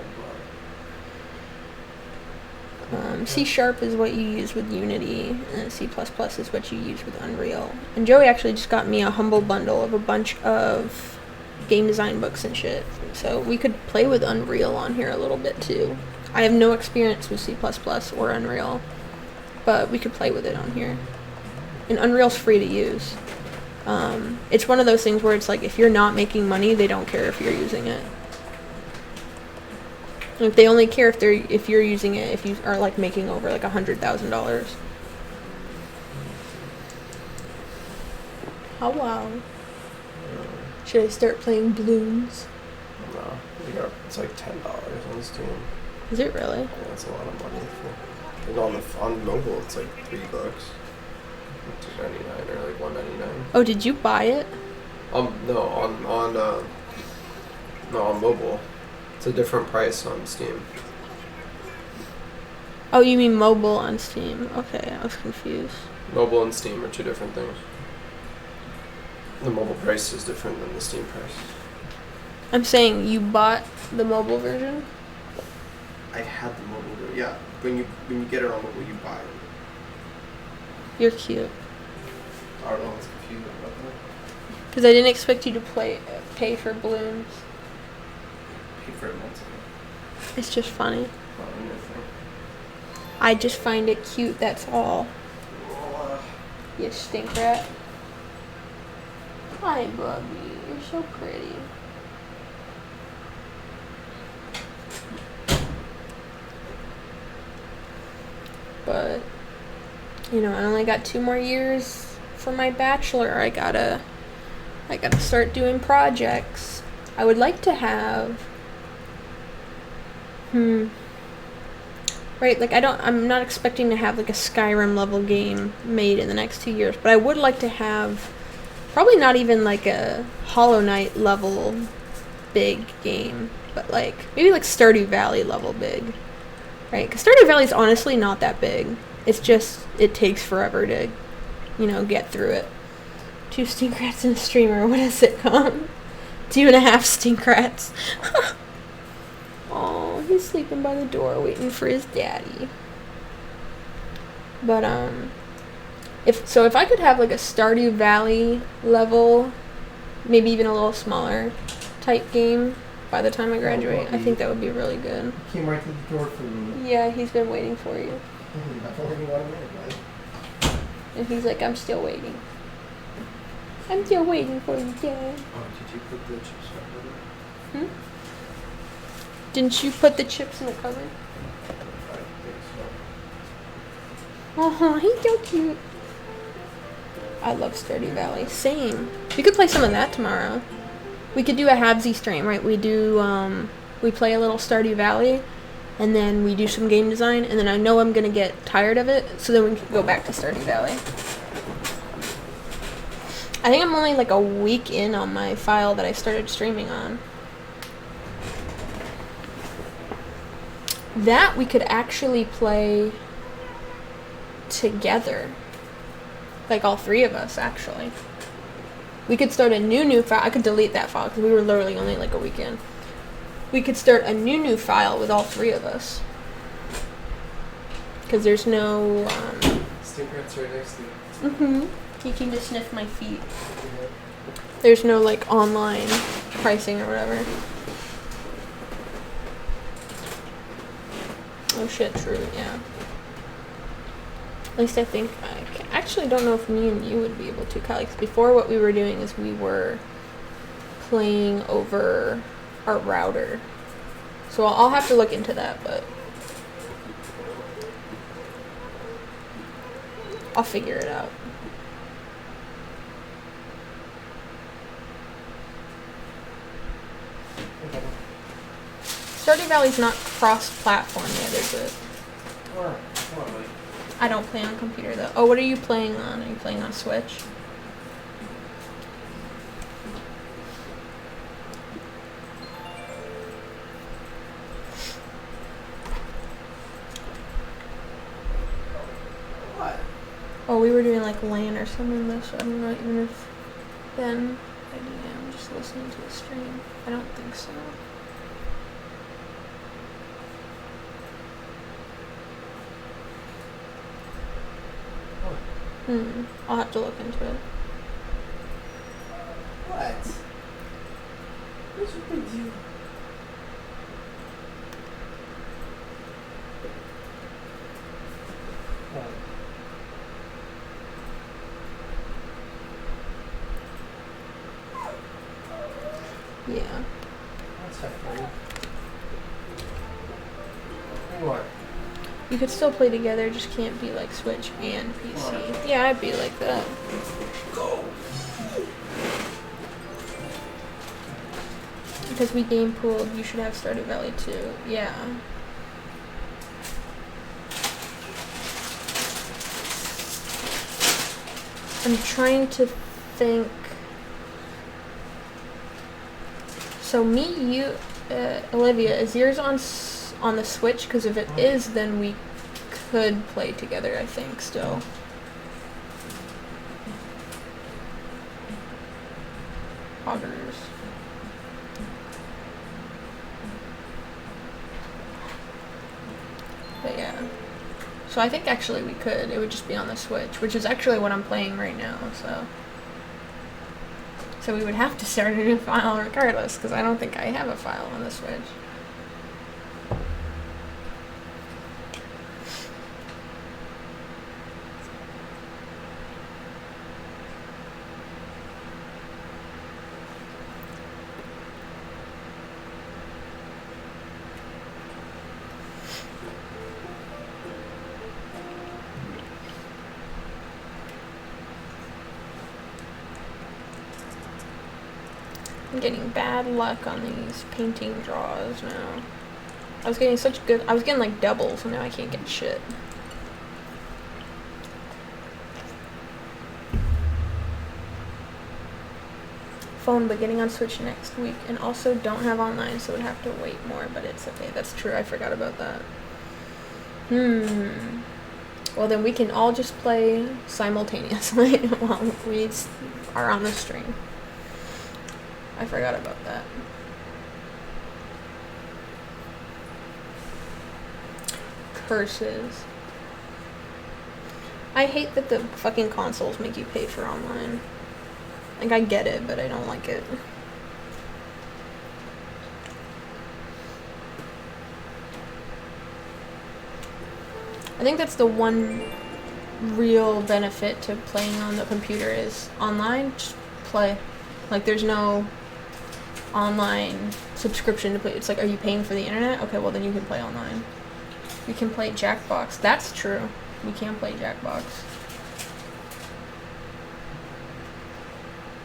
bro. C# is what you use with Unity, and C++ is what you use with Unreal. And Joey actually just got me a humble bundle of a bunch of game design books and shit. So we could play with Unreal on here a little bit too. I have no experience with C++ or Unreal, but we could play with it on here. And Unreal's free to use. It's one of those things where it's like, if you're not making money, they don't care if you're using it. Like, they only care if you're using it if you are, like, making over, like, $100,000. How wow. Should I start playing Blooms? No, it's like $10 on Steam. Is it really? Yeah, that's a lot of money. And on mobile, it's like $3. $2.99 or like $1.99. Oh, did you buy it? No, on mobile. It's a different price on Steam. Oh, you mean mobile on Steam. Okay, I was confused. Mobile and Steam are two different things. The mobile price is different than the Steam price. I'm saying you bought the mobile version? I had the mobile version. Yeah, when you get it on mobile, you buy it. You're cute. I don't know what's confusing about that. Because I didn't expect you to pay for Blooms. Paid for it months ago. It's just funny. Not a new thing. I just find it cute, that's all. You stink rat. Hi, Bubby. You're so pretty. But, you know, I only got 2 more years for my bachelor. I gotta start doing projects. I would like to have, right, like, I'm not expecting to have, like, a Skyrim level game made in the next 2 years, but I would like to have, probably not even, like, a Hollow Knight level big game, but, like, maybe, like, Stardew Valley level big, right? Because Stardew Valley's honestly not that big. It's just, it takes forever to, you know, get through it. 2 stink rats and a streamer, what a sitcom. 2.5 stink rats. Oh, he's sleeping by the door waiting for his daddy. But, if I could have, like, a Stardew Valley level, maybe even a little smaller type game by the time I graduate, I think that would be really good. He came right to the door for me. Yeah, he's been waiting for you. I've only got a minute, guys. And he's like, I'm still waiting. I'm still waiting for you, Dad. Oh, did you put the chips in the Didn't you put the chips in the cupboard? I think so. Oh, he's so cute. I love Stardew Valley. Same. We could play some of that tomorrow. We could do a Habsy stream, right? We play a little Stardew Valley, and then we do some game design, and then I know I'm gonna get tired of it, so then we can go back to Stardew Valley. I think I'm only like a week in on my file that I started streaming on. That we could actually play together. Like, all 3 of us, actually. We could start a new file. I could delete that file because we were literally only like a week in. we could start a new file with all three of us. Because there's no, Stinkrat's right next to you. He can just sniff my feet. There's no, like, online pricing or whatever. Oh shit, true, yeah. At least I think, I actually don't know if me and you would be able to, Kylie, 'cause before what we were doing is we were playing over our router. So I'll have to look into that, but I'll figure it out. Stardew Valley's not cross-platform yet, is it? Come on, buddy. I don't play on computer though. Oh, what are you playing on? Are you playing on Switch? What? Oh, we were doing like LAN or something though, so I don't know even if then I'm just listening to the stream. I don't think so. I'll have to look into it. What? What's your big deal? What? Yeah. That's tough for you. What? You could still play together, just can't be like Switch and PC. Yeah, I'd be like that. Go! Because we game pooled, you should have Stardew Valley too. Yeah. I'm trying to think. So me, you, Olivia, is yours on the Switch? Because if it is, then we could play together, I think, still. Hoggers. But yeah. So I think actually we could. It would just be on the Switch, which is actually what I'm playing right now, so. So we would have to start a new file regardless, because I don't think I have a file on the Switch. I'm getting bad luck on these painting draws now. I was getting like doubles, and now I can't get shit. Phone, but getting on Switch next week, and also don't have online, so would have to wait more, but it's okay. That's true, I forgot about that. Well, then we can all just play simultaneously while we are on the stream. I forgot about that. Curses. I hate that the fucking consoles make you pay for online. Like, I get it, but I don't like it. I think that's the one real benefit to playing on the computer is online, just play. Like, there's no online subscription to play. It's like, are you paying for the internet? Okay, well then you can play online. You can play Jackbox. That's true. We can play Jackbox.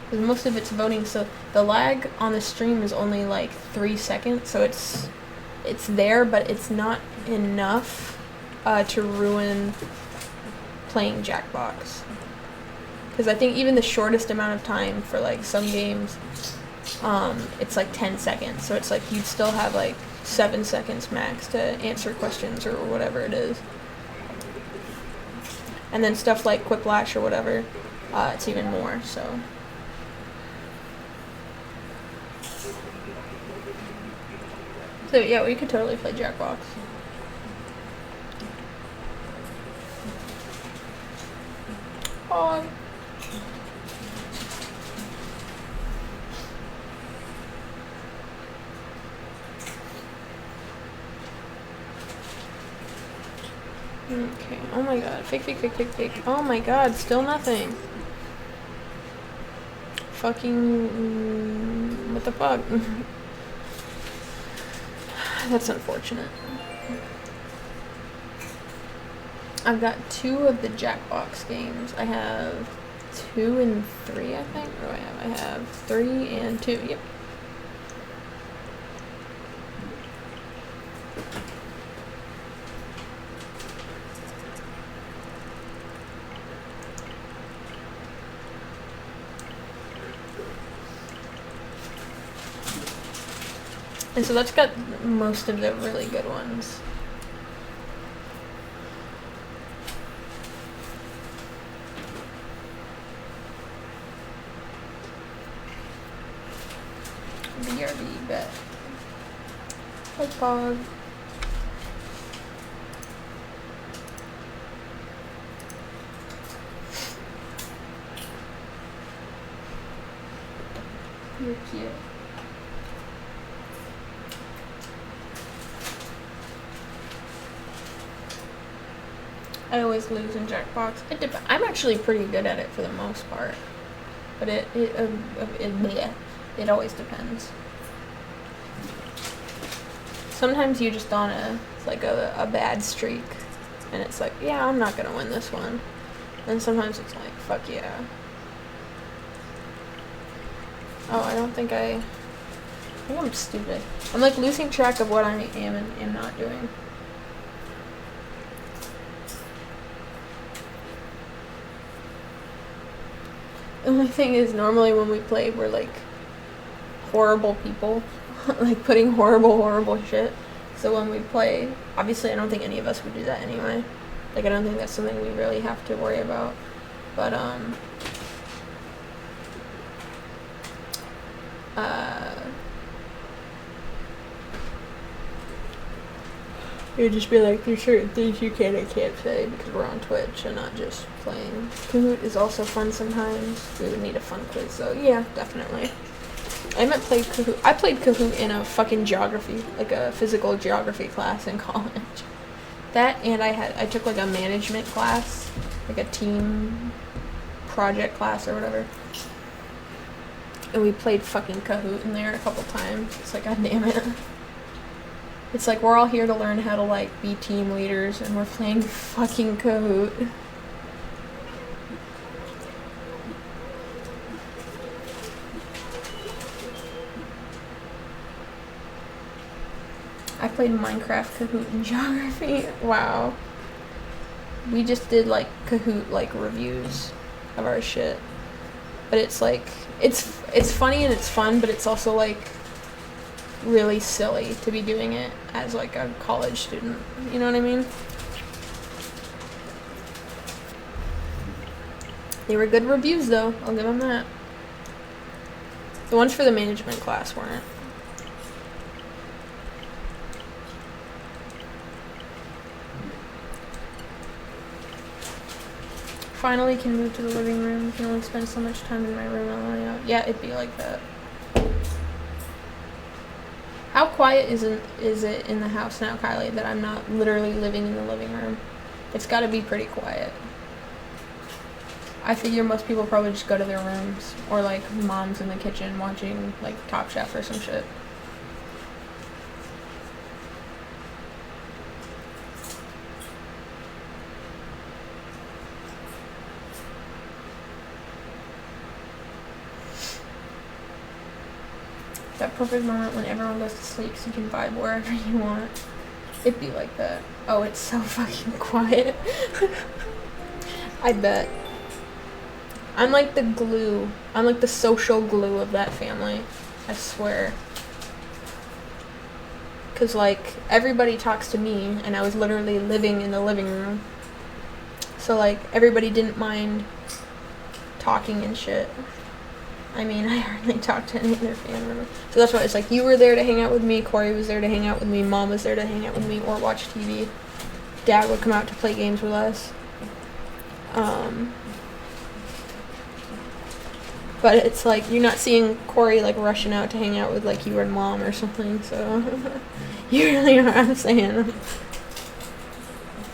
Because most of it's voting, so the lag on the stream is only like 3 seconds, so it's there, but it's not enough to ruin playing Jackbox. Because I think even the shortest amount of time for like some games, it's like 10 seconds. So it's like you'd still have like 7 seconds max to answer questions or whatever it is. And then stuff like Quiplash or whatever, it's even more, so. So yeah, we could totally play Jackbox. Oh. Okay. Oh my god. Fake, fake, fake, fake, fake. Oh my god. Still nothing. Fucking. What the fuck? That's unfortunate. I've got 2 of the Jackbox games. I have 2 and 3, I think. What do I have? I have 3 and 2. Yep. And so that's got most of the really good ones. BRB, bet. Like Pog. You're cute. I always lose in Jackbox. I'm actually pretty good at it for the most part, but it always depends. Sometimes you just on a bad streak, and it's like, yeah, I'm not gonna win this one. And sometimes it's like, fuck yeah. Oh, I think I'm stupid. I'm like losing track of what I am and am not doing. The only thing is, normally when we play, we're like horrible people, like putting horrible shit. So when we play, obviously I don't think any of us would do that anyway. Like I don't think that's something we really have to worry about. But it would just be like, there's certain things you can and can't say because we're on Twitch and not just playing. Kahoot is also fun sometimes. We would need a fun quiz, so yeah, definitely. I haven't played Kahoot. I played Kahoot in a fucking geography, like a physical geography class in college. That, and I took like a management class, like a team project class or whatever. And we played fucking Kahoot in there a couple times. It's like, god damn it. It's like we're all here to learn how to like be team leaders and we're playing fucking Kahoot. I played Minecraft, Kahoot, and Geography. Wow. We just did like Kahoot like reviews of our shit. But it's like it's funny and it's fun, but it's also like really silly to be doing it as like a college student. You know what I mean? They were good reviews though, I'll give them that. The ones for the management class weren't. Finally can move to the living room. Can only spend so much time in my room. Yeah, it'd be like that. How quiet is it in the house now, Kylie, that I'm not literally living in the living room? It's got to be pretty quiet. I figure most people probably just go to their rooms, or like mom's in the kitchen watching like Top Chef or some shit. That perfect moment when everyone goes to sleep so you can vibe wherever you want. It'd be like that. Oh, it's so fucking quiet. I bet. I'm like the glue. I'm like the social glue of that family. I swear. Cause like, everybody talks to me, and I was literally living in the living room. So like, everybody didn't mind talking and shit. I mean, I hardly talk to any of their family members. So that's why it's like you were there to hang out with me, Corey was there to hang out with me, Mom was there to hang out with me or watch TV. Dad would come out to play games with us. But it's like you're not seeing Corey like rushing out to hang out with like you and Mom or something, so you really know what I'm saying.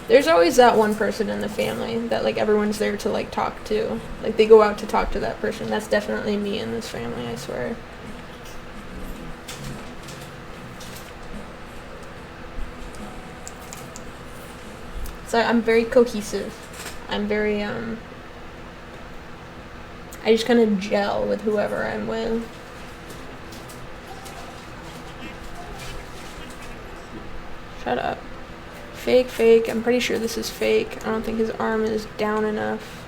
There's always that one person in the family that like everyone's there to like talk to. Like they go out to talk to that person. That's definitely me in this family, I swear. So I'm very cohesive. I'm very I just kind of gel with whoever I'm with. Shut up. Fake, fake. I'm pretty sure this is fake. I don't think his arm is down enough.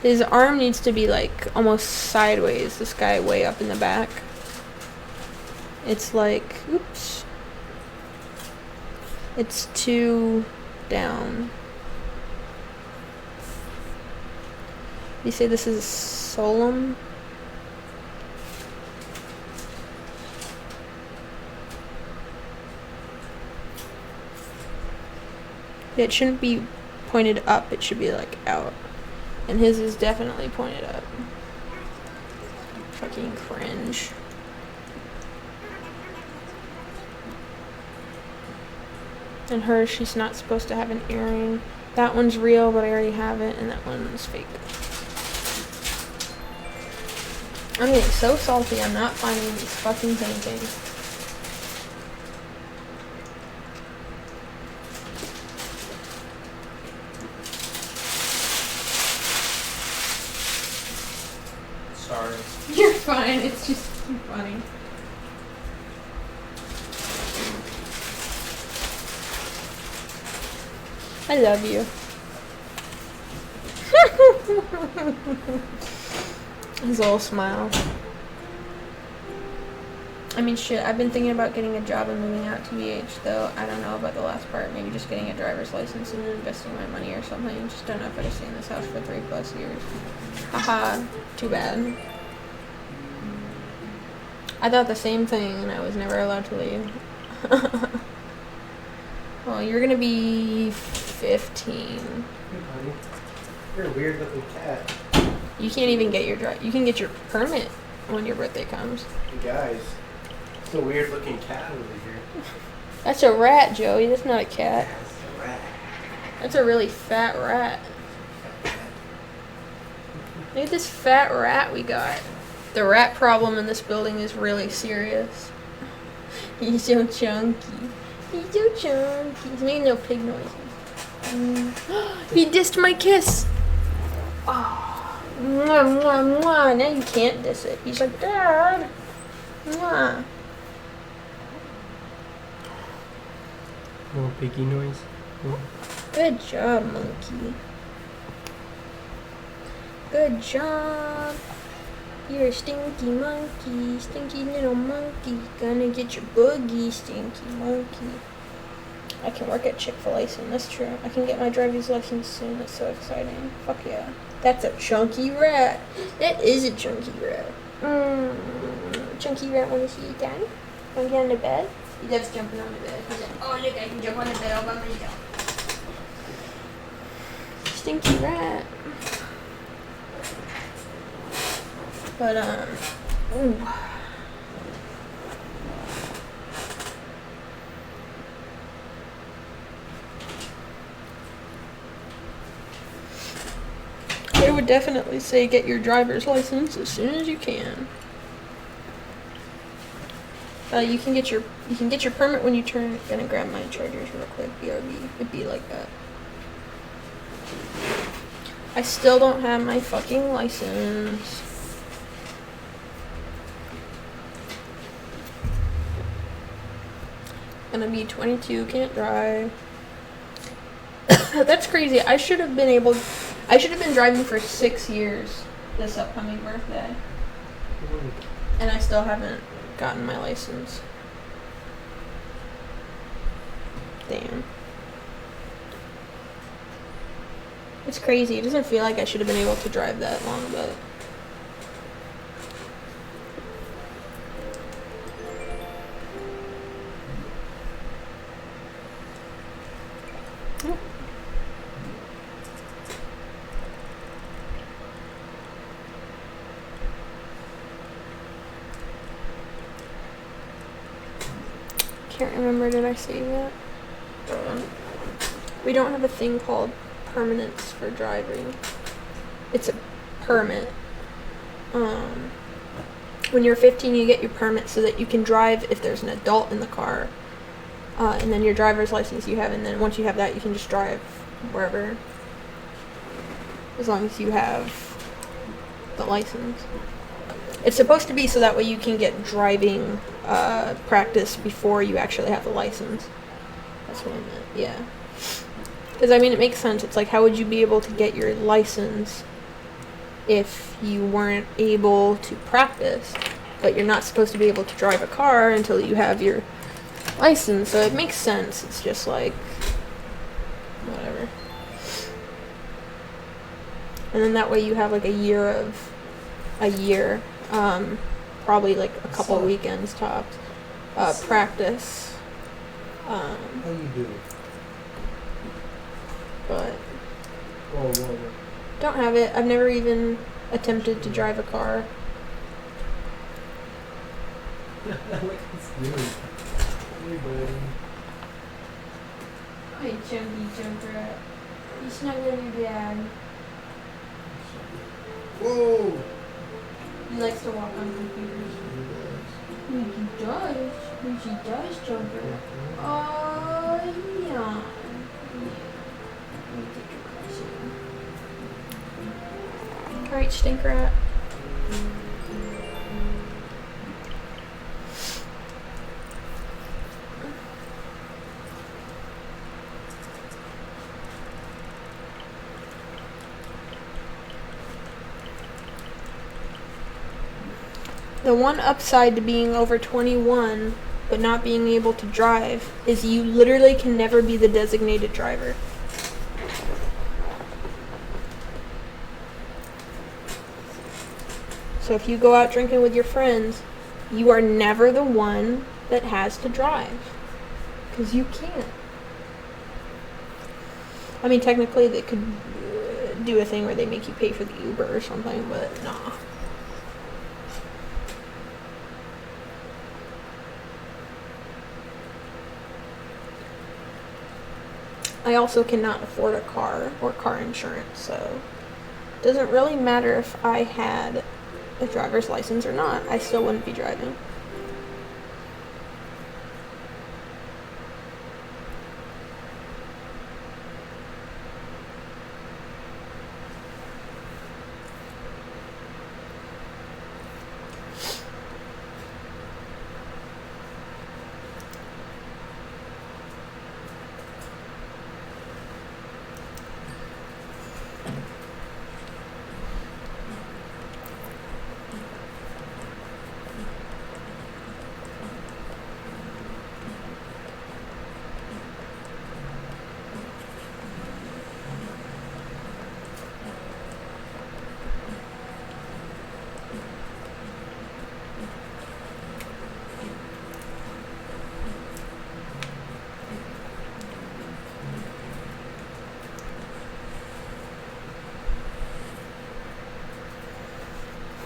His arm needs to be like almost sideways. This guy way up in the back. It's like, oops. It's too down. You say this is Solum? It shouldn't be pointed up, it should be like out. And his is definitely pointed up. Fucking cringe. And hers, she's not supposed to have an earring. That one's real, but I already have it, and that one's fake. I'm getting so salty, I'm not finding these fucking paintings. Sorry. You're fine, it's just funny. I love you. His little smile. I mean, shit, I've been thinking about getting a job and moving out to BH, though I don't know about the last part. Maybe just getting a driver's license and investing my money or something. Just don't know if I can stay in this house for 3+ years. Haha, too bad. I thought the same thing, and I was never allowed to leave. Well, you're gonna be 15. Hey, buddy. You're a weird looking cat. You can't even get your you can get your permit when your birthday comes. You guys, it's a weird looking cat over here. That's a rat, Joey. That's not a cat. That's a rat. That's a really fat rat. Look at this fat rat we got. The rat problem in this building is really serious. He's so chunky. He's so chunky. He's making no pig noises. He dissed my kiss. Oh, mwah, mwah, mwah. Now you can't diss it. He's like, Dad. Mwah. Little piggy noise. Good job, monkey. Good job. You're a stinky monkey, stinky little monkey. Gonna get your boogie, stinky monkey. I can work at Chick-fil-A soon, that's true. I can get my driver's license soon, that's so exciting. Fuck yeah. That's a chunky rat. That is a chunky rat. Chunky rat, wanna see you daddy? Wanna get on the bed? He loves jumping on the bed. He's like, oh look, I can jump on the bed all by myself. Stinky rat. But, ooh. They would definitely say get your driver's license as soon as you can. You can get your permit when you turn. Gonna grab my chargers real quick. BRB. It'd be like that. I still don't have my fucking license. Gonna be 22, can't drive. That's crazy. I should have been driving for 6 years this upcoming birthday. And I still haven't gotten my license. Damn. It's crazy. It doesn't feel like I should have been able to drive that long, but. Can't remember, did I save that? We don't have a thing called permanence for driving. It's a permit. When you're 15, you get your permit so that you can drive if there's an adult in the car. And then your driver's license you have, and then once you have that, you can just drive wherever. As long as you have the license. It's supposed to be so that way you can get driving practice before you actually have the license. That's what I meant, yeah. Because, I mean, it makes sense. It's like, how would you be able to get your license if you weren't able to practice? But you're not supposed to be able to drive a car until you have your license, so it makes sense. It's just like, whatever. And then that way you have like a year, probably like a couple weekends tops, practice. How you do? But Whoa. don't have it. I've never even attempted to drive a car. Look at this dude. Hey, buddy. Hey, chunky jumper. You snuggle in your dad. Whoa! He likes to walk on computers. He does. He does, jumper. Oh, yeah. Let me take a question. Alright, stink rat. The one upside to being over 21 but not being able to drive is you literally can never be the designated driver. So if you go out drinking with your friends, you are never the one that has to drive. Because you can't. I mean, technically they could do a thing where they make you pay for the Uber or something, but nah. I also cannot afford a car or car insurance, so it doesn't really matter if I had a driver's license or not. I still wouldn't be driving.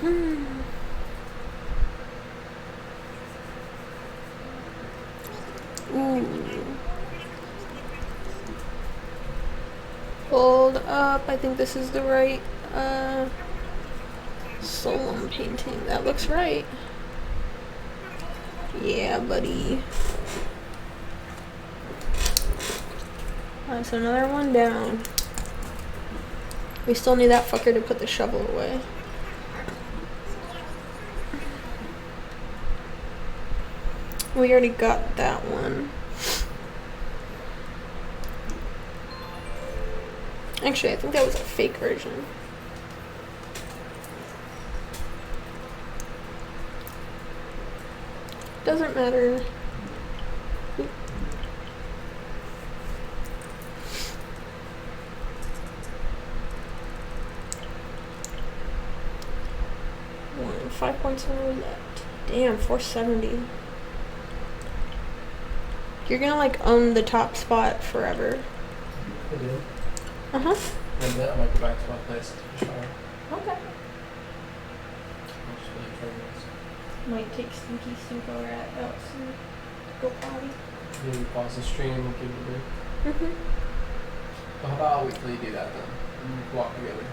Ooh. Hold up, I think this is the right solemn painting. That looks right. Yeah, buddy. That's another one down. We still need that fucker to put the shovel away. We already got that one. Actually, I think that was a fake version. Doesn't matter. Oop. 5 points in roulette. Damn, 470. You're gonna like own the top spot forever. I did. Uh-huh. And then I might go back to my place to shower. Okay. I'll just really try this. Might take Stinky Stinko Rat out soon. Go potty. Maybe pause the stream and give it a break. Mm-hmm. Well, how about I'll wait till you do that then? And we walk together.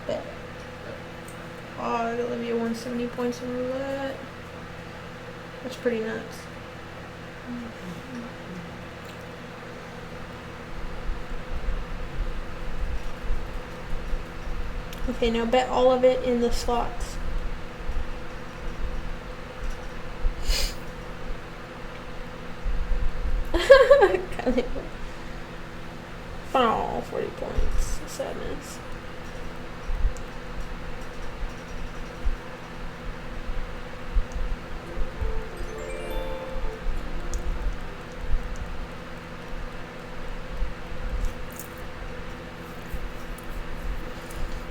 Bet. Oh, Olivia won 70 points in roulette. That's pretty nuts. Okay, now bet all of it in the slots. Oh, 40 points. Sadness.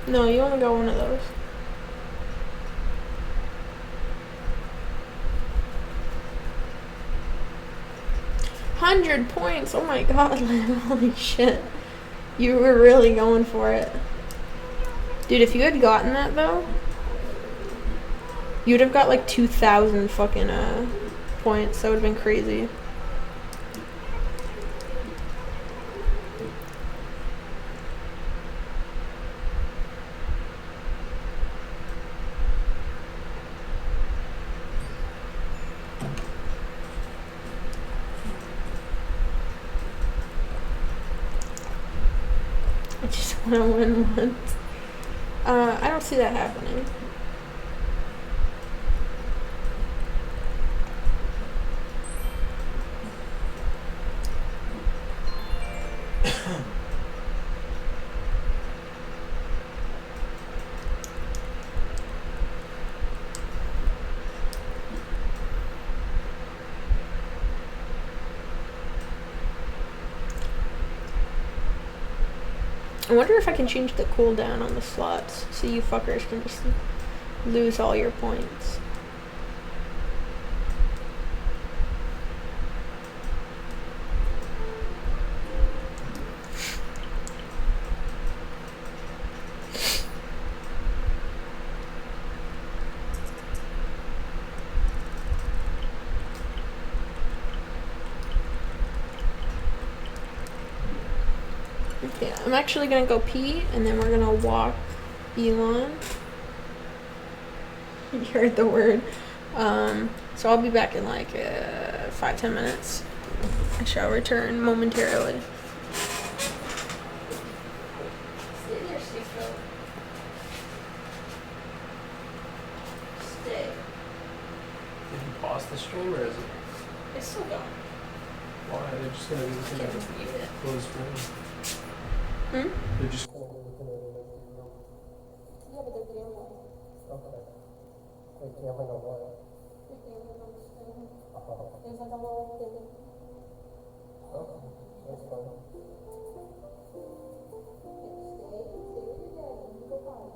No, you only got one of those. $100 Oh my god, holy shit. You were really going for it. Dude, if you had gotten that though, you'd have got like 2,000 fucking points. That would have been crazy. I just want to win once. I don't see that happening. I wonder if I can change the cooldown on the slots so you fuckers can just lose all your points. Okay, I'm actually gonna go pee and then we're gonna walk Elon. You heard the word. So I'll be back in like 5-10 minutes. I shall return momentarily. Stay there, Steve. Stay. Did you pause the stream or is it? It's still going. Why? They're just gonna be looking at Can't mute it. closed room. Hmm? They're just. Yeah, but they're gambling. Okay. Like gambling on what? They're gambling on the screen. There's like a little thing. Okay. That's fine. Stay with your daddy. You go potty.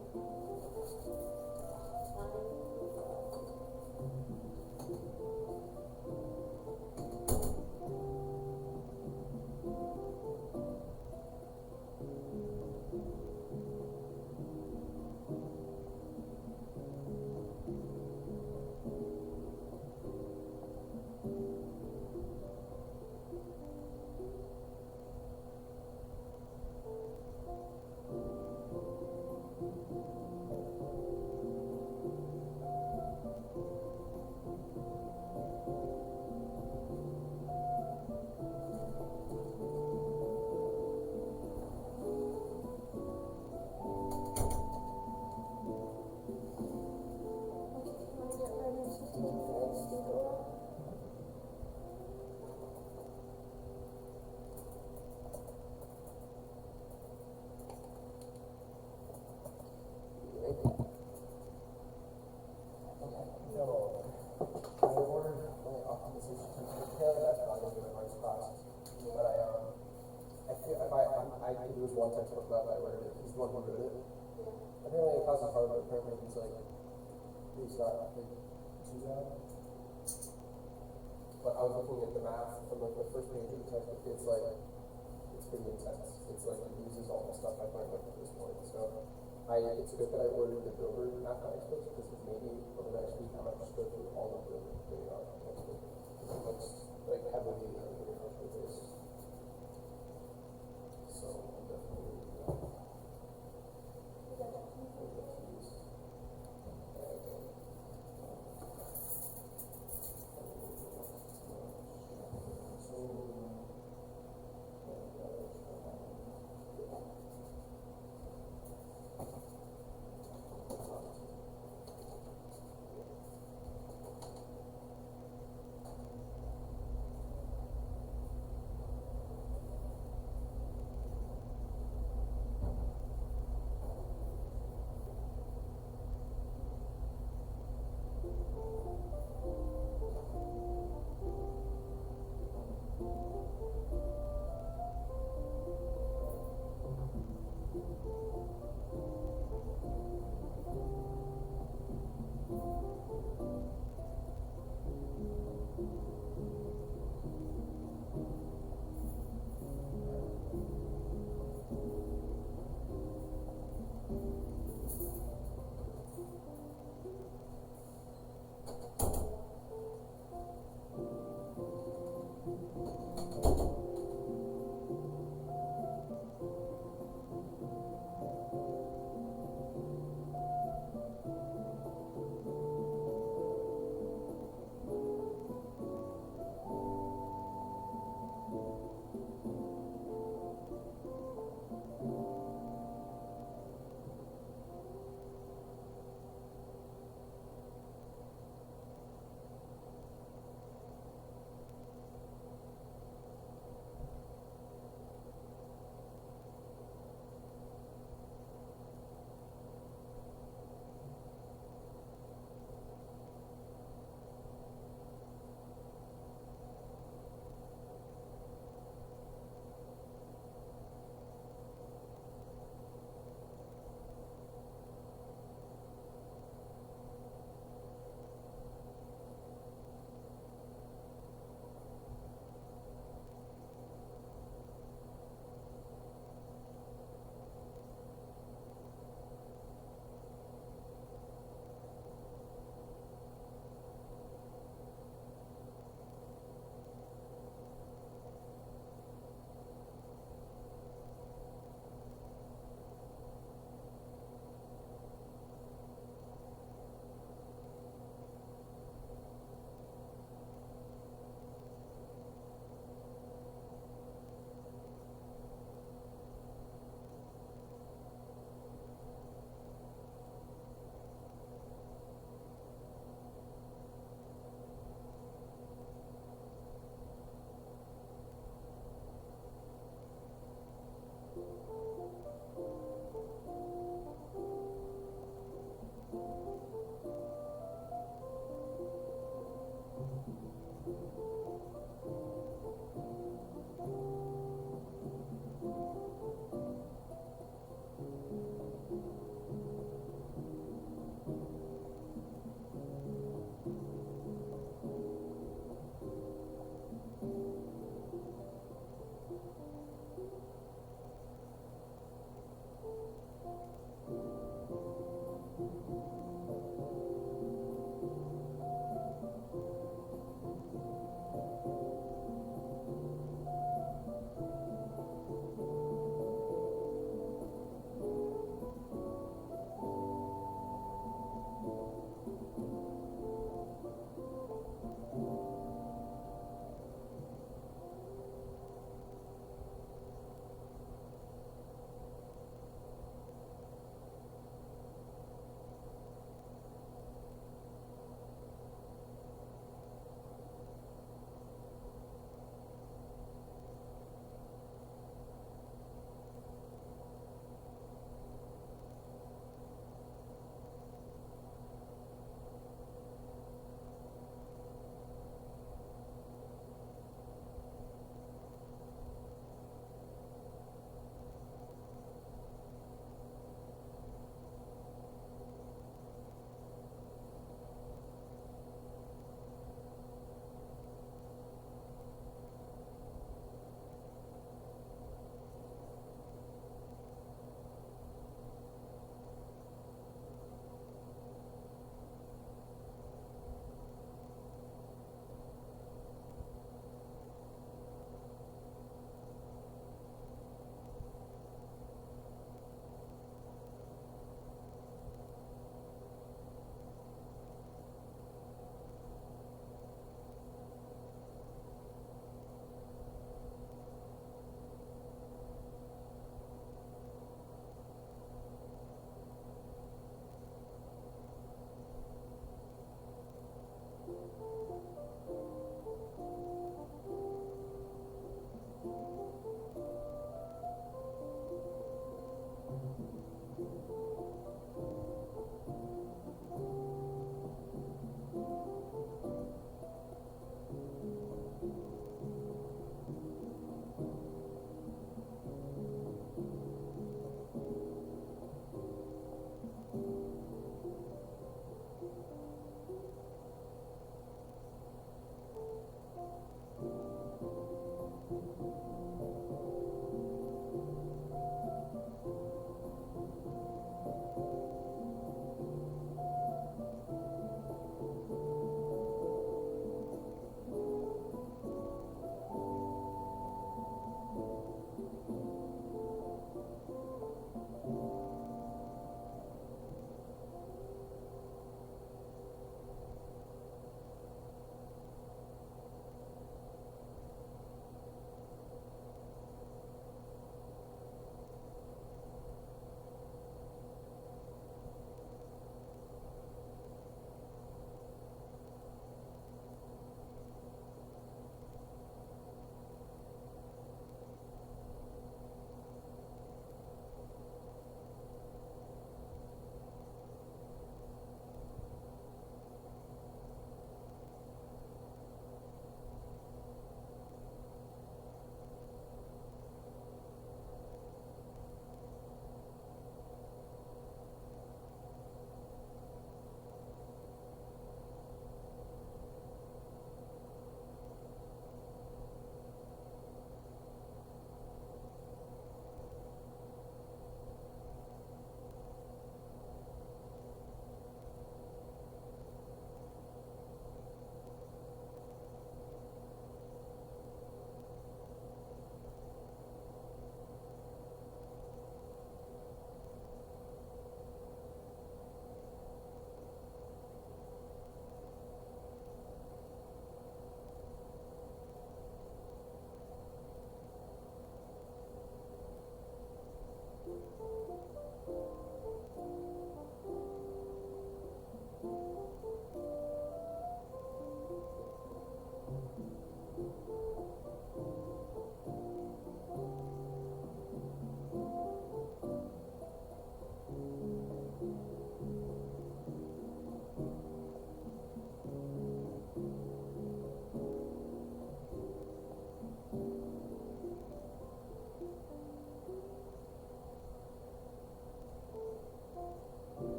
There was one textbook about that where he's the one who wrote it. Apparently it causes heart, but apparently he's like it's not like too bad. But I was looking at the math from like the first page of the textbook. It's like it's pretty intense. It's like it uses all the stuff I've learned up to this point. So it's good that I ordered the Dover mathematics books because maybe over the next week I might just go through all of the textbook. It looks like heavily based. So I'll definitely do that.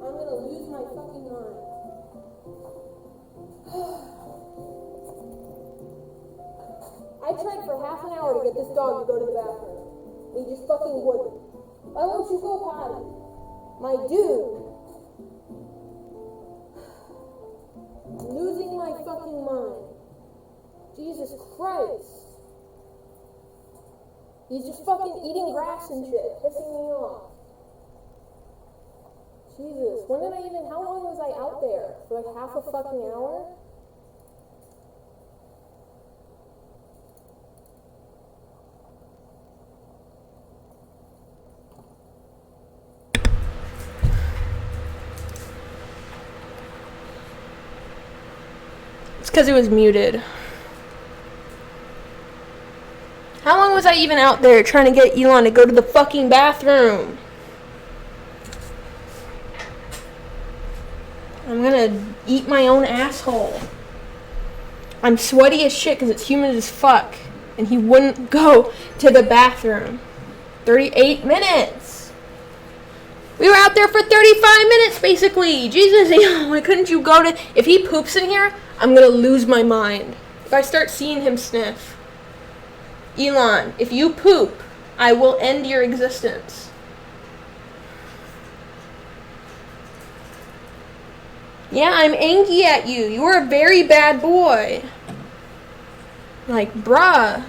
I'm gonna lose my fucking mind. I tried for half an hour to get this dog to go to the bathroom. He just fucking wouldn't. Why won't you go, Patty? My dude. I'm losing my fucking mind. Jesus Christ. He's just fucking eating grass and shit, pissing me off. Jesus, how long was I out there? For like half a fucking hour? It's because it was muted. How long was I even out there trying to get Elon to go to the fucking bathroom? I'm gonna eat my own asshole. I'm sweaty as shit because it's humid as fuck. And he wouldn't go to the bathroom. 38 minutes. We were out there for 35 minutes basically. Jesus, Elon, why couldn't you go to... If he poops in here, I'm gonna lose my mind. If I start seeing him sniff. Elon, if you poop, I will end your existence. Yeah, I'm angry at you. You were a very bad boy. Like, bruh.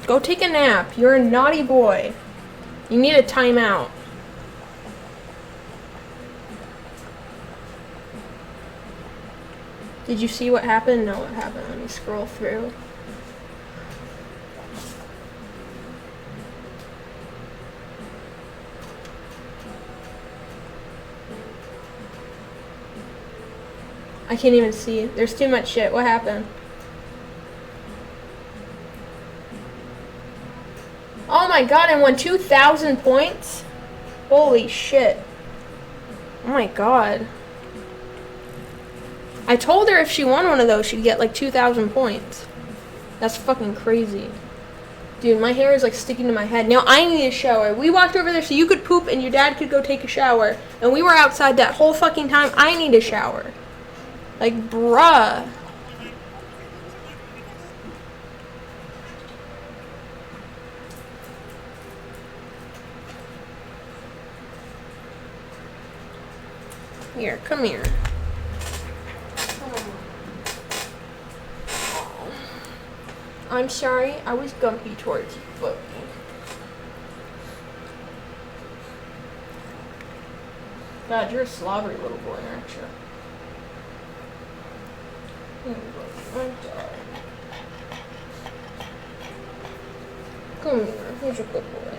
Go take a nap. You're a naughty boy. You need a timeout. Did you see what happened? No, what happened? Let me scroll through. I can't even see. There's too much shit. What happened? Oh my god, I won 2,000 points? Holy shit. Oh my god. I told her if she won one of those, she'd get like 2,000 points. That's fucking crazy. Dude, my hair is like sticking to my head. Now I need a shower. We walked over there so you could poop and your dad could go take a shower. And we were outside that whole fucking time. I need a shower. Like, bruh. Here, come here. I'm sorry, I was gumpy towards you, but... God, you're a slobbery little boy, aren't you? I'm sorry. Come here, here's a good boy.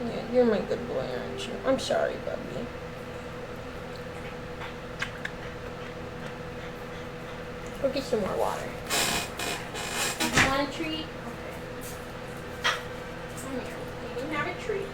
Yeah, you're my good boy, aren't you? I'm sorry, Bubby. Go get some more water. You want a treat? Okay. Come here. You can have a treat.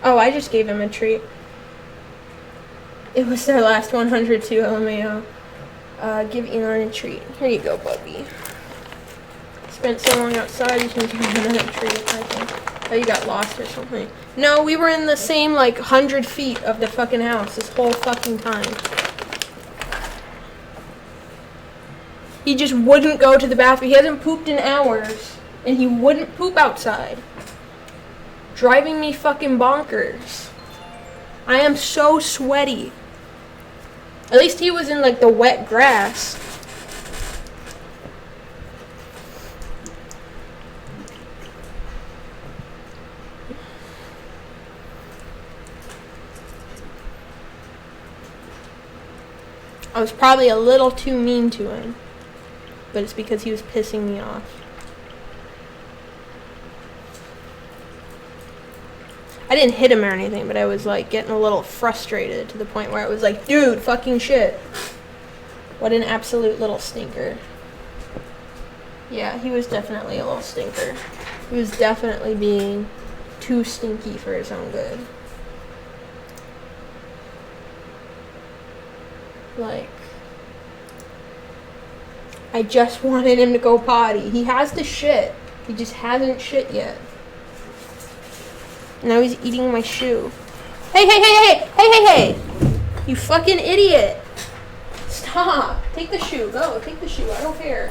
Oh, I just gave him a treat. It was their last 100 too, LMAO. Give Elon a treat. Here you go, Bubby. Spent so long outside, you can give him a treat, I think. Oh, you got lost or something. No, we were in the same, like, 100 feet of the fucking house this whole fucking time. He just wouldn't go to the bathroom. He hasn't pooped in hours, and he wouldn't poop outside. Driving me fucking bonkers. I am so sweaty. At least he was in, like, the wet grass. I was probably a little too mean to him, but it's because he was pissing me off. I didn't hit him or anything, but I was like getting a little frustrated to the point where I was like, dude, fucking shit. What an absolute little stinker. Yeah, he was definitely a little stinker. He was definitely being too stinky for his own good. Like, I just wanted him to go potty. He has the shit. He just hasn't shit yet. Now he's eating my shoe. Hey, hey, hey, hey, hey, hey, hey! You fucking idiot! Stop! Take the shoe. Go. Take the shoe. I don't care.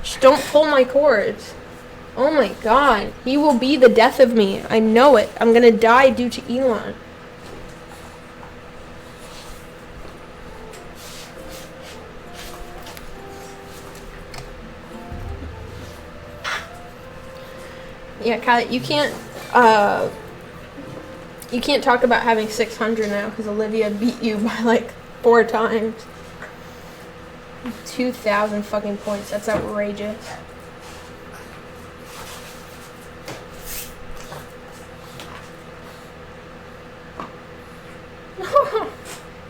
Just don't pull my cords. Oh my god. He will be the death of me. I know it. I'm gonna die due to Elon. Yeah, Kylie, you can't talk about having 600 now because Olivia beat you by like 4 times. 2,000 fucking points. That's outrageous.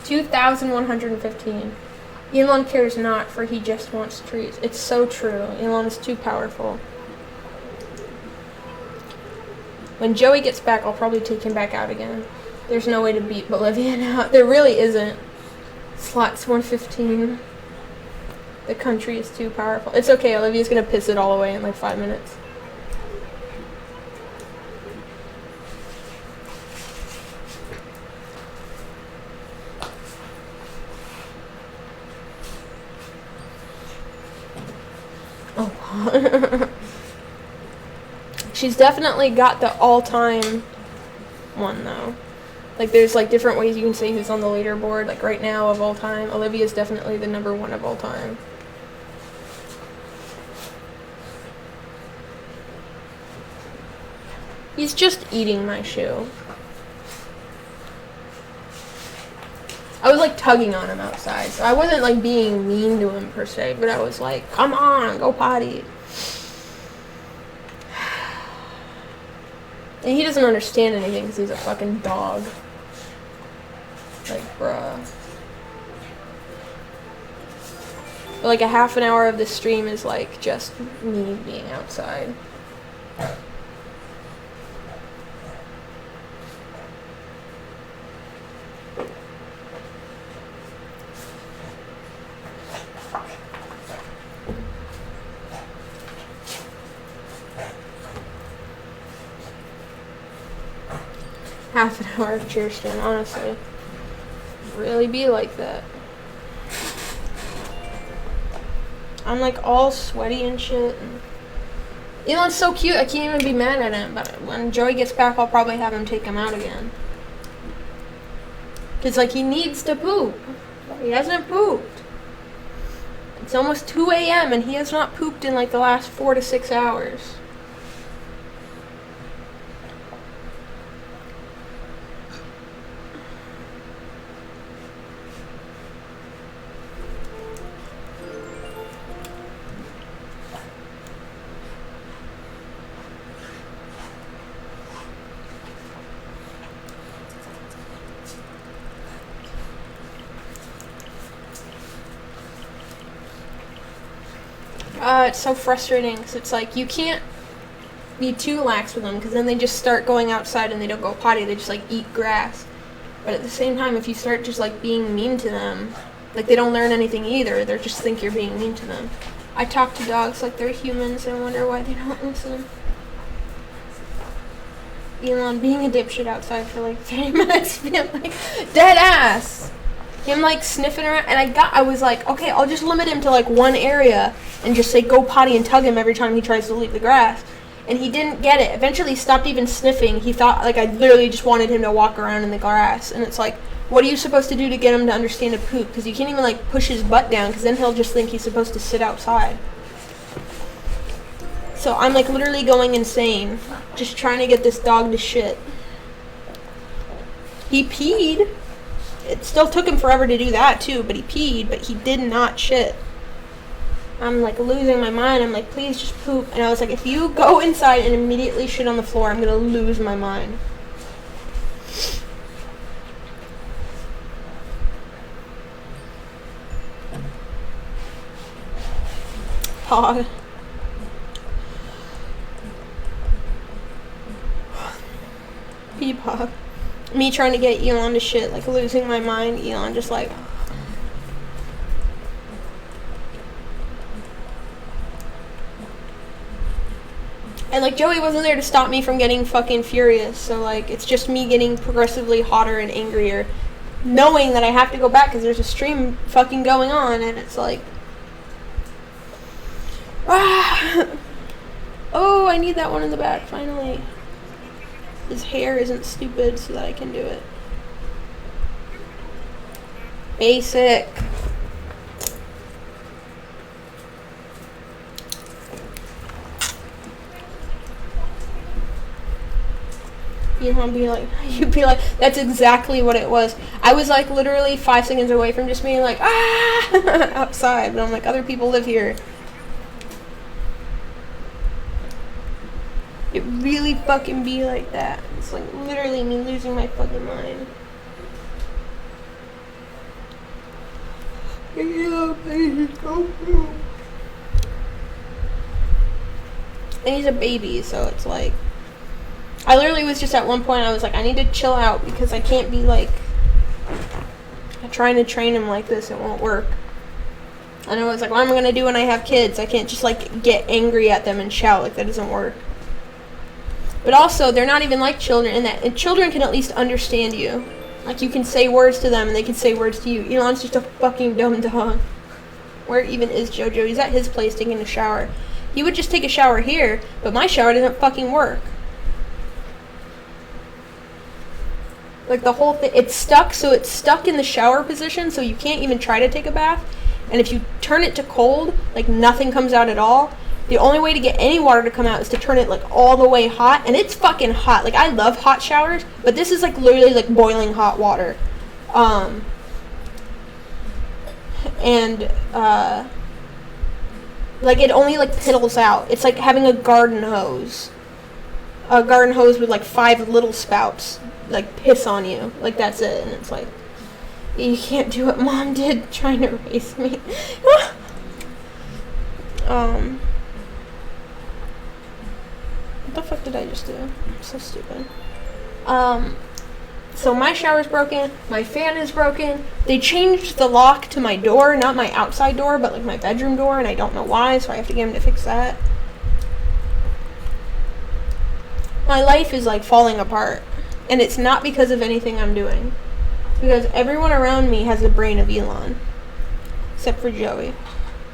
$2,115. Elon cares not, for he just wants trees. It's so true. Elon is too powerful. When Joey gets back, I'll probably take him back out again. There's no way to beat Bolivia now. There really isn't. Slots 115. The country is too powerful. It's okay, Olivia's gonna piss it all away in like 5 minutes. Oh. She's definitely got the all-time one, though. Like, there's, like, different ways you can say who's on the leaderboard. Like, right now, of all time, Olivia's definitely the #1 of all time. He's just eating my shoe. I was, like, tugging on him outside. So I wasn't, like, being mean to him, per se. But I was like, come on, go potty. And he doesn't understand anything because he's a fucking dog. Like, bruh. But like a half an hour of the stream is like just me being outside. Half an hour of cheer stream, honestly. Really be like that. I'm like all sweaty and shit. And Elon's so cute, I can't even be mad at him. But when Joey gets back, I'll probably have him take him out again. Cause like he needs to poop. He hasn't pooped. It's almost 2 a.m. and he has not pooped in like the last 4 to 6 hours. It's so frustrating because it's like you can't be too lax with them because then they just start going outside and they don't go potty. They just like eat grass. But at the same time, if you start just like being mean to them, Like, they don't learn anything either. They just think you're being mean to them. I talk to dogs like they're humans and I wonder why they don't listen. Elon being a dipshit outside for like 30 minutes, being like, dead ass! Him like sniffing around, and I was like, okay, I'll just limit him to like one area and just say go potty and tug him every time he tries to leave the grass. And he didn't get it. Eventually he stopped even sniffing. He thought like I literally just wanted him to walk around in the grass. And it's like, what are you supposed to do to get him to understand a poop? Because you can't even like push his butt down, because then he'll just think he's supposed to sit outside. So I'm like literally going insane, just trying to get this dog to shit. He peed. It still took him forever to do that too, but he peed, but he did not shit. I'm like losing my mind. I'm like, please just poop. And I was like, if you go inside and immediately shit on the floor, I'm gonna lose my mind. Pog. Pog. Me trying to get Elon to shit, like losing my mind. Elon just like. And like Joey wasn't there to stop me from getting fucking furious, so like it's just me getting progressively hotter and angrier, knowing that I have to go back because there's a stream fucking going on, and it's like, ah, oh, I need that one in the back finally. His hair isn't stupid, so that I can do it. Basic. You'd be like, that's exactly what it was. I was like literally 5 seconds away from just being like, ah, outside. But I'm like, other people live here. It really fucking be like that. It's like literally me losing my fucking mind. And he's a baby, so it's like, I literally was just at one point, I was like, I need to chill out because I can't be like trying to train him like this. It won't work. And I was like, what am I going to do when I have kids? I can't just like get angry at them and shout. Like, that doesn't work. But also, they're not even like children in that, and children can at least understand you. Like, you can say words to them and they can say words to you. Elon's just a fucking dumb dog. Where even is Jojo? He's at his place taking a shower. He would just take a shower here, but my shower doesn't fucking work. Like, the whole thing, it's stuck, so it's stuck in the shower position, so you can't even try to take a bath. And if you turn it to cold, like, nothing comes out at all. The only way to get any water to come out is to turn it, like, all the way hot. And it's fucking hot. Like, I love hot showers, but this is, like, literally, like, boiling hot water. Like, it only, like, piddles out. It's like having a garden hose. A garden hose with, like, 5 little spouts. Like, piss on you. Like, that's it. And it's like, you can't do what Mom did trying to raise me. What the fuck did I just do? I'm so stupid. So my shower's broken. My fan is broken. They changed the lock to my door. Not my outside door, but, like, my bedroom door. And I don't know why, so I have to get him to fix that. My life is, like, falling apart. And it's not because of anything I'm doing. Because everyone around me has the brain of Elon. Except for Joey.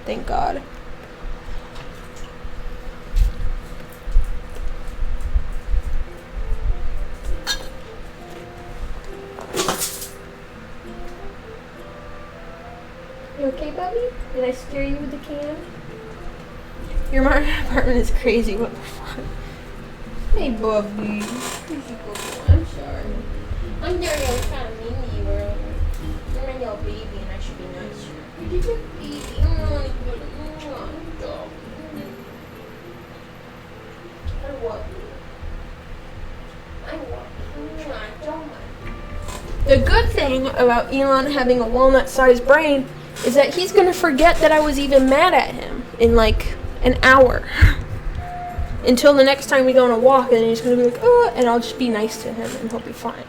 Thank God. You okay, Bubby? Did I scare you with the can? Your apartment is crazy. What the fuck? Hey, Bubby. I'm sorry. I'm sorry I was kind of mean to you earlier. You're my little baby and I should be nicer. You're just a baby. I don't want to go to dog. I love you. I love you. The good thing about Elon having a walnut-sized brain is that he's going to forget that I was even mad at him in like an hour. Until the next time we go on a walk, and then he's going to be like, oh, and I'll just be nice to him, and he'll be fine.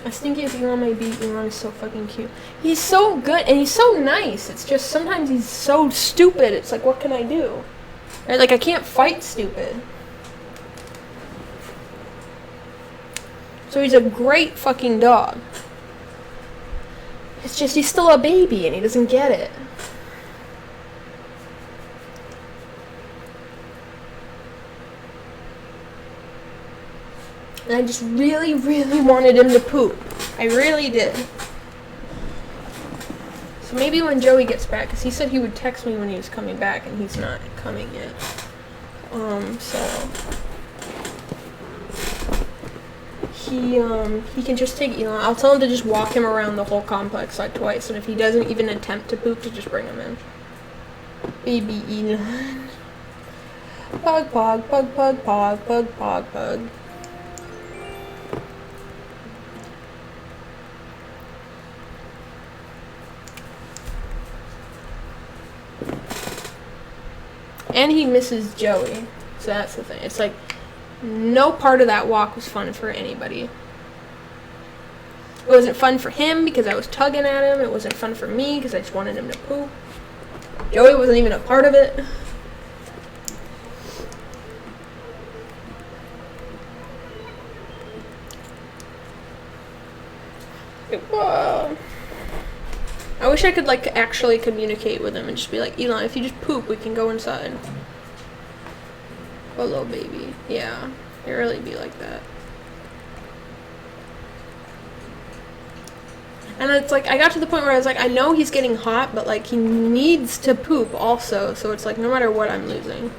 I think Elon may be. Elon is so fucking cute. He's so good and he's so nice. It's just sometimes he's so stupid. It's like, what can I do? Right? Like, I can't fight stupid. So he's a great fucking dog. It's just he's still a baby and he doesn't get it. And I just really, really wanted him to poop. I really did. So maybe when Joey gets back, because he said he would text me when he was coming back, and he's not coming yet. So he can just take Elon. I'll tell him to just walk him around the whole complex like twice, and if he doesn't even attempt to poop, to just bring him in. Baby Elon. Pug, pug, pug, pug, pug, pug, pug, pug. And he misses Joey. So that's the thing. It's like, no part of that walk was fun for anybody. It wasn't fun for him because I was tugging at him. It wasn't fun for me because I just wanted him to poop. Joey wasn't even a part of it. Whoa. I wish I could, like, actually communicate with him and just be like, Elon, if you just poop, we can go inside. Hello, baby. Yeah, it really be like that. And it's like, I got to the point where I was like, I know he's getting hot, but, like, he needs to poop also. So it's like, no matter what, I'm losing.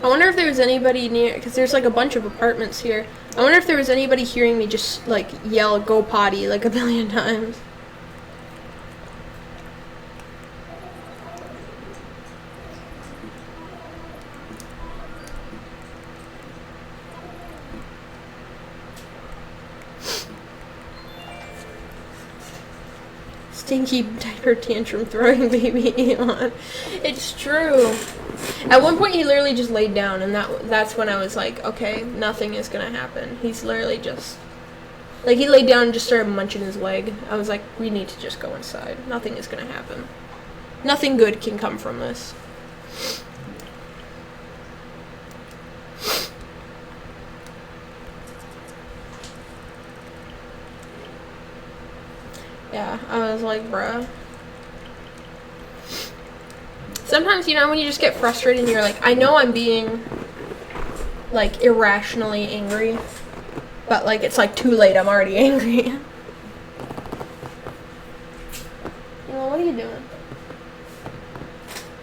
I wonder if there was anybody near, because there's like a bunch of apartments here. I wonder if there was anybody hearing me just like yell "go potty" like a billion times. Stinky diaper tantrum throwing baby Elon. It's true. At one point he literally just laid down, and that's when I was like, okay, nothing is gonna happen. He's literally just, like, he laid down and just started munching his leg. I was like, we need to just go inside. Nothing is gonna happen. Nothing good can come from this. Yeah, I was like, bruh. Sometimes, you know, when you just get frustrated and you're like, I know I'm being, like, irrationally angry, but, like, it's, like, too late, I'm already angry. You know, what are you doing?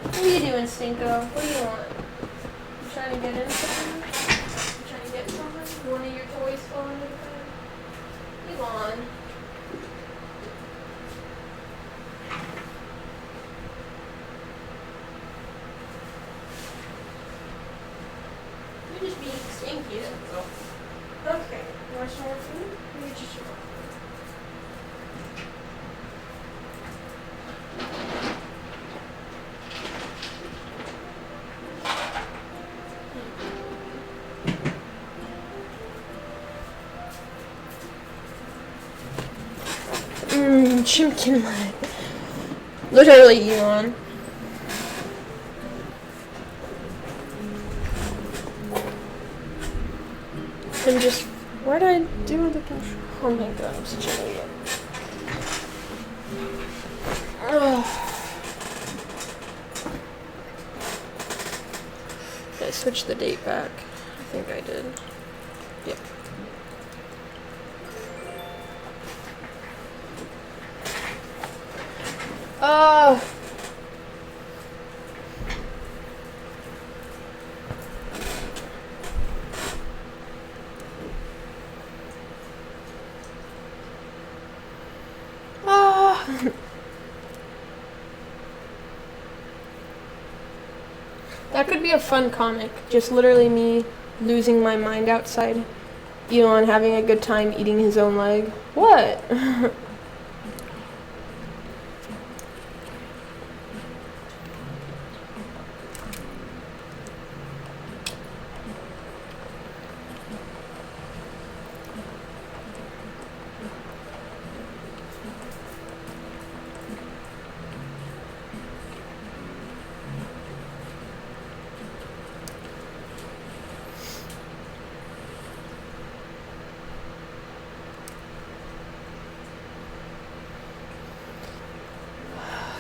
What are you doing, Stinko? What do you want? You trying to get in something? You trying to get something? One of your toys falling in the bed? Elon. You're just being stinky, that's all. Okay, you want some more food? Let me get you some more. Chimkin leg. Literally, Elon. And just, what did I do with the control? Oh my god, I'm such an idiot. Did I switch the date back? I think I did. Yep. That could be a fun comic. Just literally me losing my mind outside. Elon having a good time eating his own leg. What?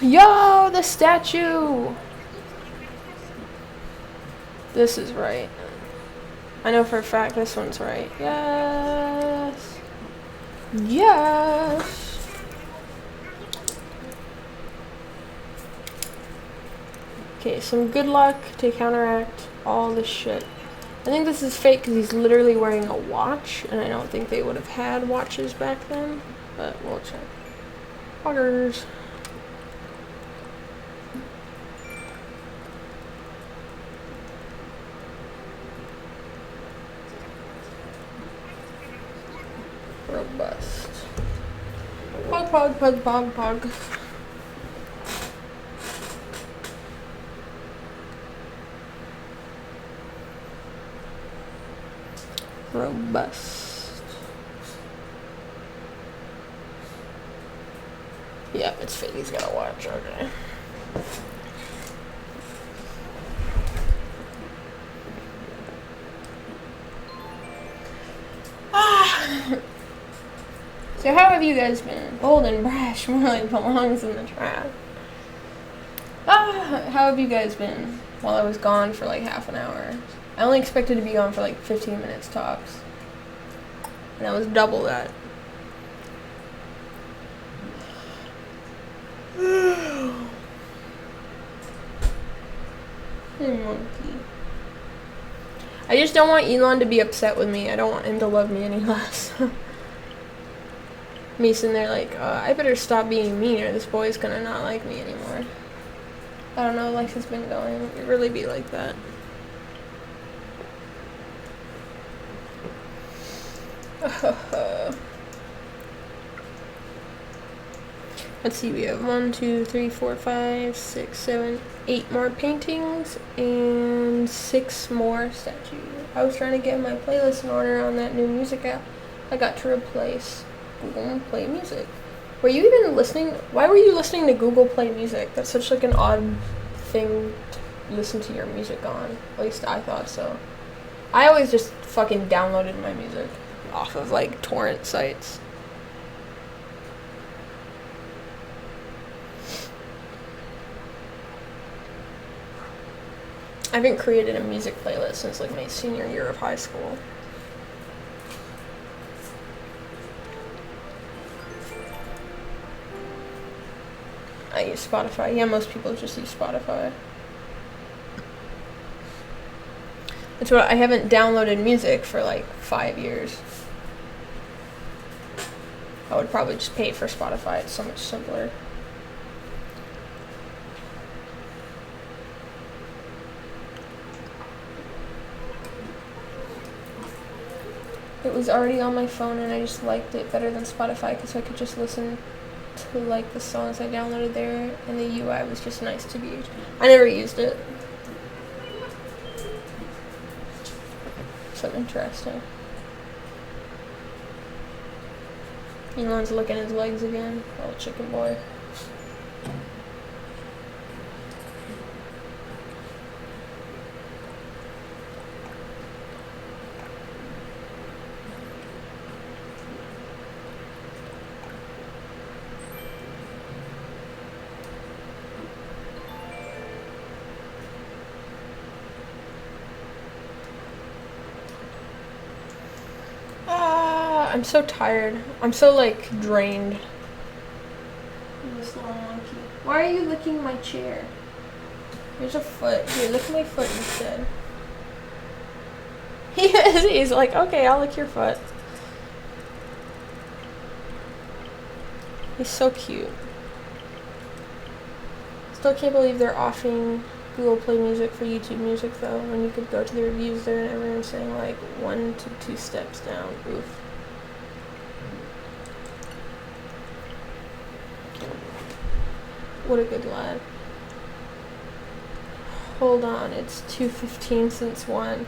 Yo, the statue! This is right. I know for a fact this one's right. Yes! Yes! Okay, some good luck to counteract all this shit. I think this is fake because he's literally wearing a watch, and I don't think they would have had watches back then, but we'll check. Poggers. Robust. Pog, pog, pog, pog, pog. Robust. Yeah, it's fake. He's got a watch. Okay. So how have you guys been? Bold and brash more like belongs in the trash. How have you guys been while I was gone for like half an hour? I only expected to be gone for like 15 minutes tops. And that was double that. Hey, monkey. I just don't want Elon to be upset with me. I don't want him to love me any less. Me sitting there like, I better stop being mean or this boy's gonna not like me anymore. I don't know, life has been going. It really be like that. Let's see, we have 1, 2, 3, 4, 5, 6, 7, 8 more paintings and 6 more statues. I was trying to get my playlist in order on that new music app. I got to replace Google Play Music. Were you even listening? Why were you listening to Google Play Music? That's such like an odd thing to listen to your music on. At least I thought so. I always just fucking downloaded my music off of like torrent sites. I haven't created a music playlist since like my senior year of high school. I use Spotify. Yeah, most people just use Spotify. That's what I haven't downloaded music for like 5 years. I would probably just pay for Spotify. It's so much simpler. It was already on my phone and I just liked it better than Spotify because I could just listen to like the songs I downloaded there, and the UI was just nice to use. I never used it. So interesting. Elon's looking at his legs again. Oh, chicken boy. I'm so tired. I'm so like drained. This little monkey. Why are you licking my chair? Here's a foot. Here, lick my foot instead. He's like, okay, I'll lick your foot. He's so cute. Still can't believe they're offering Google Play Music for YouTube Music though, when you could go to the reviews there and everyone's saying like 1 to 2 steps down. Oof. What a good lad. Hold on, it's 2:15 since 1.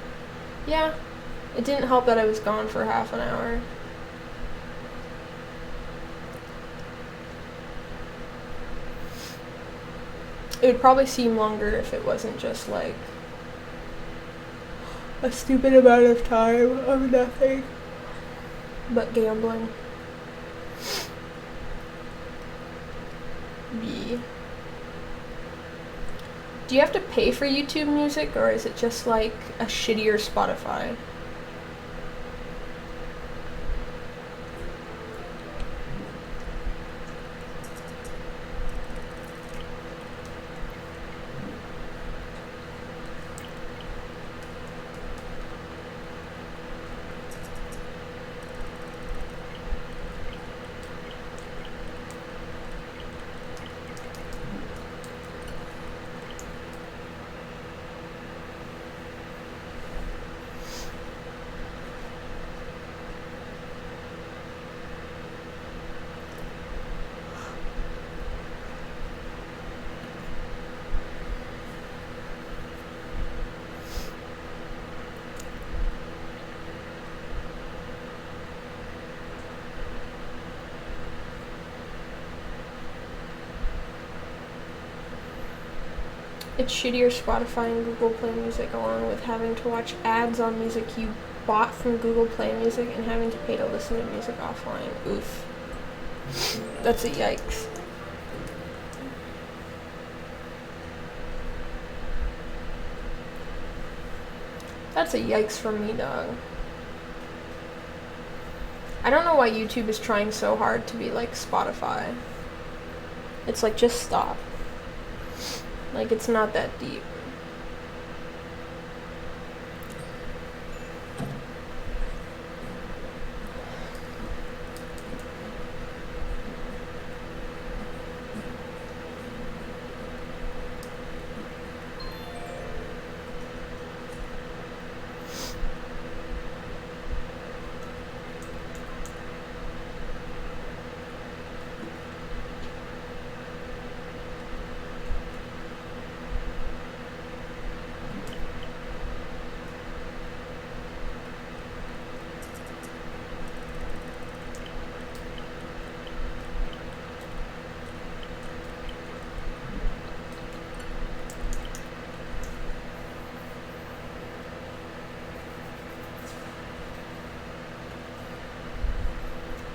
Yeah, it didn't help that I was gone for half an hour. It would probably seem longer if it wasn't just like a stupid amount of time of nothing but gambling. B. Do you have to pay for YouTube Music, or is it just like a shittier Spotify? It's shittier Spotify and Google Play Music, along with having to watch ads on music you bought from Google Play Music and having to pay to listen to music offline. Oof. That's a yikes. That's a yikes for me, dog. I don't know why YouTube is trying so hard to be like Spotify. It's like, just stop. Like, it's not that deep.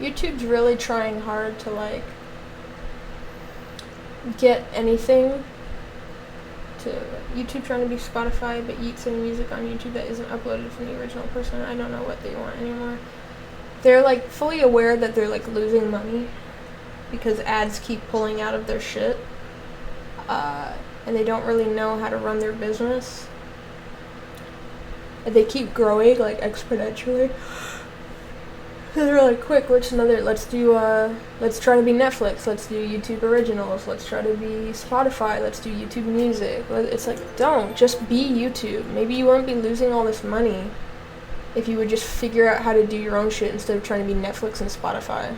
YouTube's really trying hard to like get anything to YouTube, trying to be Spotify, but yeets any music on YouTube that isn't uploaded from the original person. I don't know what they want anymore. They're like fully aware that they're like losing money because ads keep pulling out of their shit, and they don't really know how to run their business. And they keep growing like exponentially. So they're like, quick, let's try to be Netflix, let's do YouTube Originals, let's try to be Spotify, let's do YouTube Music. It's like, don't, just be YouTube. Maybe you won't be losing all this money if you would just figure out how to do your own shit instead of trying to be Netflix and Spotify.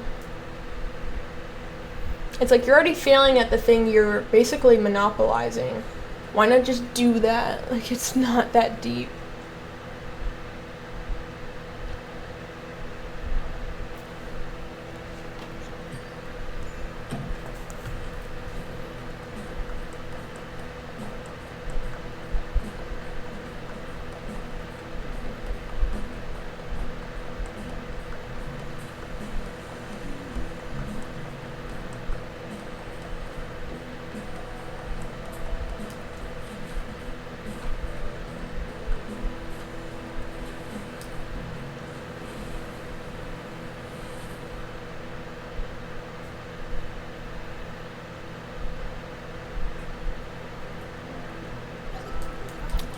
It's like, you're already failing at the thing you're basically monopolizing. Why not just do that? Like, it's not that deep.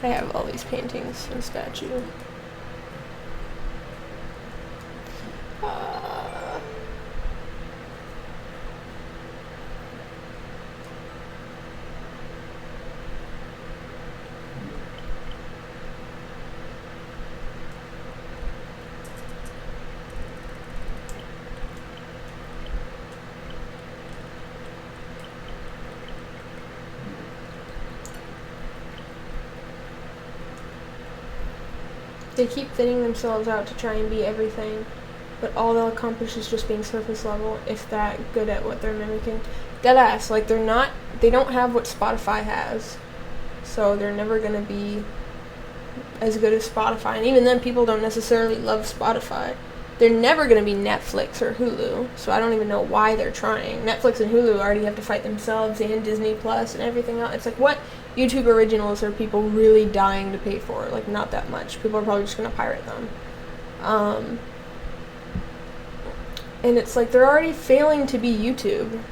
I have all these paintings and statues. they keep thinning themselves out to try and be everything, but all they'll accomplish is just being surface level, if that good at what they're mimicking. Deadass, like they don't have what Spotify has, so they're never gonna be as good as Spotify, and even then people don't necessarily love Spotify. They're never gonna be Netflix or Hulu, so I don't even know why they're trying. Netflix and Hulu already have to fight themselves, and Disney Plus and everything else. It's like, what YouTube originals are people really dying to pay for? Like, not that much. People are probably just gonna pirate them. And it's like, they're already failing to be YouTube.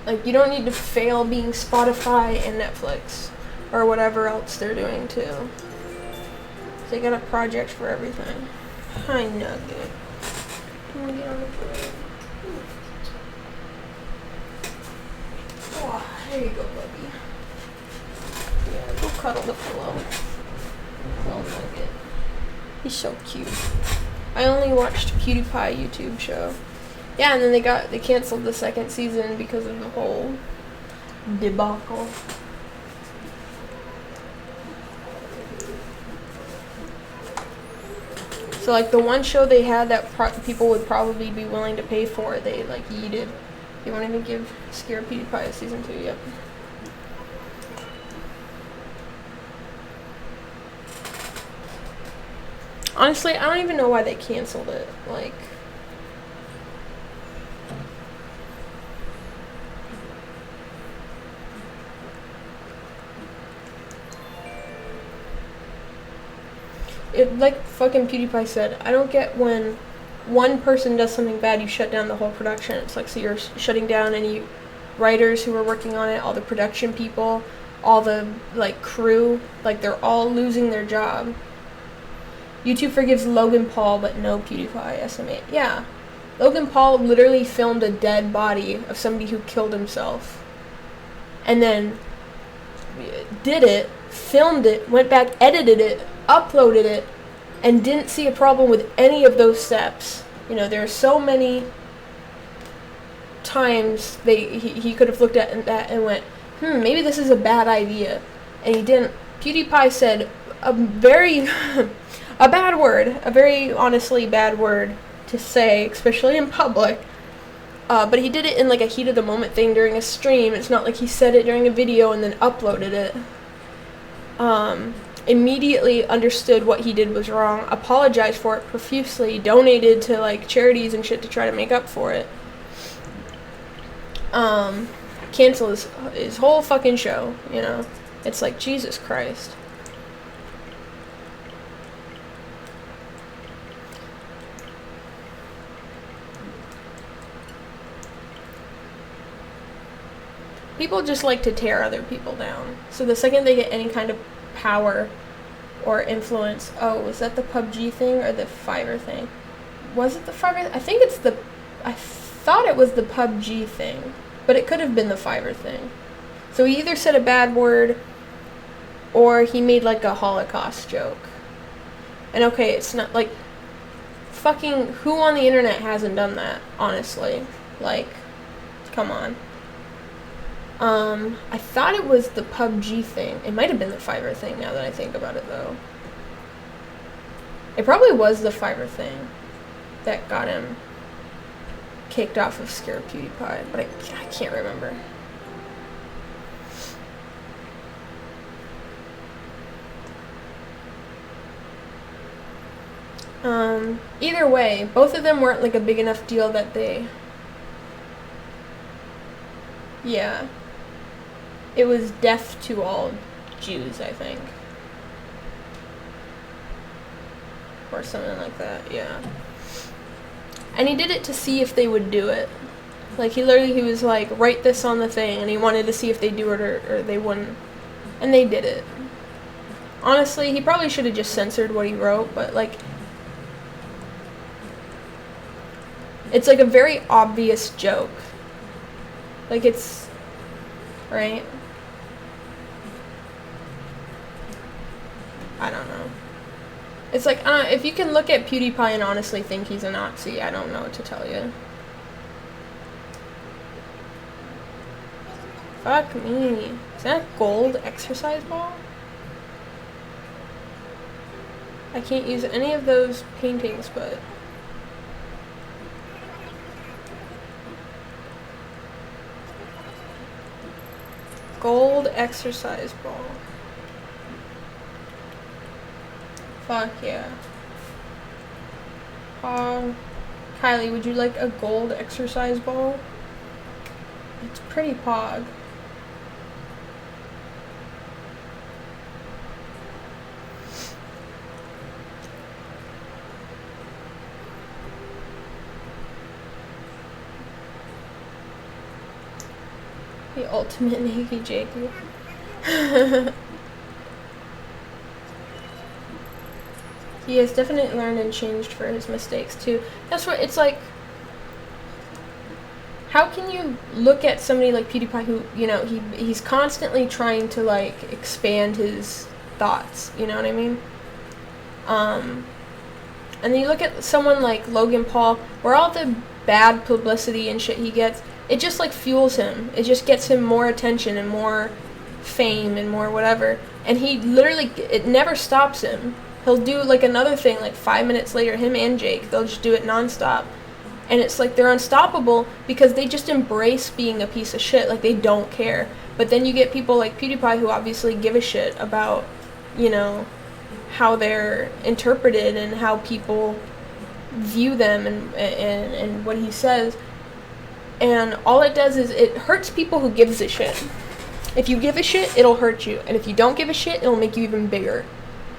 Like, you don't need to fail being Spotify and Netflix, or whatever else they're doing too. They got a project for everything. Hi, Nugget. Can we get on the bed? Oh, there you go, Bubby. Yeah, go cuddle the pillow. Oh, Nugget. He's so cute. I only watched PewDiePie YouTube show. Yeah, and then they canceled the second season because of the whole debacle. So, like, the one show they had that people would probably be willing to pay for, they, like, yeeted. They won't even give Scare PewDiePie a season 2 yet. Honestly, I don't even know why they canceled it. Like, like fucking PewDiePie said, I don't get when one person does something bad, you shut down the whole production. It's like, so you're shutting down any writers who were working on it, all the production people, all the, like, crew, like, they're all losing their job. YouTube forgives Logan Paul, but no PewDiePie, estimate. Yeah. Logan Paul literally filmed a dead body of somebody who killed himself. And then did it, filmed it, went back, edited it, uploaded it, and didn't see a problem with any of those steps. You know, there are so many times he could have looked at that and went, maybe this is a bad idea. And he didn't. PewDiePie said a very... a bad word, a very honestly bad word to say, especially in public. But he did it in like a heat of the moment thing during a stream. It's not like he said it during a video and then uploaded it. Immediately understood what he did was wrong, apologized for it profusely, donated to like charities and shit to try to make up for it. Cancel his whole fucking show, you know? It's like, Jesus Christ. People just like to tear other people down. So the second they get any kind of power or influence... Oh, was that the PUBG thing or the Fiverr thing? Was it the Fiverr? I think it's the... I thought it was the PUBG thing. But it could have been the Fiverr thing. So he either said a bad word or he made like a Holocaust joke. And okay, it's not like... Fucking who on the internet hasn't done that, honestly? Like, come on. I thought it was the PUBG thing. It might have been the Fiverr thing now that I think about it, though. It probably was the Fiverr thing that got him kicked off of Scare PewDiePie, but I can't remember. Either way, both of them weren't like a big enough deal that they... Yeah. It was death to all Jews, I think. Or something like that, yeah. And he did it to see if they would do it. Like, he was like, write this on the thing, and he wanted to see if they'd do it or they wouldn't. And they did it. Honestly, he probably should have just censored what he wrote, but, like... It's, like, a very obvious joke. Like, it's... Right? I don't know. It's like, if you can look at PewDiePie and honestly think he's a Nazi, I don't know what to tell you. Fuck me. Is that a gold exercise ball? I can't use any of those paintings, but... Gold exercise ball. Fuck yeah. Kylie, would you like a gold exercise ball? It's pretty pog. The ultimate Navy Jakey. He has definitely learned and changed for his mistakes too. That's what it's like. How can you look at somebody like PewDiePie who, you know, he's constantly trying to like expand his thoughts, you know what I mean? And then you look at someone like Logan Paul, where all the bad publicity and shit he gets, it just like fuels him. It just gets him more attention and more fame and more whatever. And he literally, it never stops him. He'll do like another thing like 5 minutes later, him and Jake, they'll just do it nonstop. And it's like they're unstoppable because they just embrace being a piece of shit, like they don't care. But then you get people like PewDiePie who obviously give a shit about, you know, how they're interpreted and how people view them and what he says. And all it does is it hurts people who gives a shit. If you give a shit, it'll hurt you. And if you don't give a shit, it'll make you even bigger.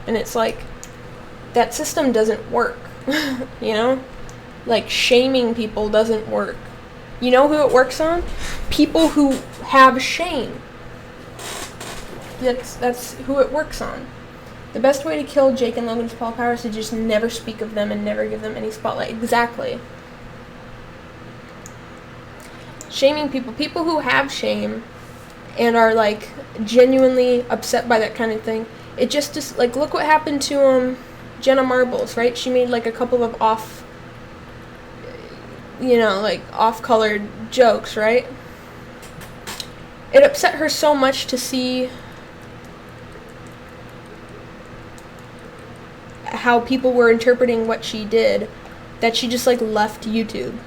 And it's like, that system doesn't work, you know? Like, shaming people doesn't work. You know who it works on? People who have shame. That's who it works on. The best way to kill Jake and Logan's Paul power is to just never speak of them and never give them any spotlight. Exactly. Shaming people who have shame and are, like, genuinely upset by that kind of thing, it just like, look what happened to, Jenna Marbles, right? She made, like, a couple of off-colored jokes, right? It upset her so much to see how people were interpreting what she did that she just, like, left YouTube.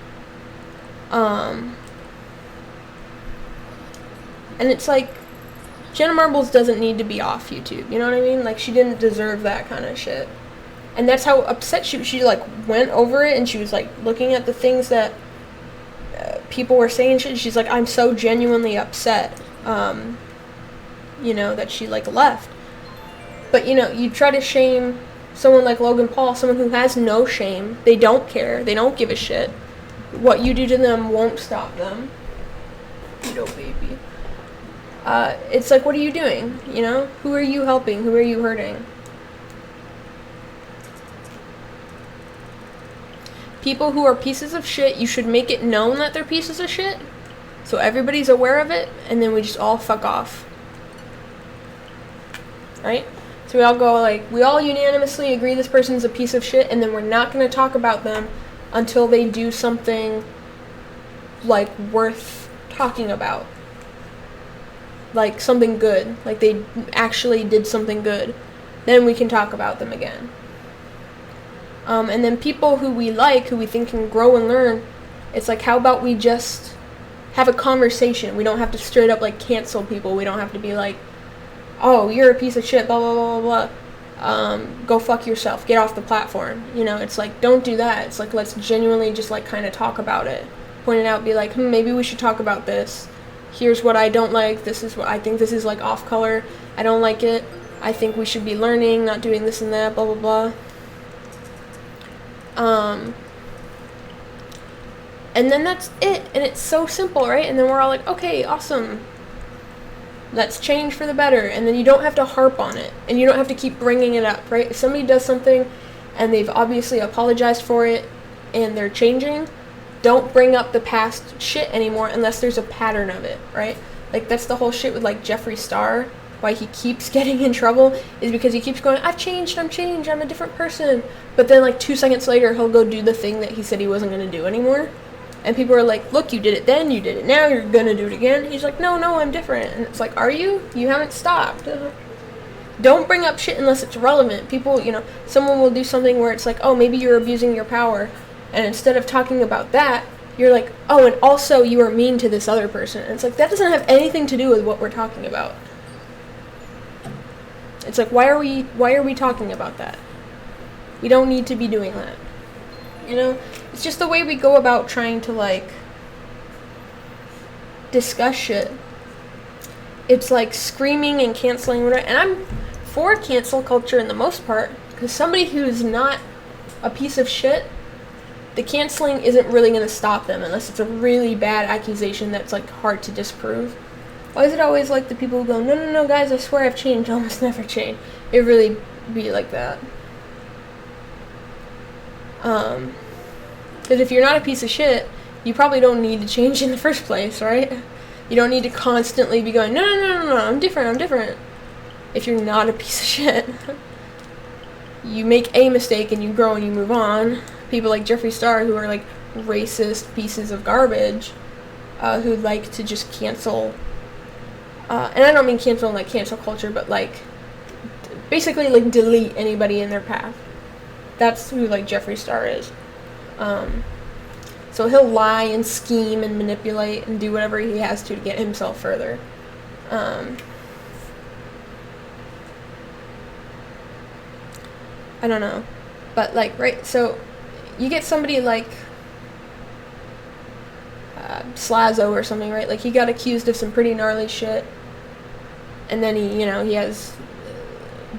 And it's like, Jenna Marbles doesn't need to be off YouTube, you know what I mean? Like, she didn't deserve that kind of shit. And that's how upset she like, went over it, and she was, like, looking at the things that people were saying shit. She's like, I'm so genuinely upset, you know, that she, like, left. But, you know, you try to shame someone like Logan Paul, someone who has no shame. They don't care. They don't give a shit. What you do to them won't stop them. You know, baby. It's like, what are you doing, you know? Who are you helping? Who are you hurting? People who are pieces of shit, you should make it known that they're pieces of shit, so everybody's aware of it, and then we just all fuck off. Right? So we all go, like, we all unanimously agree this person's a piece of shit, and then we're not going to talk about them until they do something, like, worth talking about. Like, something good. Like, they actually did something good. Then we can talk about them again. And then people who we like, who we think can grow and learn, it's like, how about we just have a conversation? We don't have to straight up, like, cancel people. We don't have to be like, oh, you're a piece of shit, blah, blah, blah, blah, blah. Go fuck yourself. Get off the platform. You know, it's like, don't do that. It's like, let's genuinely just, like, kind of talk about it. Point it out, be like, maybe we should talk about this. Here's what I don't like. This is what I think this is, like, off color. I don't like it. I think we should be learning, not doing this and that, blah, blah, blah. And then that's it, and it's so simple, right? And then we're all like, okay, awesome, let's change for the better. And then you don't have to harp on it, and you don't have to keep bringing it up, right? If somebody does something and they've obviously apologized for it and they're changing, don't bring up the past shit anymore unless there's a pattern of it, right? Like, that's the whole shit with, like, Jeffree Star. Why he keeps getting in trouble is because he keeps going, I've changed, I'm a different person. But then, like, 2 seconds later, he'll go do the thing that he said he wasn't going to do anymore. And people are like, look, you did it then, you did it now, you're going to do it again. He's like, no, I'm different. And it's like, are you? You haven't stopped. Don't bring up shit unless it's relevant. People, someone will do something where it's like, oh, maybe you're abusing your power. And instead of talking about that, you're like, oh, and also you are mean to this other person. And it's like, that doesn't have anything to do with what we're talking about. It's like, why are we talking about that? We don't need to be doing that. It's just the way we go about trying to, like, discuss shit. It's like screaming and canceling, whatever. And I'm for cancel culture in the most part, because somebody who's not a piece of shit, the canceling isn't really going to stop them unless it's a really bad accusation that's, like, hard to disprove. Why is it always like the people who go, no, guys, I swear I've changed, almost never change? It really be like that. Because if you're not a piece of shit, you probably don't need to change in the first place, right? You don't need to constantly be going, no, I'm different. If you're not a piece of shit, you make a mistake and you grow and you move on. People like Jeffree Star, who are, like, racist pieces of garbage, who like to just cancel, and I don't mean cancel like cancel culture, but, like, basically, like, delete anybody in their path. That's who, like, Jeffree Star is. So he'll lie and scheme and manipulate and do whatever he has to get himself further. I don't know. But, like, right, so you get somebody like Slazo or something, right? Like, he got accused of some pretty gnarly shit. And then he has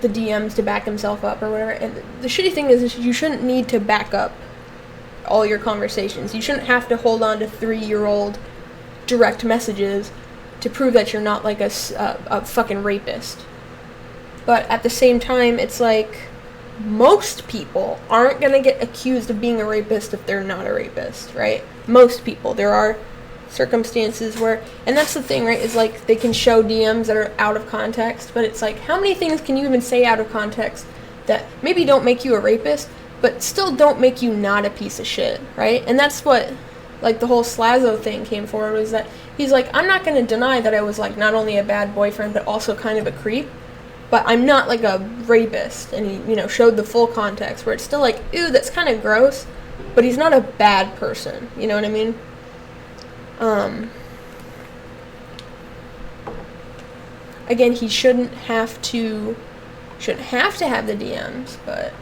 the DMs to back himself up or whatever. And the shitty thing is you shouldn't need to back up all your conversations. You shouldn't have to hold on to 3-year-old direct messages to prove that you're not, like, a fucking rapist. But at the same time, it's like, most people aren't gonna get accused of being a rapist if they're not a rapist, right? Most people. There are circumstances where, and that's the thing, right, is, like, they can show DMs that are out of context, but it's like, how many things can you even say out of context that maybe don't make you a rapist, but still don't make you not a piece of shit, right? And that's what, like, the whole Slazo thing came forward, was that he's like, I'm not going to deny that I was, like, not only a bad boyfriend, but also kind of a creep, but I'm not, like, a rapist. And he, showed the full context, where it's still like, ew, that's kind of gross, but he's not a bad person, you know what I mean? Again, he shouldn't have to have the DMs, but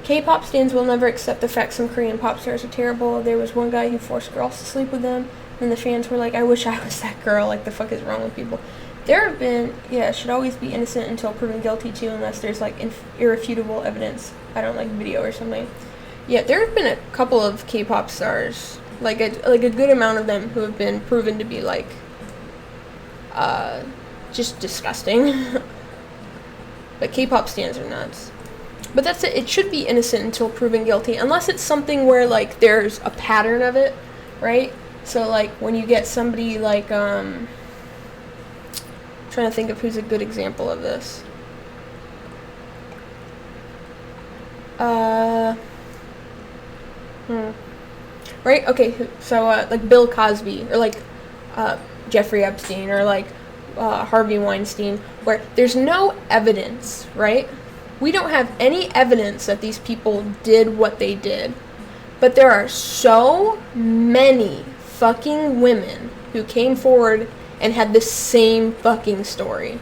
K-pop stans will never accept the fact some Korean pop stars are terrible. There was one guy who forced girls to sleep with them, and the fans were like, I wish I was that girl. Like, the fuck is wrong with people? There have been, should always be innocent until proven guilty too, unless there's, like, irrefutable evidence. I don't like video or something. Yeah, there have been a couple of K-pop stars, like a good amount of them, who have been proven to be, like, just disgusting. But K-pop stans are nuts. But that's it. It should be innocent until proven guilty, unless it's something where, like, there's a pattern of it, right? So, like, when you get somebody like, I'm trying to think of who's a good example of this. Right? Okay, so, like, Bill Cosby, or, like, Jeffrey Epstein, or, like, Harvey Weinstein, where there's no evidence, right? We don't have any evidence that these people did what they did. But there are so many fucking women who came forward and had the same fucking story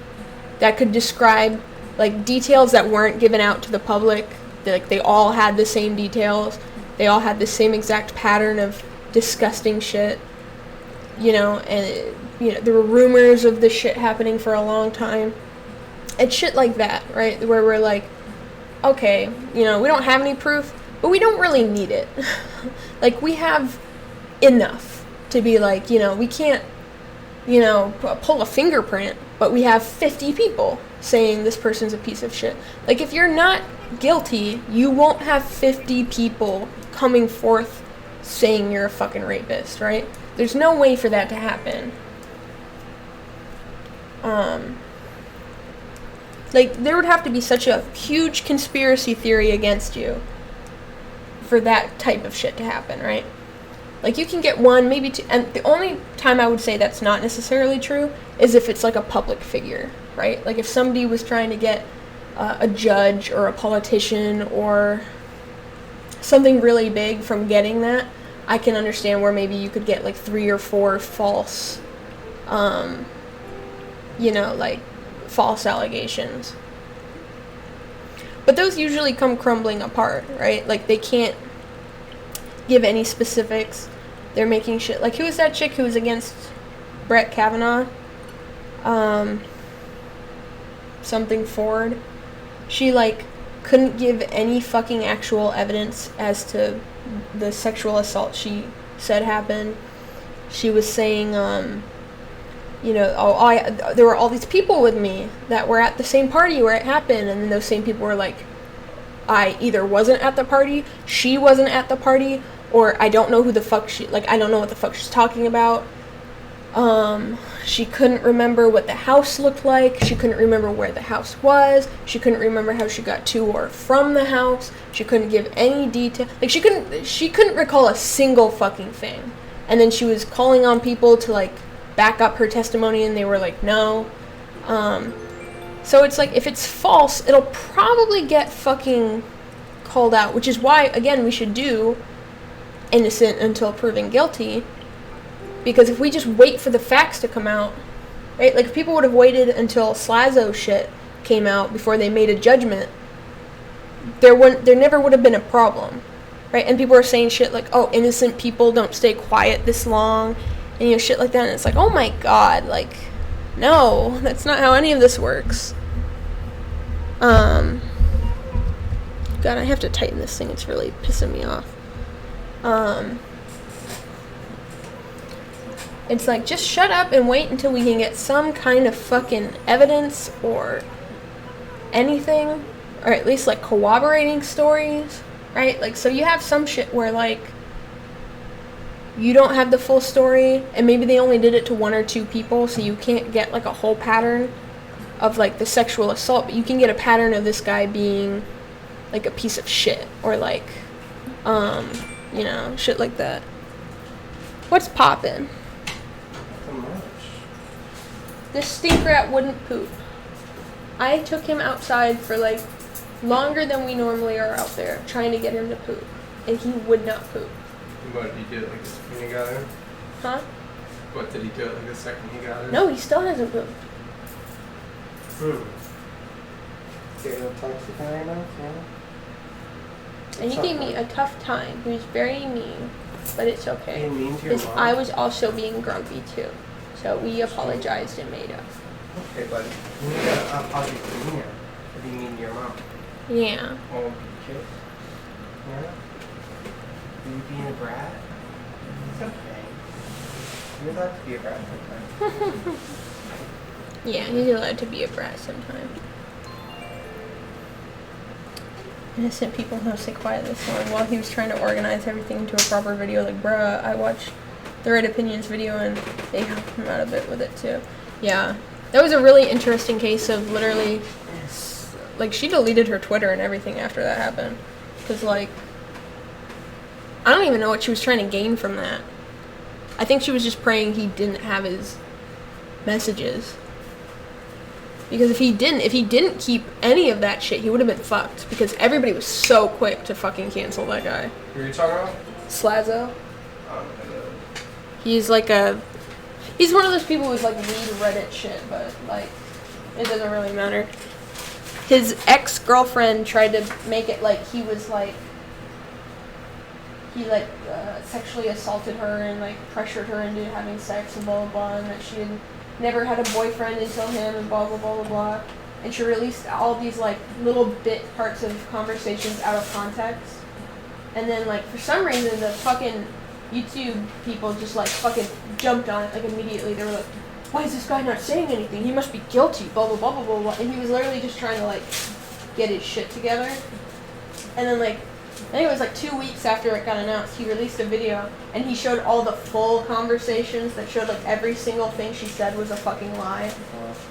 that could describe, like, details that weren't given out to the public. Like, they all had the same details. They all had the same exact pattern of disgusting shit. And there were rumors of this shit happening for a long time. It's shit like that, right? Where we're like, okay, we don't have any proof, but we don't really need it. Like, we have enough to be like, we can't, pull a fingerprint, but we have 50 people saying this person's a piece of shit. Like, if you're not guilty, you won't have 50 people coming forth saying you're a fucking rapist, right? There's no way for that to happen. Like, there would have to be such a huge conspiracy theory against you for that type of shit to happen, right? Like, you can get one, maybe two, and the only time I would say that's not necessarily true is if it's, like, a public figure, right? Like, if somebody was trying to get a judge or a politician or something really big from getting that, I can understand where maybe you could get like 3 or 4 false, like false allegations. But those usually come crumbling apart, right? Like they can't give any specifics. They're making shit. Like who was that chick who was against Brett Kavanaugh? Something Ford. She like couldn't give any fucking actual evidence as to the sexual assault she said happened. She was saying, there were all these people with me that were at the same party where it happened, and then those same people were like, I either wasn't at the party, she wasn't at the party, or I don't know who the fuck I don't know what the fuck she's talking about. She couldn't remember what the house looked like. She couldn't remember where the house was. She couldn't remember how she got to or from the house. She couldn't give any detail. Like she couldn't recall a single fucking thing. And then she was calling on people to like back up her testimony, and they were like, no. So it's like if it's false, it'll probably get fucking called out, which is why again we should do innocent until proven guilty. Because if we just wait for the facts to come out, right? Like if people would have waited until Slazo shit came out before they made a judgment, there never would have been a problem, right? And people are saying shit like, oh, innocent people don't stay quiet this long, and shit like that. And it's like, oh my god, like, no, that's not how any of this works. God, I have to tighten this thing. It's really pissing me off. It's like, just shut up and wait until we can get some kind of fucking evidence or anything, or at least like corroborating stories, right? Like, so you have some shit where like you don't have the full story, and maybe they only did it to 1 or 2 people, so you can't get like a whole pattern of like the sexual assault, but you can get a pattern of this guy being like a piece of shit, or like shit like that. What's poppin'? This stink rat wouldn't poop. I took him outside for like longer than we normally are out there trying to get him to poop, and he would not poop. What, did he do it like the second he got in? Huh? What, did he do it like the second he got in? No, he still hasn't pooped. Get a little toxic right now, And he gave me a tough time. He was very mean, but it's okay. Being mean to your Because mom? I was also being grumpy too. So we apologized and made up. Okay, but you need to apologize to me now for being mean to your mom. Yeah. Oh, kids? Yeah? You being a brat? It's okay. You're allowed to be a brat sometimes. Yeah, he's allowed to be a brat sometime. Innocent people don't stay quiet this long. While he was trying to organize everything into a proper video, like, bruh, I watched the Right Opinions video and they helped him out a bit with it too. Yeah. That was a really interesting case of literally, like, she deleted her Twitter and everything after that happened. Because, like, I don't even know what she was trying to gain from that. I think she was just praying he didn't have his messages. Because if he didn't keep any of that shit, he would have been fucked. Because everybody was so quick to fucking cancel that guy. Who are you talking about? Slazo. He's like he's one of those people who's like read Reddit shit, but like, it doesn't really matter. His ex-girlfriend tried to make it like he was like, he like sexually assaulted her and like pressured her into having sex and blah blah blah, and that she had never had a boyfriend until him and blah blah blah blah blah. And she released all these like little bit parts of conversations out of context. And then like for some reason the fucking YouTube people just like fucking jumped on it like immediately. They were like, why is this guy not saying anything? He must be guilty, blah blah blah blah blah blah. And he was literally just trying to like get his shit together. And then like, I think it was like 2 weeks after it got announced, he released a video and he showed all the full conversations that showed like every single thing she said was a fucking lie.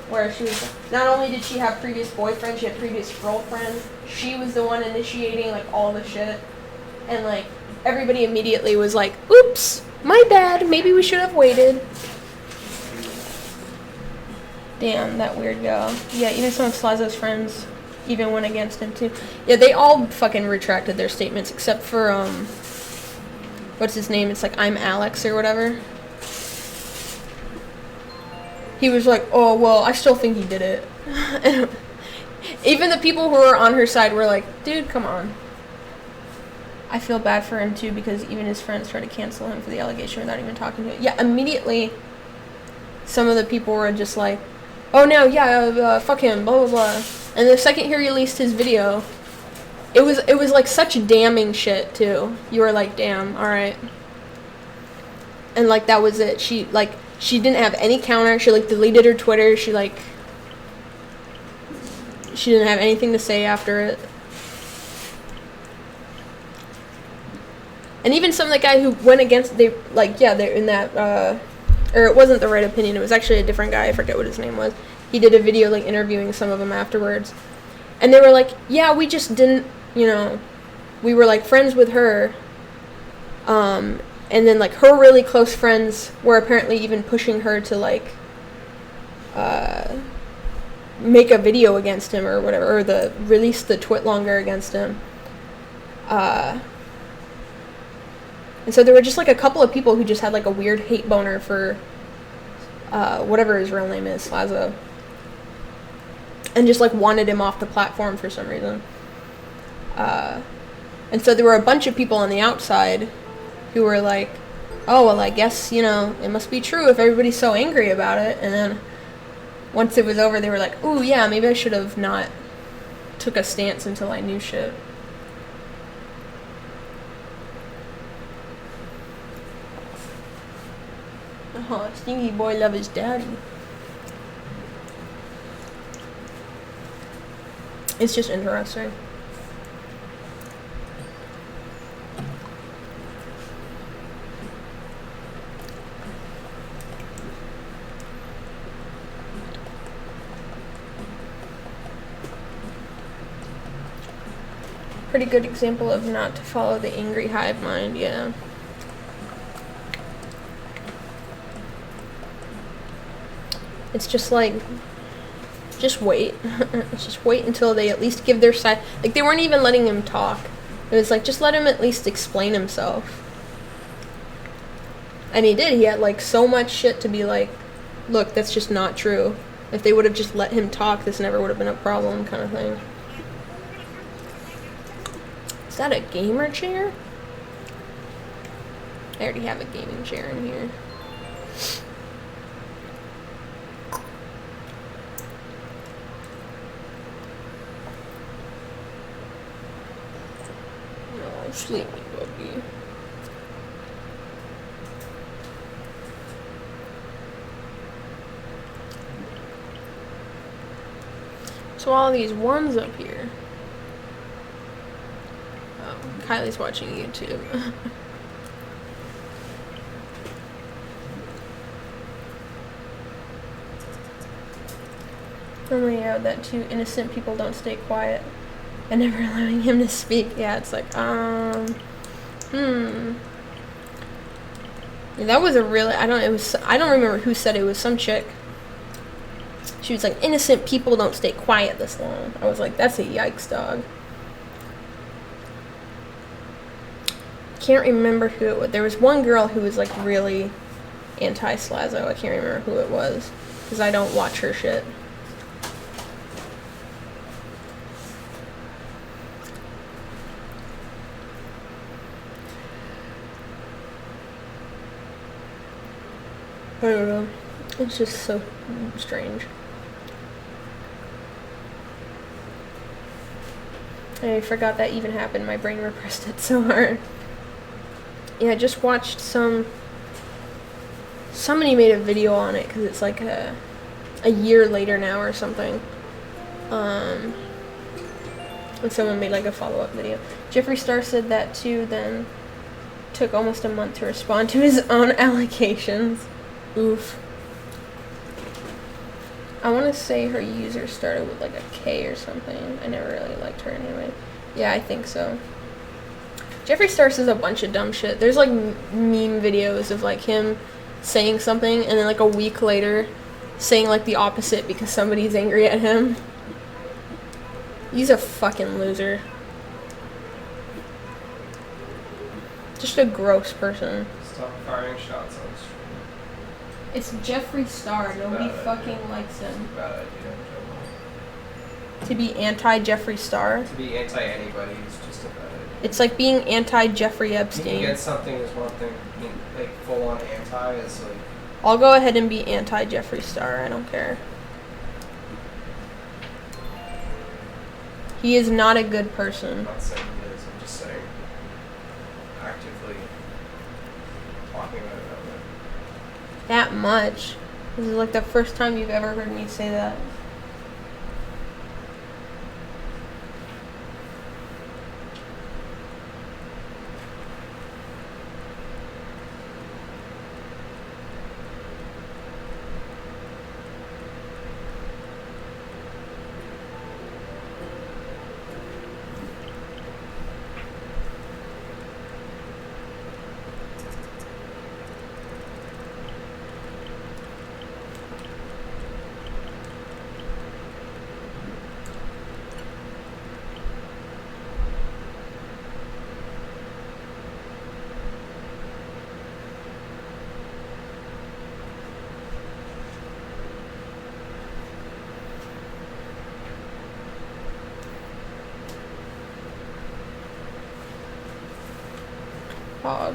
Where she was, not only did she have previous boyfriends, she had previous girlfriends. She was the one initiating like all the shit. And like, everybody immediately was like, oops, my bad, maybe we should have waited. Damn, that weird girl. Yeah, even some of Slazo's friends even went against him too. Yeah, they all fucking retracted their statements except for what's his name? It's like I'm Alex or whatever. He was like, oh well, I still think he did it. And even the people who were on her side were like, dude, come on. I feel bad for him too because even his friends tried to cancel him for the allegation without even talking to him. Yeah, immediately some of the people were just like, oh no, yeah, fuck him, blah blah blah. And the second he released his video, it was like such damning shit too. You were like, damn, alright. And like that was it. She didn't have any counter. She like deleted her Twitter. She didn't have anything to say after it. And even some of the guy who went against, they're in that, or it wasn't the right opinion, it was actually a different guy, I forget what his name was. He did a video, like, interviewing some of them afterwards. And they were like, yeah, we just didn't, we were, like, friends with her. And then, like, her really close friends were apparently even pushing her to, like, make a video against him or whatever, or release the twit longer against him. And so there were just, like, a couple of people who just had, like, a weird hate boner for, whatever his real name is, Slazo. And just, like, wanted him off the platform for some reason. And so there were a bunch of people on the outside who were like, oh, well, I guess, it must be true if everybody's so angry about it. And then once it was over, they were like, ooh, yeah, maybe I should have not took a stance until I knew shit. Oh, Stinky boy love his daddy. It's just interesting. Pretty good example of not to follow the angry hive mind, yeah. It's just like, just wait. Just wait until they at least give their side. Like, they weren't even letting him talk. It was like, just let him at least explain himself. And he did. He had, like, so much shit to be like, look, that's just not true. If they would have just let him talk, this never would have been a problem, kind of thing. Is that a gamer chair? I already have a gaming chair in here. Sleepy puppy. So all these ones up here. Oh, Kylie's watching YouTube. Only that two innocent people don't stay quiet. And never allowing him to speak. Yeah, it's like, Yeah, that was a really, I don't remember who said it. It was some chick. She was like, innocent people don't stay quiet this long. I was like, that's a yikes, dog. Can't remember who it was. There was one girl who was like really anti-Slazo. I can't remember who it was. Because I don't watch her shit. I don't know. It's just so strange. I forgot that even happened. My brain repressed it so hard. Yeah, I just watched somebody made a video on it because it's like a year later now or something. And someone made like a follow-up video. Jeffree Star said that too, then took almost a month to respond to his own allegations. Oof. I want to say her user started with like a K or something. I never really liked her anyway. Yeah, I think so. Jeffree Star says a bunch of dumb shit. There's like meme videos of like him saying something and then like a week later saying like the opposite because somebody's angry at him. He's a fucking loser. Just a gross person. Stop firing shots on stream. It's Jeffree Star. Nobody Bad fucking idea. likes him. Bad idea. To be anti-Jeffree Star? To be anti anybody is just a bad idea. It's like being anti-Jeffrey Being Epstein. against something is one thing. Being like full on anti is like. I'll go ahead and be anti-Jeffree Star. I don't care. He is not a good I'm person. not saying he is. I'm just saying actively talking about it out there. That much. This is like the first time you've ever heard me say that. Hog.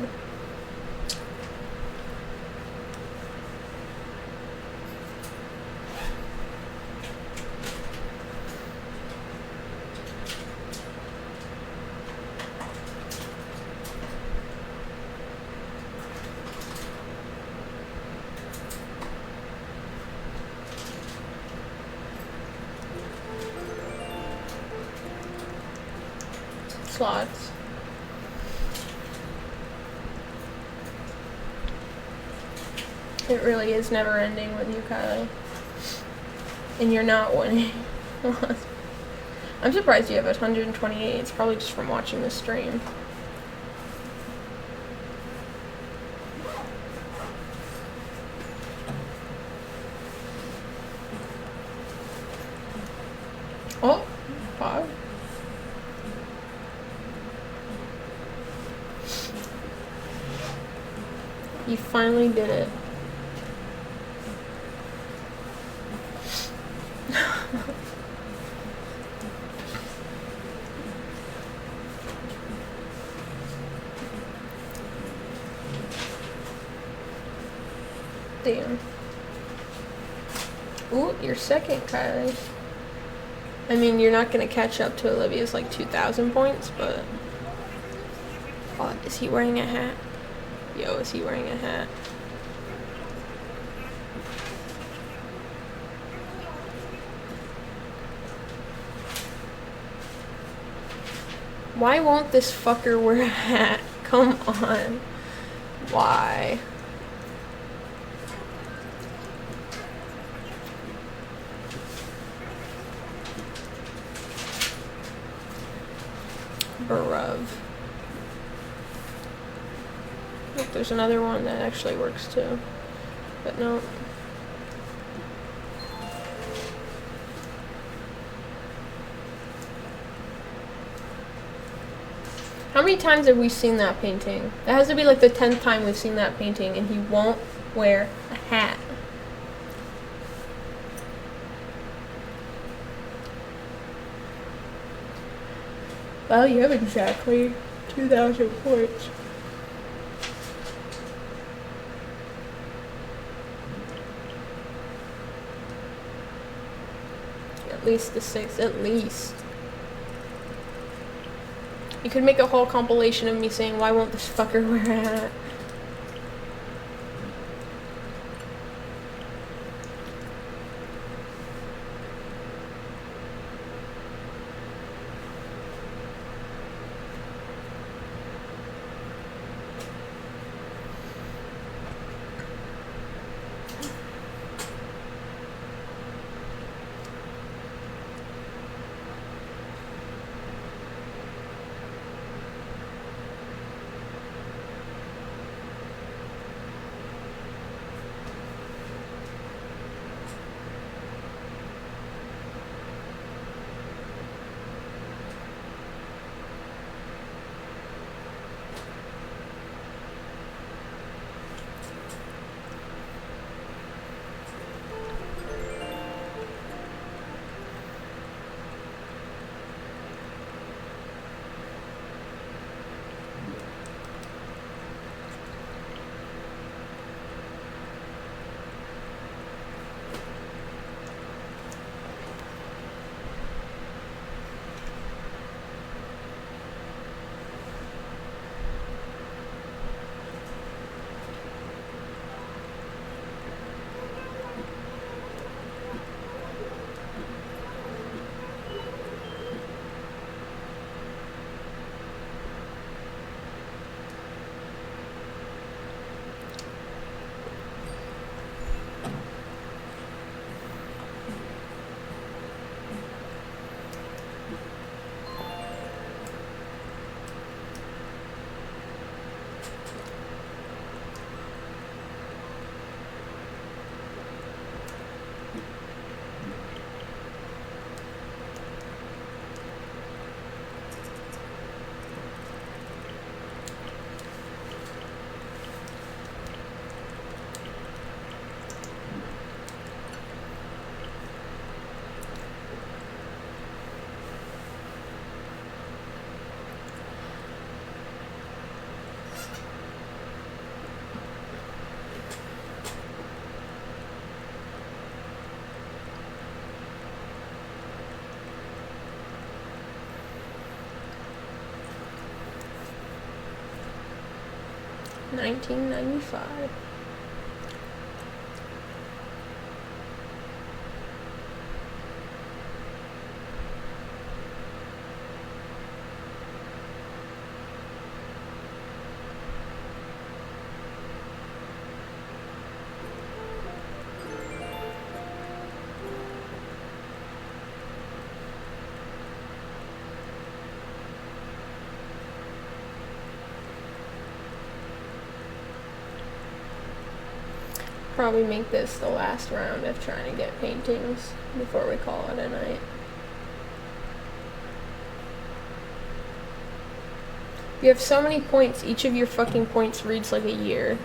Slots. It really is never ending with you, Kylie. And you're not winning. I'm surprised you have 128. It's probably just from watching the stream. Oh, wow. You finally did it. Damn. Ooh, you're second, Kylie. I mean, you're not gonna catch up to Olivia's like 2,000 points, but... Oh, is he wearing a hat? Yo, is he wearing a hat? Why won't this fucker wear a hat? Come on. Why? Bruv. Look, there's another one that actually works too. But no. How many times have we seen that painting? That has to be like the 10th time we've seen that painting, and he won't wear a hat. Well, you have exactly 2,000 points. At least the 6th, at least. You could make a whole compilation of me saying, why won't this fucker wear a hat? 1995. Probably make this the last round of trying to get paintings before we call it a night. You have so many points, each of your fucking points reads like a year.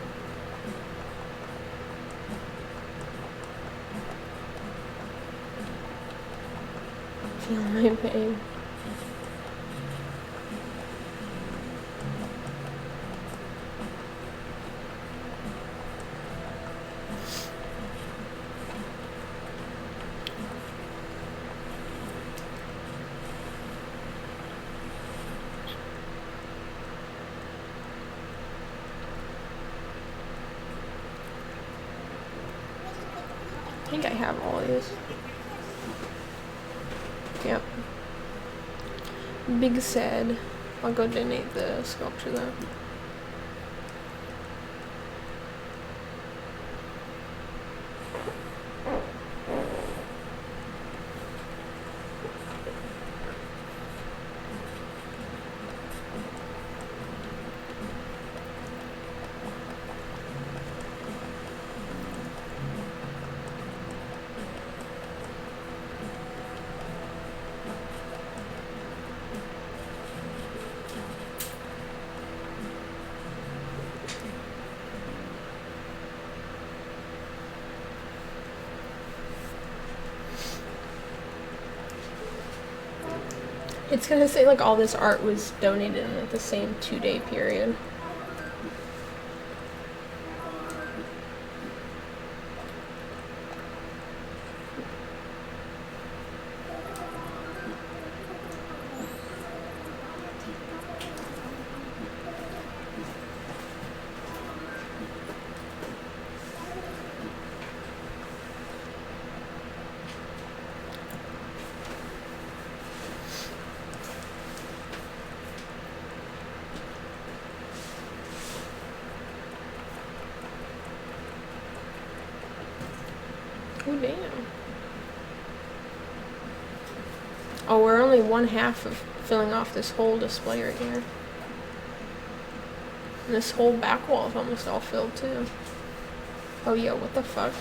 Feel my pain. I think I have all these. Yep. Big sad. I'll go donate the sculpture though. It's gonna say like all this art was donated in like the same 2-day period. Oh damn. Oh, we're only 1/2 of filling off this whole display right here. And this whole back wall is almost all filled too. Oh yo, what the fuck?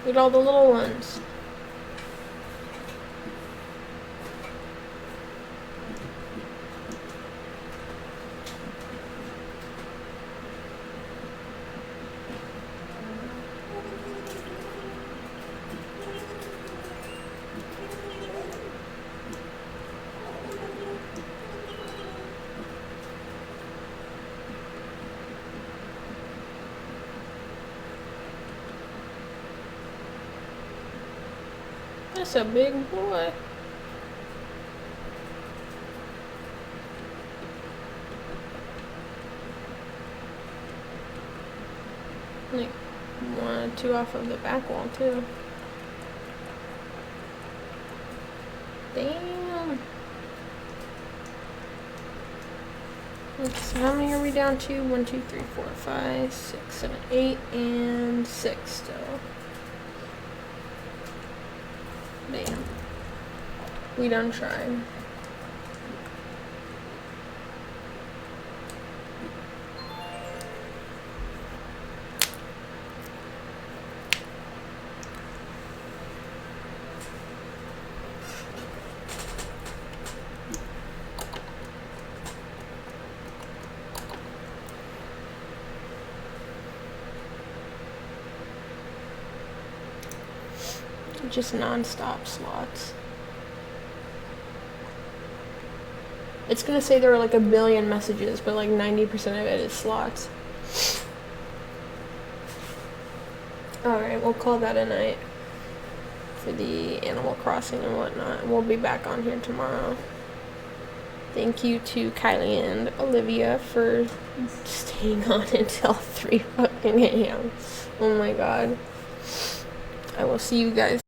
Look at all the little ones. That's a big boy. Like 1 or 2 off of the back wall too. Damn. Okay, so how many are we down to? 1, 2, 3, 4, 5, 6, 7, 8, and 6 still. Damn. We done tried. Just non-stop slots. It's gonna say there are like a billion messages, but like 90% of it is slots. Alright, we'll call that a night for the Animal Crossing and whatnot. We'll be back on here tomorrow. Thank you to Kylie and Olivia for staying on until 3 fucking a.m. Oh my god. I will see you guys